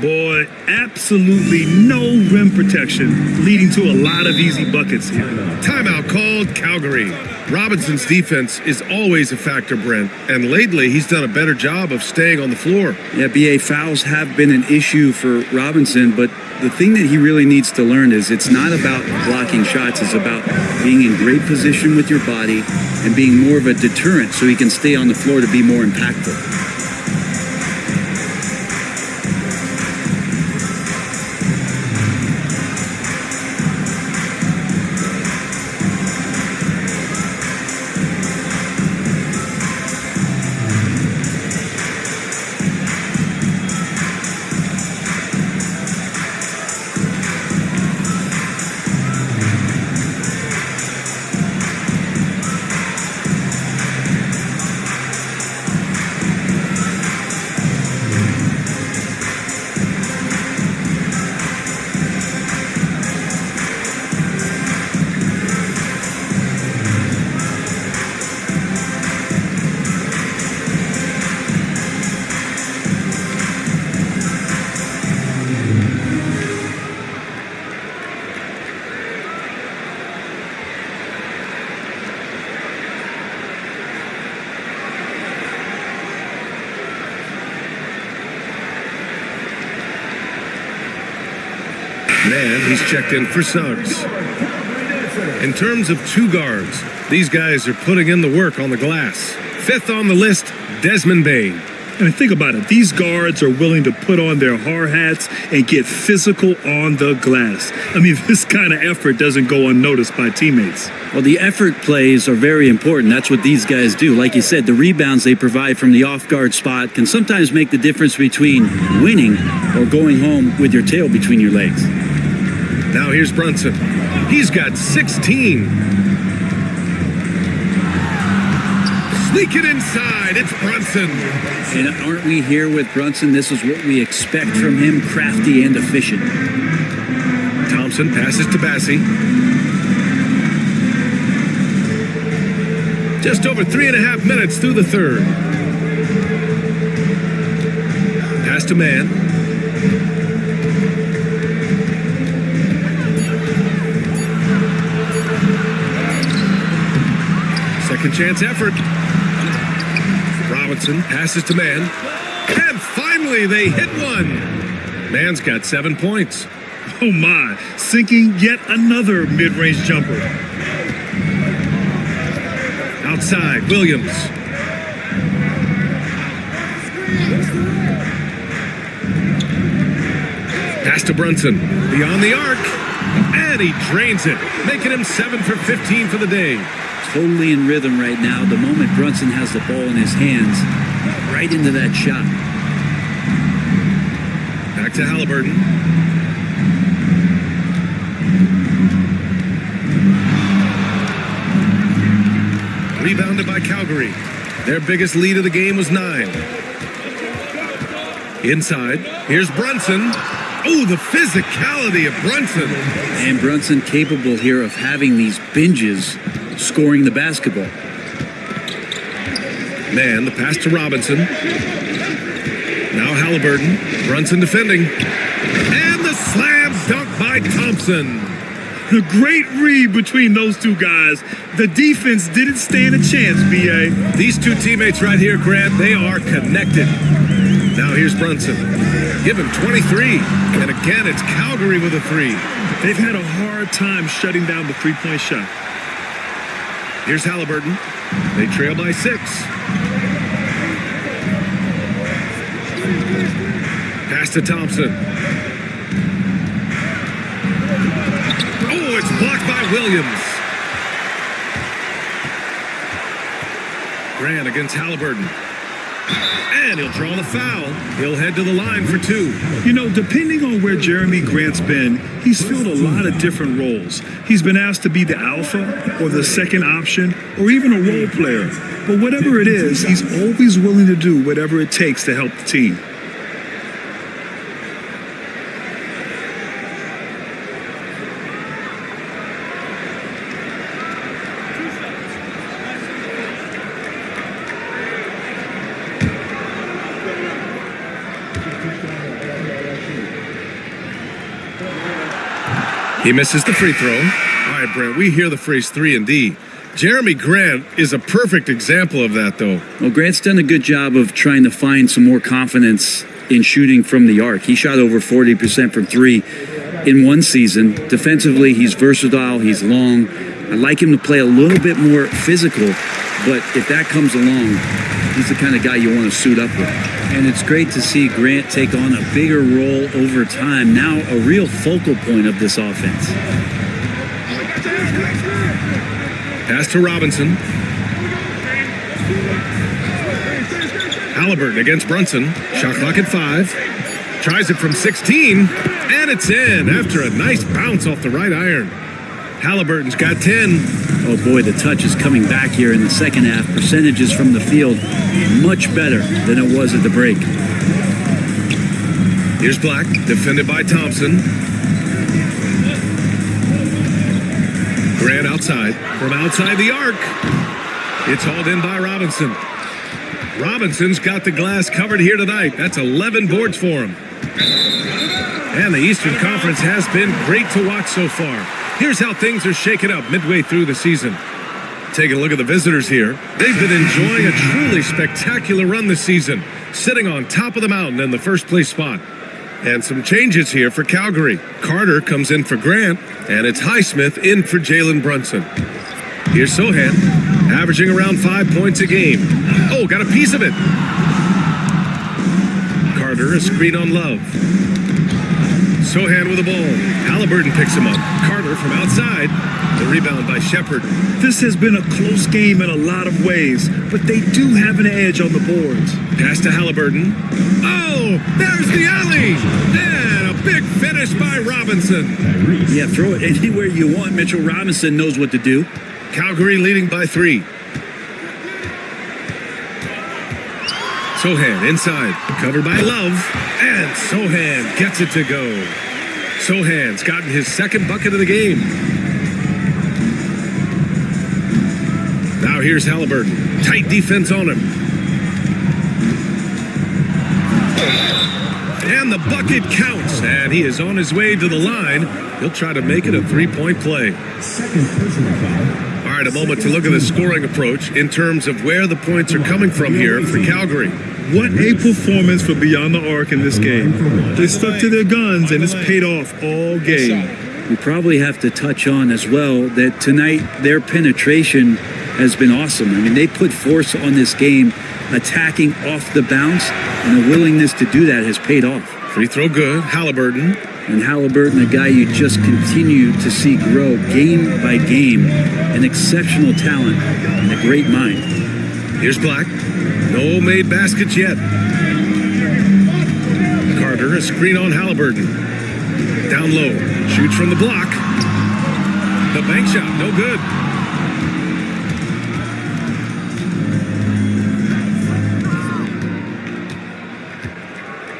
Boy, absolutely no rim protection, leading to a lot of easy buckets here. Timeout called, Calgary. Robinson's defense is always a factor, Brent, and lately he's done a better job of staying on the floor. Yeah, BA, fouls have been an issue for Robinson, but the thing that he really needs to learn is it's not about blocking shots, it's about being in great position with your body and being more of a deterrent so he can stay on the floor to be more impactful. Man, he's checked in for Suggs. In terms of two guards, these guys are putting in the work on the glass. Fifth on the list, Desmond Bain. And think about it. These guards are willing to put on their hard hats and get physical on the glass. I mean, this kind of effort doesn't go unnoticed by teammates. Well, the effort plays are very important. That's what these guys do. Like you said, the rebounds they provide from the off-guard spot can sometimes make the difference between winning or going home with your tail between your legs. Now here's Brunson. He's got 16. Sneak it inside. It's Brunson. And aren't we here with Brunson? This is what we expect from him, crafty and efficient. Thompson passes to Bassie. Just over 3.5 minutes through the third. Pass to Man. Second chance effort. Robinson passes to Man. And finally, they hit one. Man's got 7 points. Oh my, sinking yet another mid-range jumper. Outside, Williams. Pass to Brunson. Beyond the arc. And he drains it, making him 7 for 15 for the day. Totally in rhythm right now. The moment Brunson has the ball in his hands, right into that shot. Back to Halliburton. Rebounded by Calgary. Their biggest lead of the game was 9. Inside, here's Brunson. Oh, the physicality of Brunson. And Brunson capable here of having these binges, scoring the basketball. Man, the pass to Robinson. Now Halliburton. Brunson defending. And the slam dunk by Thompson. The great read between those two guys. The defense didn't stand a chance, B.A. These two teammates right here, Grant, they are connected. Now here's Brunson. Give him 23. And again, it's Calgary with a 3. They've had a hard time shutting down the three-point shot. Here's Halliburton. They trail by 6. Pass to Thompson. Oh, it's blocked by Williams. Grant against Halliburton. And he'll draw the foul. He'll head to the line for 2. You know, depending on where Jeremy Grant's been, he's filled a lot of different roles. He's been asked to be the alpha or the second option or even a role player. But whatever it is, he's always willing to do whatever it takes to help the team. He misses the free throw. All right, Brent, we hear the phrase 3 and D. Jeremy Grant is a perfect example of that, though. Well, Grant's done a good job of trying to find some more confidence in shooting from the arc. He shot over 40% from 3 in one season. Defensively, he's versatile, he's long. I'd like him to play a little bit more physical, but if that comes along, he's the kind of guy you want to suit up with. And it's great to see Grant take on a bigger role over time, now a real focal point of this offense. Pass to Robinson. Halliburton against Brunson. Shot clock at 5. Tries it from 16, and it's in after a nice bounce off the right iron. Halliburton's got 10. Oh boy, the touch is coming back here in the second half. Percentages from the field much better than it was at the break. Here's Black, defended by Thompson. Grant outside. From outside the arc. It's hauled in by Robinson. Robinson's got the glass covered here tonight. That's 11 boards for him. And the Eastern Conference has been great to watch so far. Here's how things are shaken up midway through the season. Taking a look at the visitors here. They've been enjoying a truly spectacular run this season, sitting on top of the mountain in the first place spot. And some changes here for Calgary. Carter comes in for Grant, and it's Highsmith in for Jalen Brunson. Here's Sohan, averaging around 5 points a game. Oh, got a piece of it. Carter, a screen on Love. Sohan with the ball. Halliburton picks him up. Carter from outside. The rebound by Shepard. This has been a close game in a lot of ways, but they do have an edge on the boards. Pass to Halliburton. Oh, there's the alley. And a big finish by Robinson. Yeah, throw it anywhere you want. Mitchell Robinson knows what to do. Calgary leading by 3. Sohan inside, covered by Love, and Sohan gets it to go. Sohan's gotten his second bucket of the game. Now here's Halliburton. Tight defense on him. And the bucket counts, and he is on his way to the line. He'll try to make it a 3-point play. Second personal foul. All right, a moment to look at the scoring approach in terms of where the points are coming from here for Calgary. What a performance for Beyond the Arc in this game. They stuck to their guns, and it's paid off all game. We probably have to touch on as well that tonight their penetration has been awesome. I mean, they put force on this game, attacking off the bounce, and the willingness to do that has paid off. Free throw good, Halliburton. And Halliburton, a guy you just continue to see grow game by game, an exceptional talent and a great mind. Here's Black. No made baskets yet. Carter, a screen on Halliburton. Down low, shoots from the block. The bank shot, no good.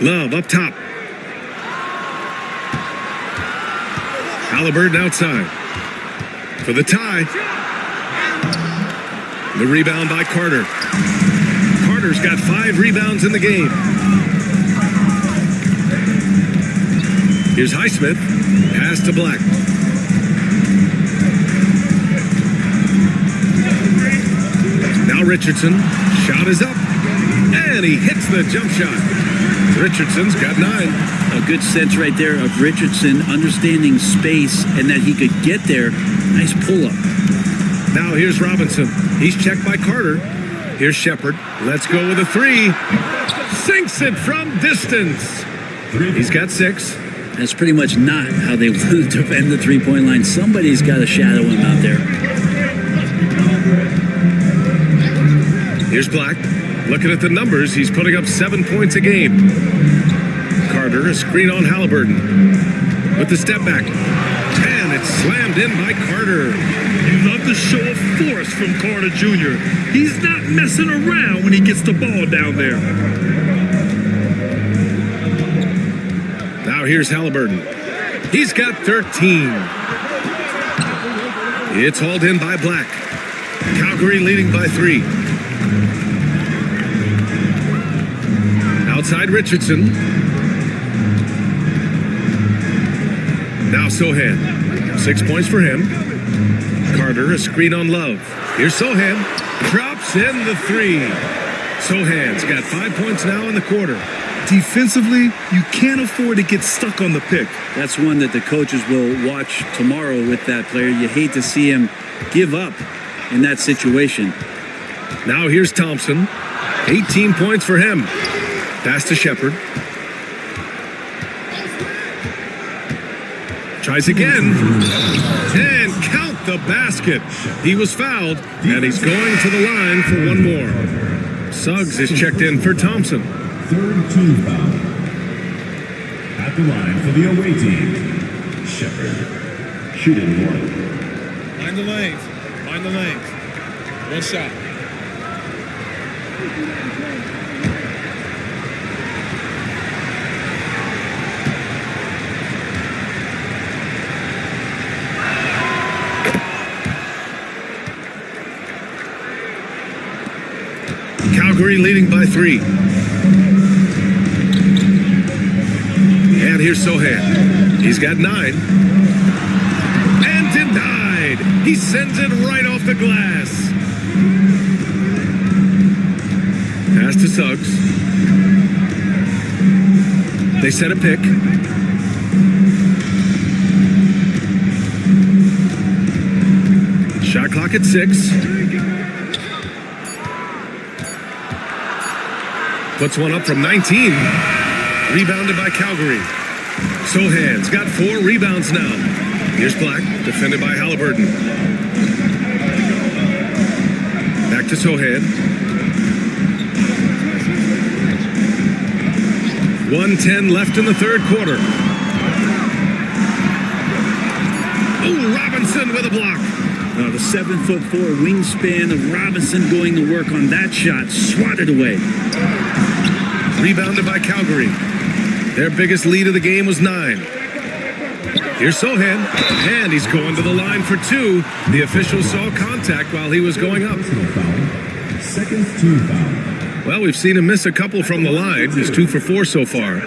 Love up top. Halliburton outside for the tie. The rebound by Carter. Carter's got 5 rebounds in the game. Here's Highsmith. Pass to Black. Now Richardson. Shot is up. And he hits the jump shot. Richardson's got 9. A good sense right there of Richardson understanding space and that he could get there. Nice pull-up. Now here's Robinson. He's checked by Carter. Here's Shepard. Let's go with a 3. Sinks it from distance. He's got 6. That's pretty much not how they want to defend the three-point line. Somebody's got to shadow him out there. Here's Black. Looking at the numbers, he's putting up 7 points a game. Carter, a screen on Halliburton. With the step back. And it's slammed in by Carter. You love the show of force from Carter Jr. He's not messing around when he gets the ball down there. Now here's Halliburton. He's got 13. It's hauled in by Black. Calgary leading by 3. Outside Richardson. Now Sohan. 6 points for him. Carter, a screen on Love. Here's Sohan. Drops in the 3. Sohan's got 5 points now in the quarter. Defensively, you can't afford to get stuck on the pick. That's one that the coaches will watch tomorrow with that player. You hate to see him give up in that situation. Now here's Thompson. 18 points for him. Pass to Shepard. Tries again. And count the basket. He was fouled, and he's going to the line for one more. Suggs is checked in for Thompson. Third team foul. At the line for the away team, Shepard. Shooting 1. Mind the lanes. Mind the lanes. One shot. Calgary leading by 3. And here's Sohan. He's got 9. And denied. He sends it right off the glass. Pass to Suggs. They set a pick. Shot clock at 6. Puts one up from 19. Rebounded by Calgary. Sohan's got 4 rebounds now. Here's Black, defended by Halliburton. Back to Sohan. 1:10 left in the third quarter. Oh, Robinson with a block. The 7'4" wingspan of Robinson going to work on that shot. Swatted away. Rebounded by Calgary. Their biggest lead of the game was 9. Here's Sohan, and he's going to the line for 2. The official saw contact while he was going up. Second team foul. Well, we've seen him miss a couple from the line. He's 2 for 4 so far.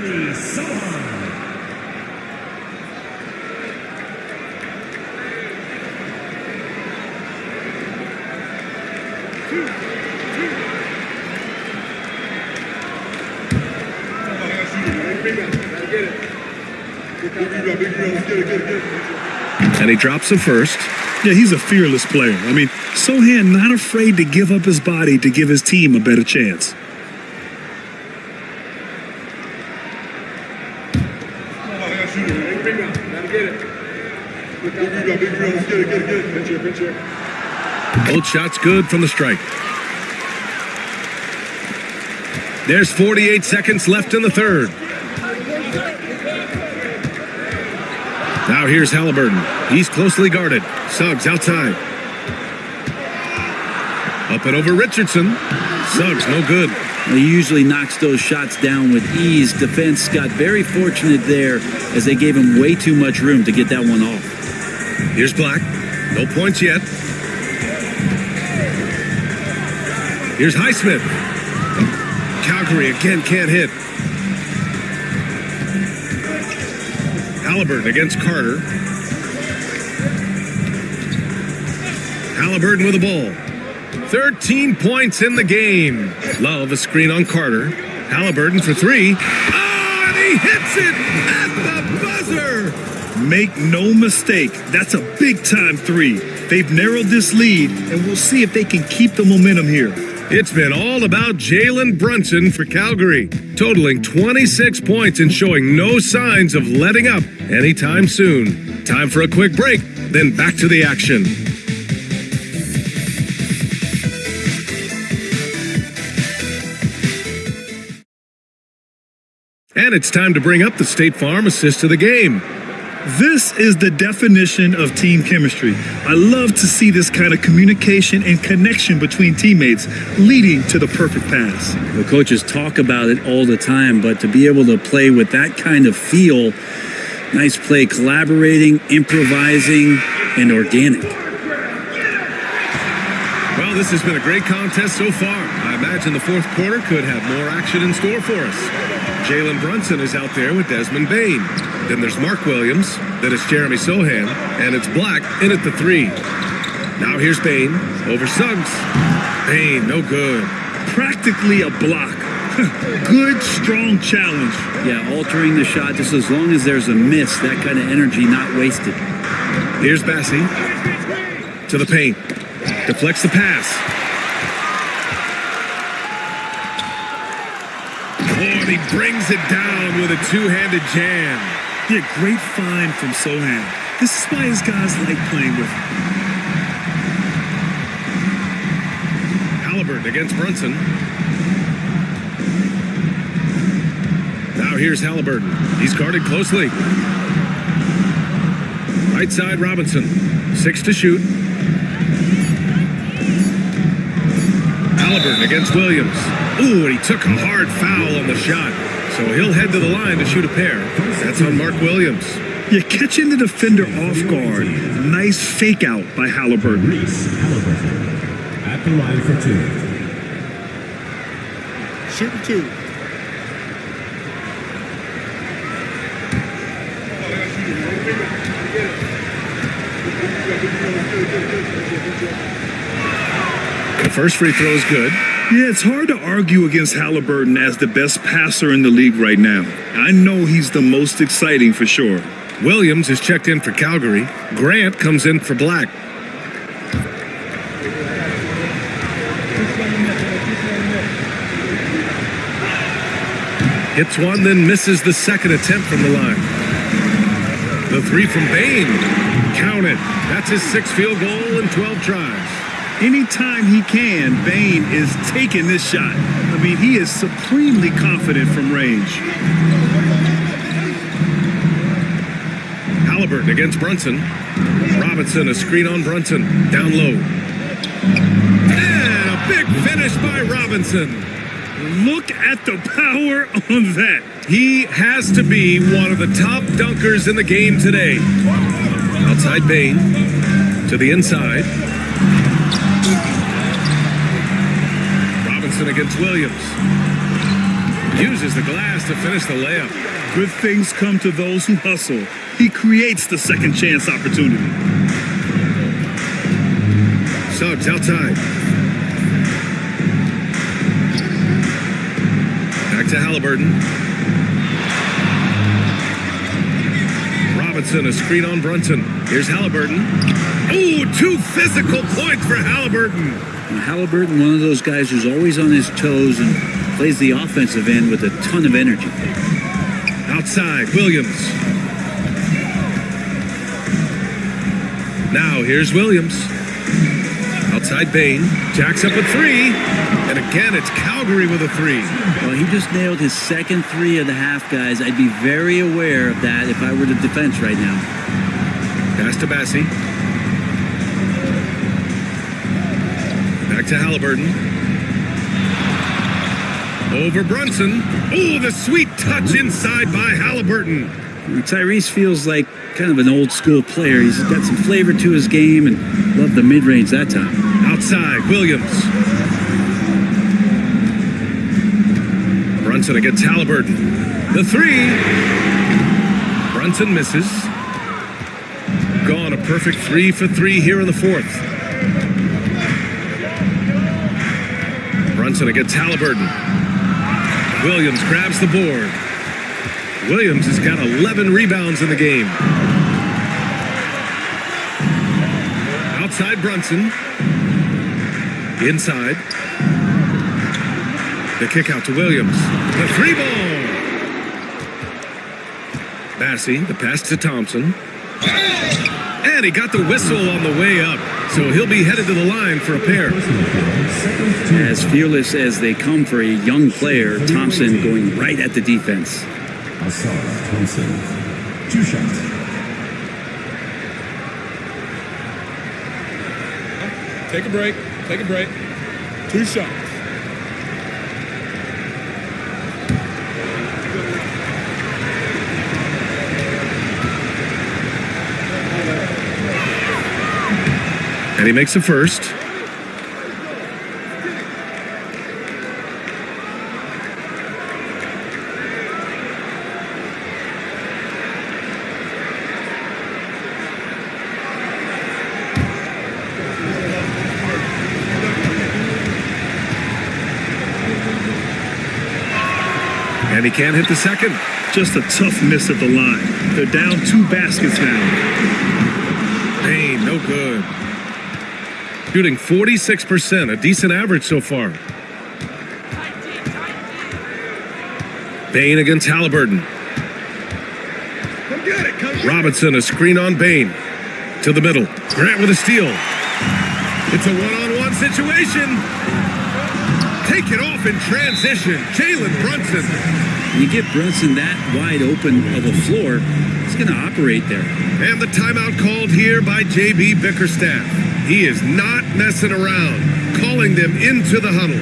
And he drops the first. Yeah, he's a fearless player. I mean, Sohan not afraid to give up his body to give his team a better chance. Both shots good from the stripe. There's 48 seconds left in the third. Now here's Halliburton. He's closely guarded. Suggs outside. Up and over Richardson. Suggs no good. He usually knocks those shots down with ease. Defense got very fortunate there as they gave him way too much room to get that one off. Here's Black. No points yet. Here's Highsmith. Calgary again can't hit. Halliburton against Carter. Halliburton with the ball. 13 points in the game. Love a screen on Carter. Halliburton for 3. Oh, and he hits it at the buzzer. Make no mistake, that's a big-time 3. They've narrowed this lead, and we'll see if they can keep the momentum here. It's been all about Jalen Brunson for Calgary, totaling 26 points and showing no signs of letting up anytime soon. Time for a quick break, then back to the action. And it's time to bring up the State Farm assist of the game. This is the definition of team chemistry. I love to see this kind of communication and connection between teammates leading to the perfect pass. The coaches talk about it all the time, but to be able to play with that kind of feel, nice play, collaborating, improvising, and organic. Well, this has been a great contest so far. I imagine the fourth quarter could have more action in store for us. Jalen Brunson is out there with Desmond Bain. Then there's Mark Williams. Then it's Jeremy Sohan. And it's Black in at the 3. Now here's Bain over Suggs. Bain, no good. Practically a block. Good, strong challenge. Yeah, altering the shot just as long as there's a miss, that kind of energy not wasted. Here's Bassey to the paint. Deflects the pass. Oh, and he brings it down with a two-handed jam. Yeah, great find from Sohan. This is why his guys like playing with him. Halliburton against Brunson. Now here's Halliburton. He's guarded closely. Right side, Robinson. 6 to shoot. Halliburton against Williams. Ooh, and he took a hard foul on the shot. So he'll head to the line to shoot a pair. That's on Mark Williams. You're catching the defender off guard. Nice fake out by Halliburton. Halliburton at the line for 2. Shooting 2. The first free throw is good. Yeah, it's hard to argue against Halliburton as the best passer in the league right now. I know he's the most exciting for sure. Williams is checked in for Calgary. Grant comes in for Black. Hits one, then misses the second attempt from the line. The three from Bain. Counted. That's his 6th field goal in 12 tries. Anytime he can, Bain is taking this shot. I mean, he is supremely confident from range. Halliburton against Brunson. Robinson, a screen on Brunson. Down low. And a big finish by Robinson. Look at the power on that. He has to be one of the top dunkers in the game today. Outside Bain. To the inside. Robinson against Williams. Uses the glass to finish the layup. Good things come to those who hustle. He creates the second chance opportunity. Suggs outside. Back to Halliburton. Robinson, a screen on Brunson. Here's Halliburton. Oh, 2 physical points for Halliburton. And Halliburton, one of those guys who's always on his toes and plays the offensive end with a ton of energy. Outside, Williams. Now here's Williams. Outside Bain. Jacks up a 3. And again, it's Calgary with a 3. Well, he just nailed his second 3 of the half, guys. I'd be very aware of that if I were the defense right now. Pass to Bassi. Back to Halliburton. Over Brunson. Oh, the sweet touch inside by Halliburton. Tyrese feels like kind of an old school player. He's got some flavor to his game and loved the mid-range that time. Outside, Williams. Brunson against Halliburton. The 3. Brunson misses. Gone a perfect 3 for 3 here in the 4th. Brunson against Halliburton. Williams grabs the board. Williams has got 11 rebounds in the game. Outside Brunson. Inside. The kick out to Williams. The 3-ball. Bassi, the pass to Thompson. And he got the whistle on the way up. So he'll be headed to the line for a pair. As fearless as they come for a young player, Thompson going right at the defense. Asar Thompson. 2 shots. Take a break. Take a break. 2 shots. And he makes a first. And he can't hit the second. Just a tough miss at the line. They're down 2 baskets now. Hey, no good. Shooting 46%, a decent average so far. Bain against Halliburton. Robinson, a screen on Bain. To the middle. Grant with a steal. It's a one-on-one situation. Take it off in transition. Jalen Brunson. You get Brunson that wide open of a floor, he's going to operate there. And the timeout called here by J.B. Bickerstaff. He is not messing around, calling them into the huddle.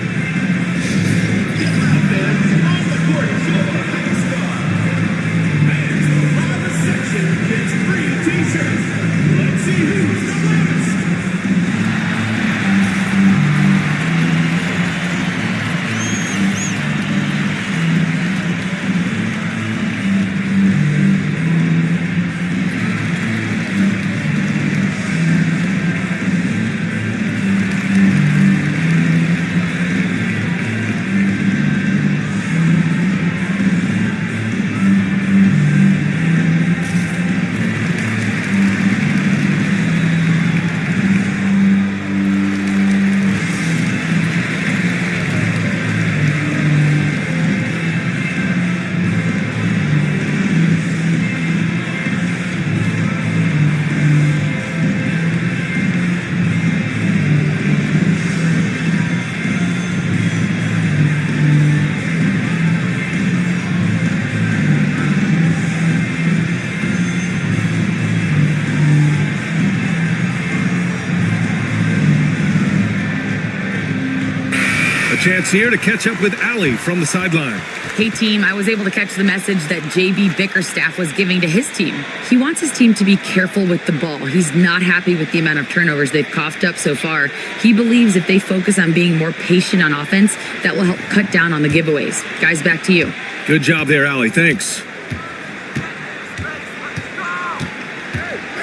chance here to catch up with Allie from the sideline. Hey team, I was able to catch the message that JB Bickerstaff was giving to his team. He wants his team to be careful with the ball. He's not happy with the amount of turnovers they've coughed up so far. He believes if they focus on being more patient on offense, that will help cut down on the giveaways. Guys, back to you. Good job there, Allie. Thanks.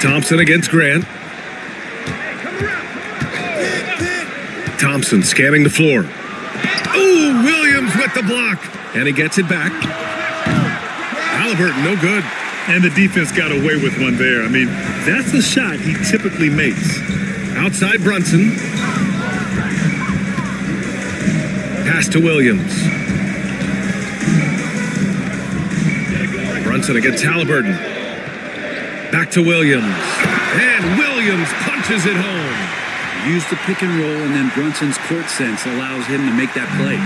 Thompson against Grant. Thompson scanning the floor. Oh, Williams with the block. And he gets it back. Halliburton, no good. And the defense got away with one there. I mean, that's the shot he typically makes. Outside Brunson. Pass to Williams. Brunson against Halliburton. Back to Williams. And Williams punches it home. Use the pick and roll, and then Brunson's court sense allows him to make that play.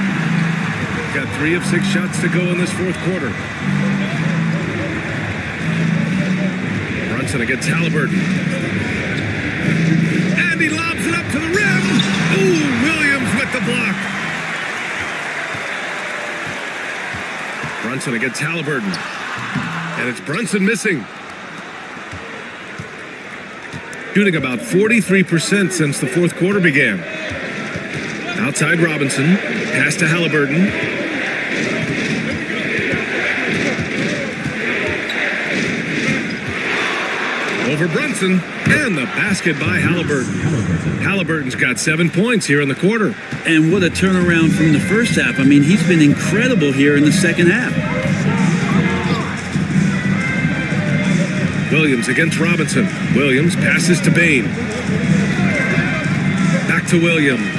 Got 3 of 6 shots to go in this fourth quarter. Brunson against Halliburton. And he lobs it up to the rim. Ooh, Williams with the block. Brunson against Halliburton. And it's Brunson missing. Shooting about 43% since the fourth quarter began. Outside Robinson. Pass to Halliburton. Over Brunson. And the basket by Halliburton. Halliburton's got 7 points here in the quarter. And what a turnaround from the first half. I mean, he's been incredible here in the second half. Williams against Robinson. Williams passes to Bain. Back to Williams.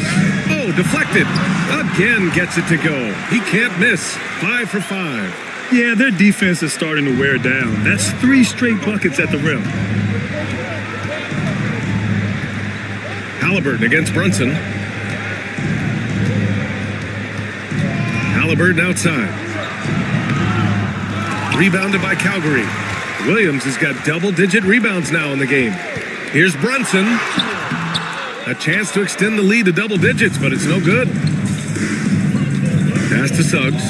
Oh, deflected. Again gets it to go. He can't miss. 5 for 5. Yeah, their defense is starting to wear down. That's 3 straight buckets at the rim. Halliburton against Brunson. Halliburton outside. Rebounded by Calgary. Williams has got double-digit rebounds now in the game. Here's Brunson. A chance to extend the lead to double digits, but it's no good. Pass to Suggs.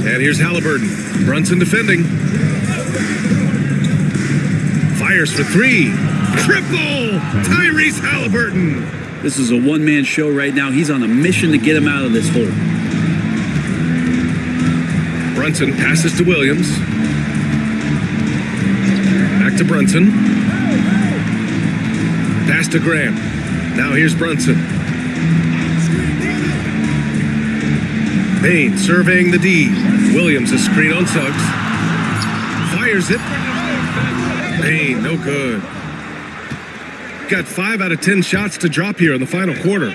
And here's Halliburton. Brunson defending. Fires for 3. Triple! Tyrese Halliburton. This is a one-man show right now. He's on a mission to get him out of this hole. Brunson passes to Williams. Back to Brunson. Pass to Graham. Now here's Brunson. Bain surveying the D. Williams a screen on Suggs. Fires it. Bain, no good. Got 5 out of 10 shots to drop here in the final quarter.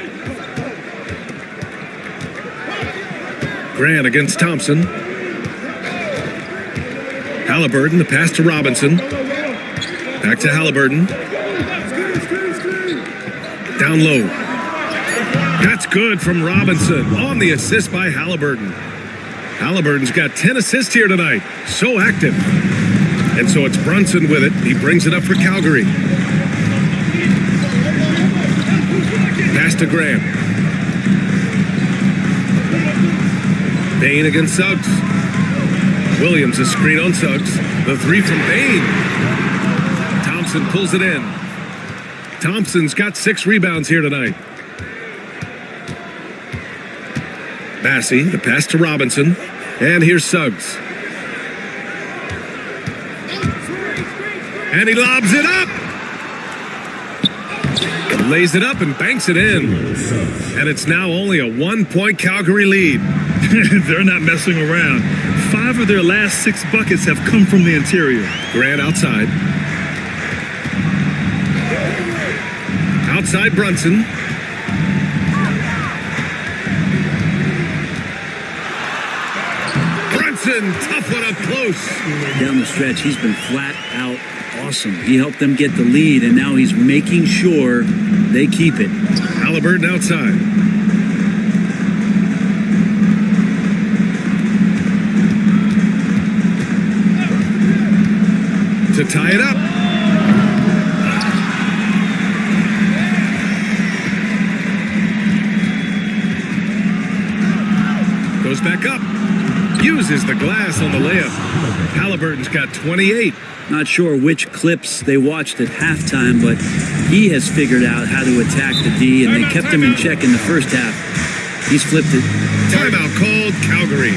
Grant against Thompson. Halliburton, the pass to Robinson. Back to Halliburton. Down low. That's good from Robinson on the assist by Halliburton. Halliburton's got 10 assists here tonight. So active. And so it's Brunson with it. He brings it up for Calgary. Pass to Graham. Bain against Suggs. Williams a screen on Suggs. The 3 from Bain. Thompson pulls it in. Thompson's got 6 rebounds here tonight. Massey, the pass to Robinson. And here's Suggs. And he lobs it up. Lays it up and banks it in. And it's now only a 1-point Calgary lead. They're not messing around. 5 of their last 6 buckets have come from the interior. Grant outside. Outside Brunson. Brunson, tough one up close. Down the stretch, he's been flat out awesome. He helped them get the lead, and now he's making sure they keep it. Halliburton outside. To tie it up. uses the glass on the layup. Halliburton's got 28. Not sure which clips they watched at halftime, but he has figured out how to attack the D, and they kept him in check in the first half. He's flipped it. Timeout called, Calgary.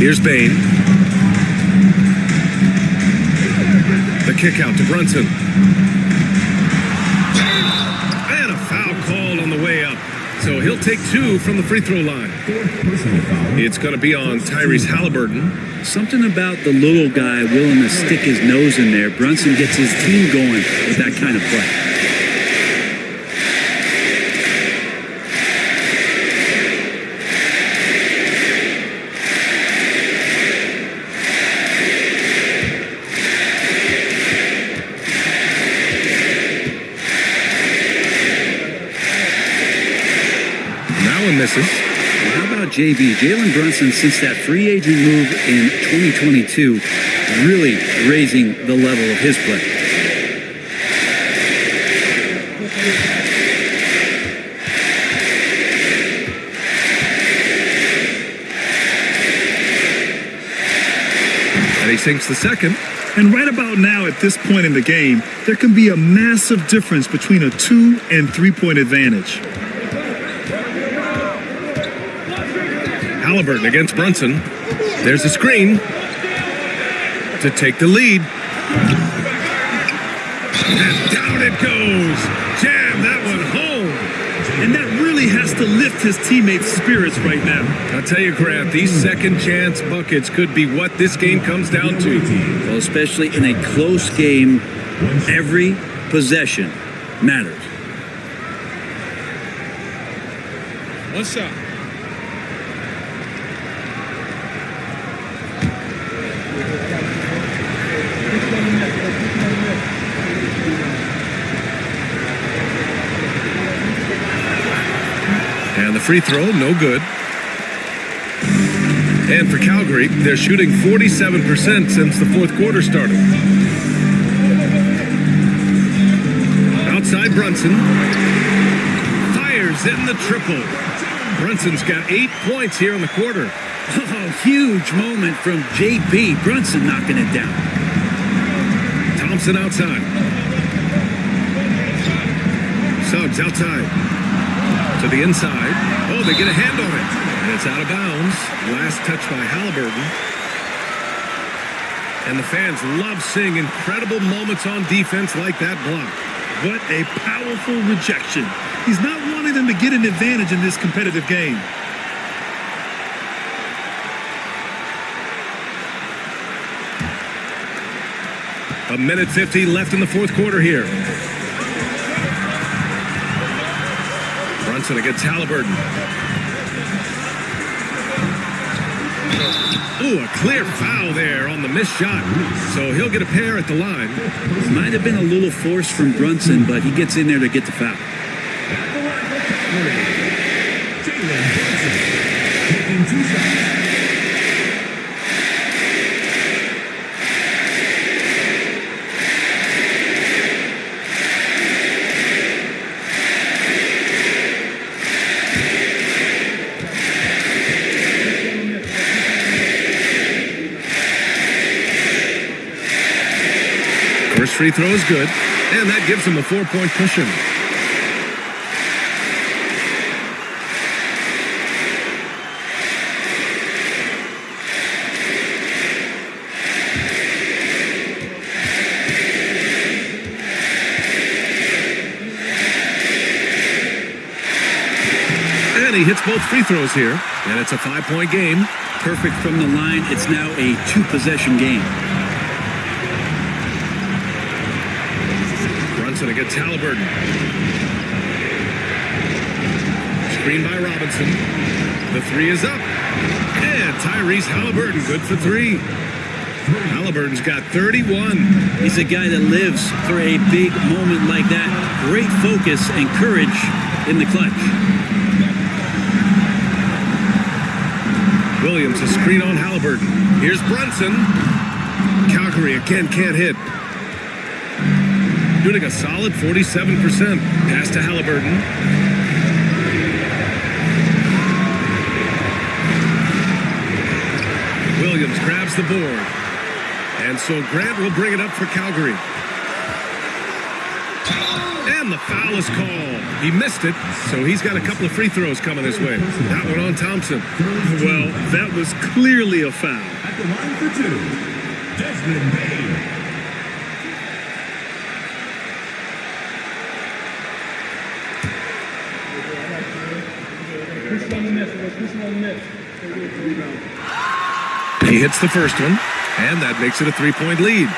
Here's Bain. The kick out to Brunson. And a foul called on the way up. So he'll take 2 from the free throw line. It's going to be on Tyrese Halliburton. Something about the little guy willing to stick his nose in there. Brunson gets his team going with that kind of play. Misses. How about JB? Jalen Brunson, since that free agent move in 2022, really raising the level of his play. And he sinks the second. And right about now, at this point in the game, there can be a massive difference between a 2 and 3-point advantage. Halliburton against Brunson. There's a screen to take the lead. And down it goes. Jam that one home. And that really has to lift his teammates' spirits right now. I'll tell you, Grant, these second chance buckets could be what this game comes down to. Well, especially in a close game, every possession matters. One shot. And the free throw, no good. And for Calgary, they're shooting 47% since the fourth quarter started. Outside Brunson. Fires in the triple. Brunson's got 8 points here in the quarter. Oh, huge moment from JB. Brunson knocking it down. Thompson outside. Suggs outside. To the inside. Oh, they get a hand on it. And it's out of bounds. Last touch by Halliburton. And the fans love seeing incredible moments on defense like that block. What a powerful rejection. He's not wanting them to get an advantage in this competitive game. A minute 50 left in the fourth quarter here. Brunson against Halliburton. Ooh, a clear foul there on the missed shot. So he'll get a pair at the line. Might have been a little force from Brunson, but he gets in there to get the foul. Taking 2 shots. First free throw is good, and that gives him a 4-point cushion. And he hits both free throws here, and it's a 5-point game. Perfect from the line. It's now a 2-possession game. Brunson against Halliburton. Screen by Robinson. The three is up. And Tyrese Halliburton, good for 3. Halliburton's got 31. He's a guy that lives for a big moment like that. Great focus and courage in the clutch. Williams, a screen on Halliburton. Here's Brunson. Calgary again can't hit. Shooting a solid 47%. Pass to Halliburton. Williams grabs the board. And so Grant will bring it up for Calgary. And the foul is called. He missed it, so he's got a couple of free throws coming his way. That one on Thompson. Well, that was clearly a foul. At the line for 2, Desmond Bain. He hits the first one, and that makes it a 3-point lead.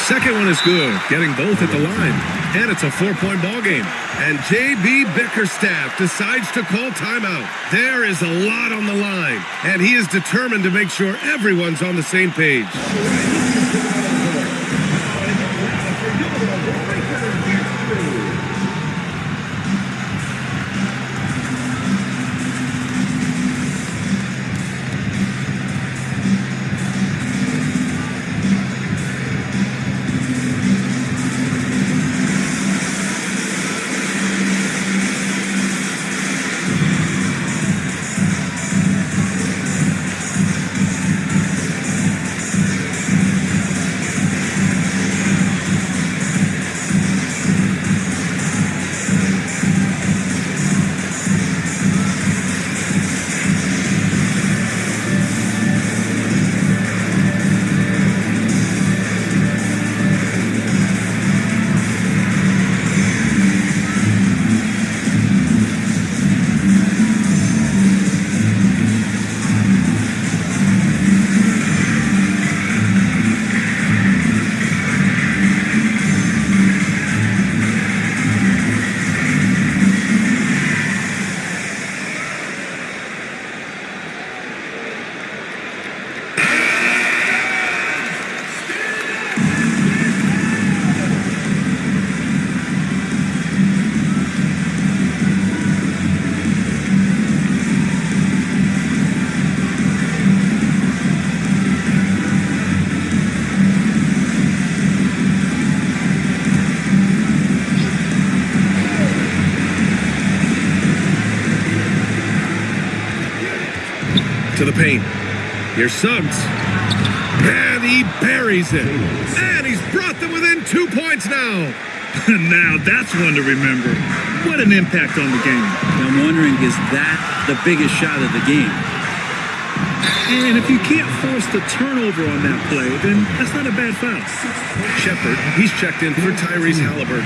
Second one is good, getting both at the line. And it's a 4-point ball game. And J.B. Bickerstaff decides to call timeout. There is a lot on the line, and he is determined to make sure everyone's on the same page. To the paint. Here's Suggs. And he buries it. And he's brought them within 2 points now. Now that's one to remember. What an impact on the game. I'm wondering, is that the biggest shot of the game? And if you can't force the turnover on that play, then that's not a bad foul. Shepard, he's checked in for Tyrese Halliburton.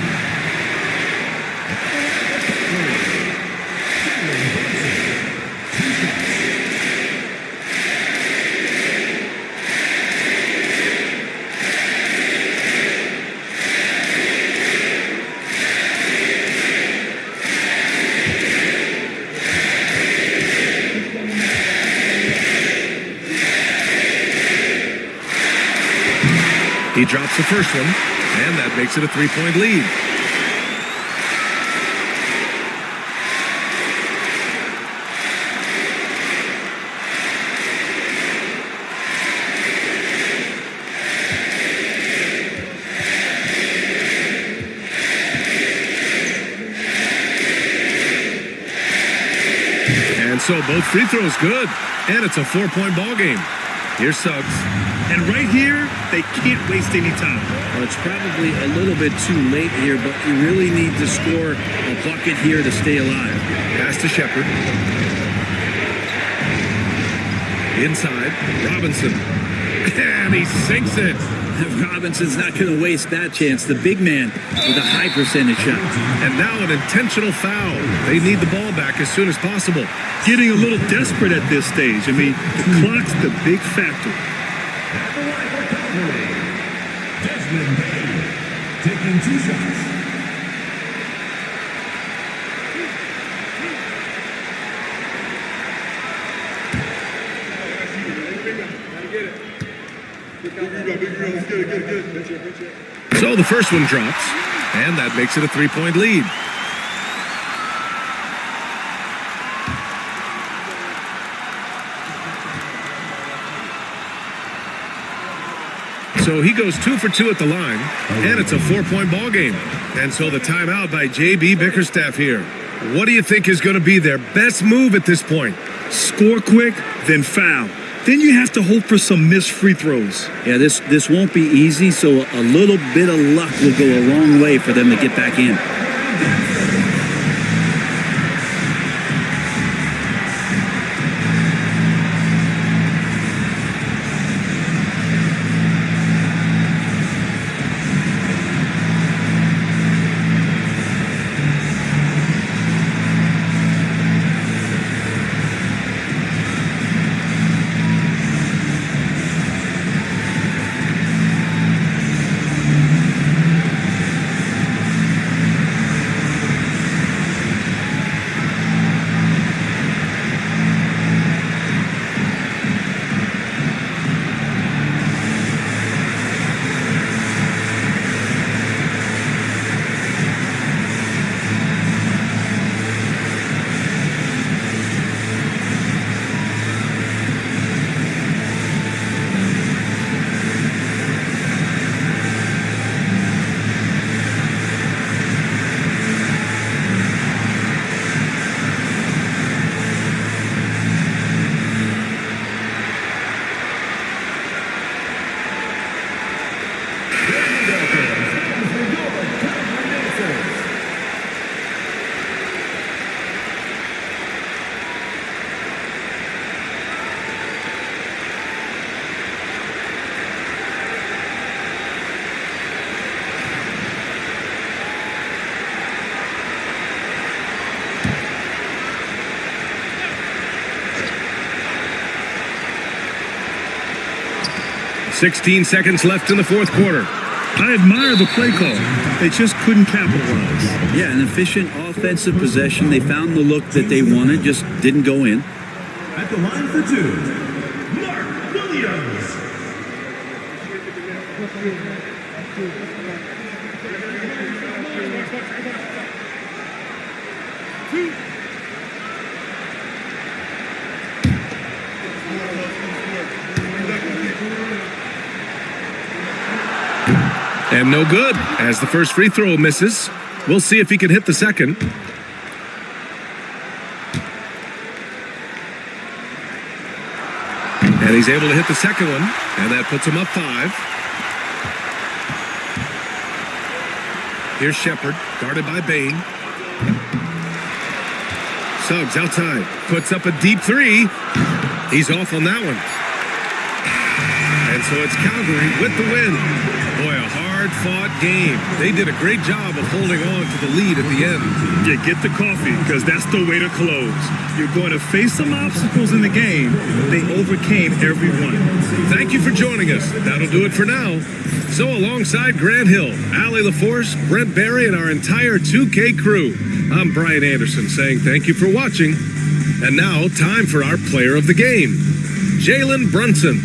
He drops the first one, and that makes it a three-point lead. And so both free throws good, and it's a 4-point ball game. Here's Suggs. And right here, they can't waste any time. Well, it's probably a little bit too late here, but you really need to score a bucket here to stay alive. Pass to Shepard. Inside, Robinson. And he sinks it. Robinson's not going to waste that chance. The big man with a high percentage shot. And now an intentional foul. They need the ball back as soon as possible. Getting a little desperate at this stage. I mean, the clock's the big factor. Desmond Bain taking 2 shots. So the first one drops, and that makes it a 3-point lead. So he goes 2 for 2 at the line, and it's a 4-point ball game. And so the timeout by J.B. Bickerstaff here. What do you think is going to be their best move at this point? Score quick, then foul. Then you have to hope for some missed free throws. Yeah, this won't be easy, so a little bit of luck will go a long way for them to get back in. $16 seconds left in the fourth quarter. I admire the play call. They just couldn't capitalize. Yeah, an efficient offensive possession. They found the look that they wanted, just didn't go in. At the line for 2, Mark Williams. And no good, as the first free throw misses. We'll see if he can hit the second. And he's able to hit the second one, and that puts him up 5. Here's Shepard, guarded by Bain. Suggs outside, puts up a deep 3. He's off on that one. And so it's Calgary with the win. Boy, a hard-fought game. They did a great job of holding on to the lead at the end. Yeah, get the coffee, because that's the way to close. You're going to face some obstacles in the game. They overcame every one. Thank you for joining us. That'll do it for now. So alongside Grant Hill, Allie LaForce, Brent Barry, and our entire 2K crew, I'm Brian Anderson saying thank you for watching. And now, time for our player of the game, Jalen Brunson.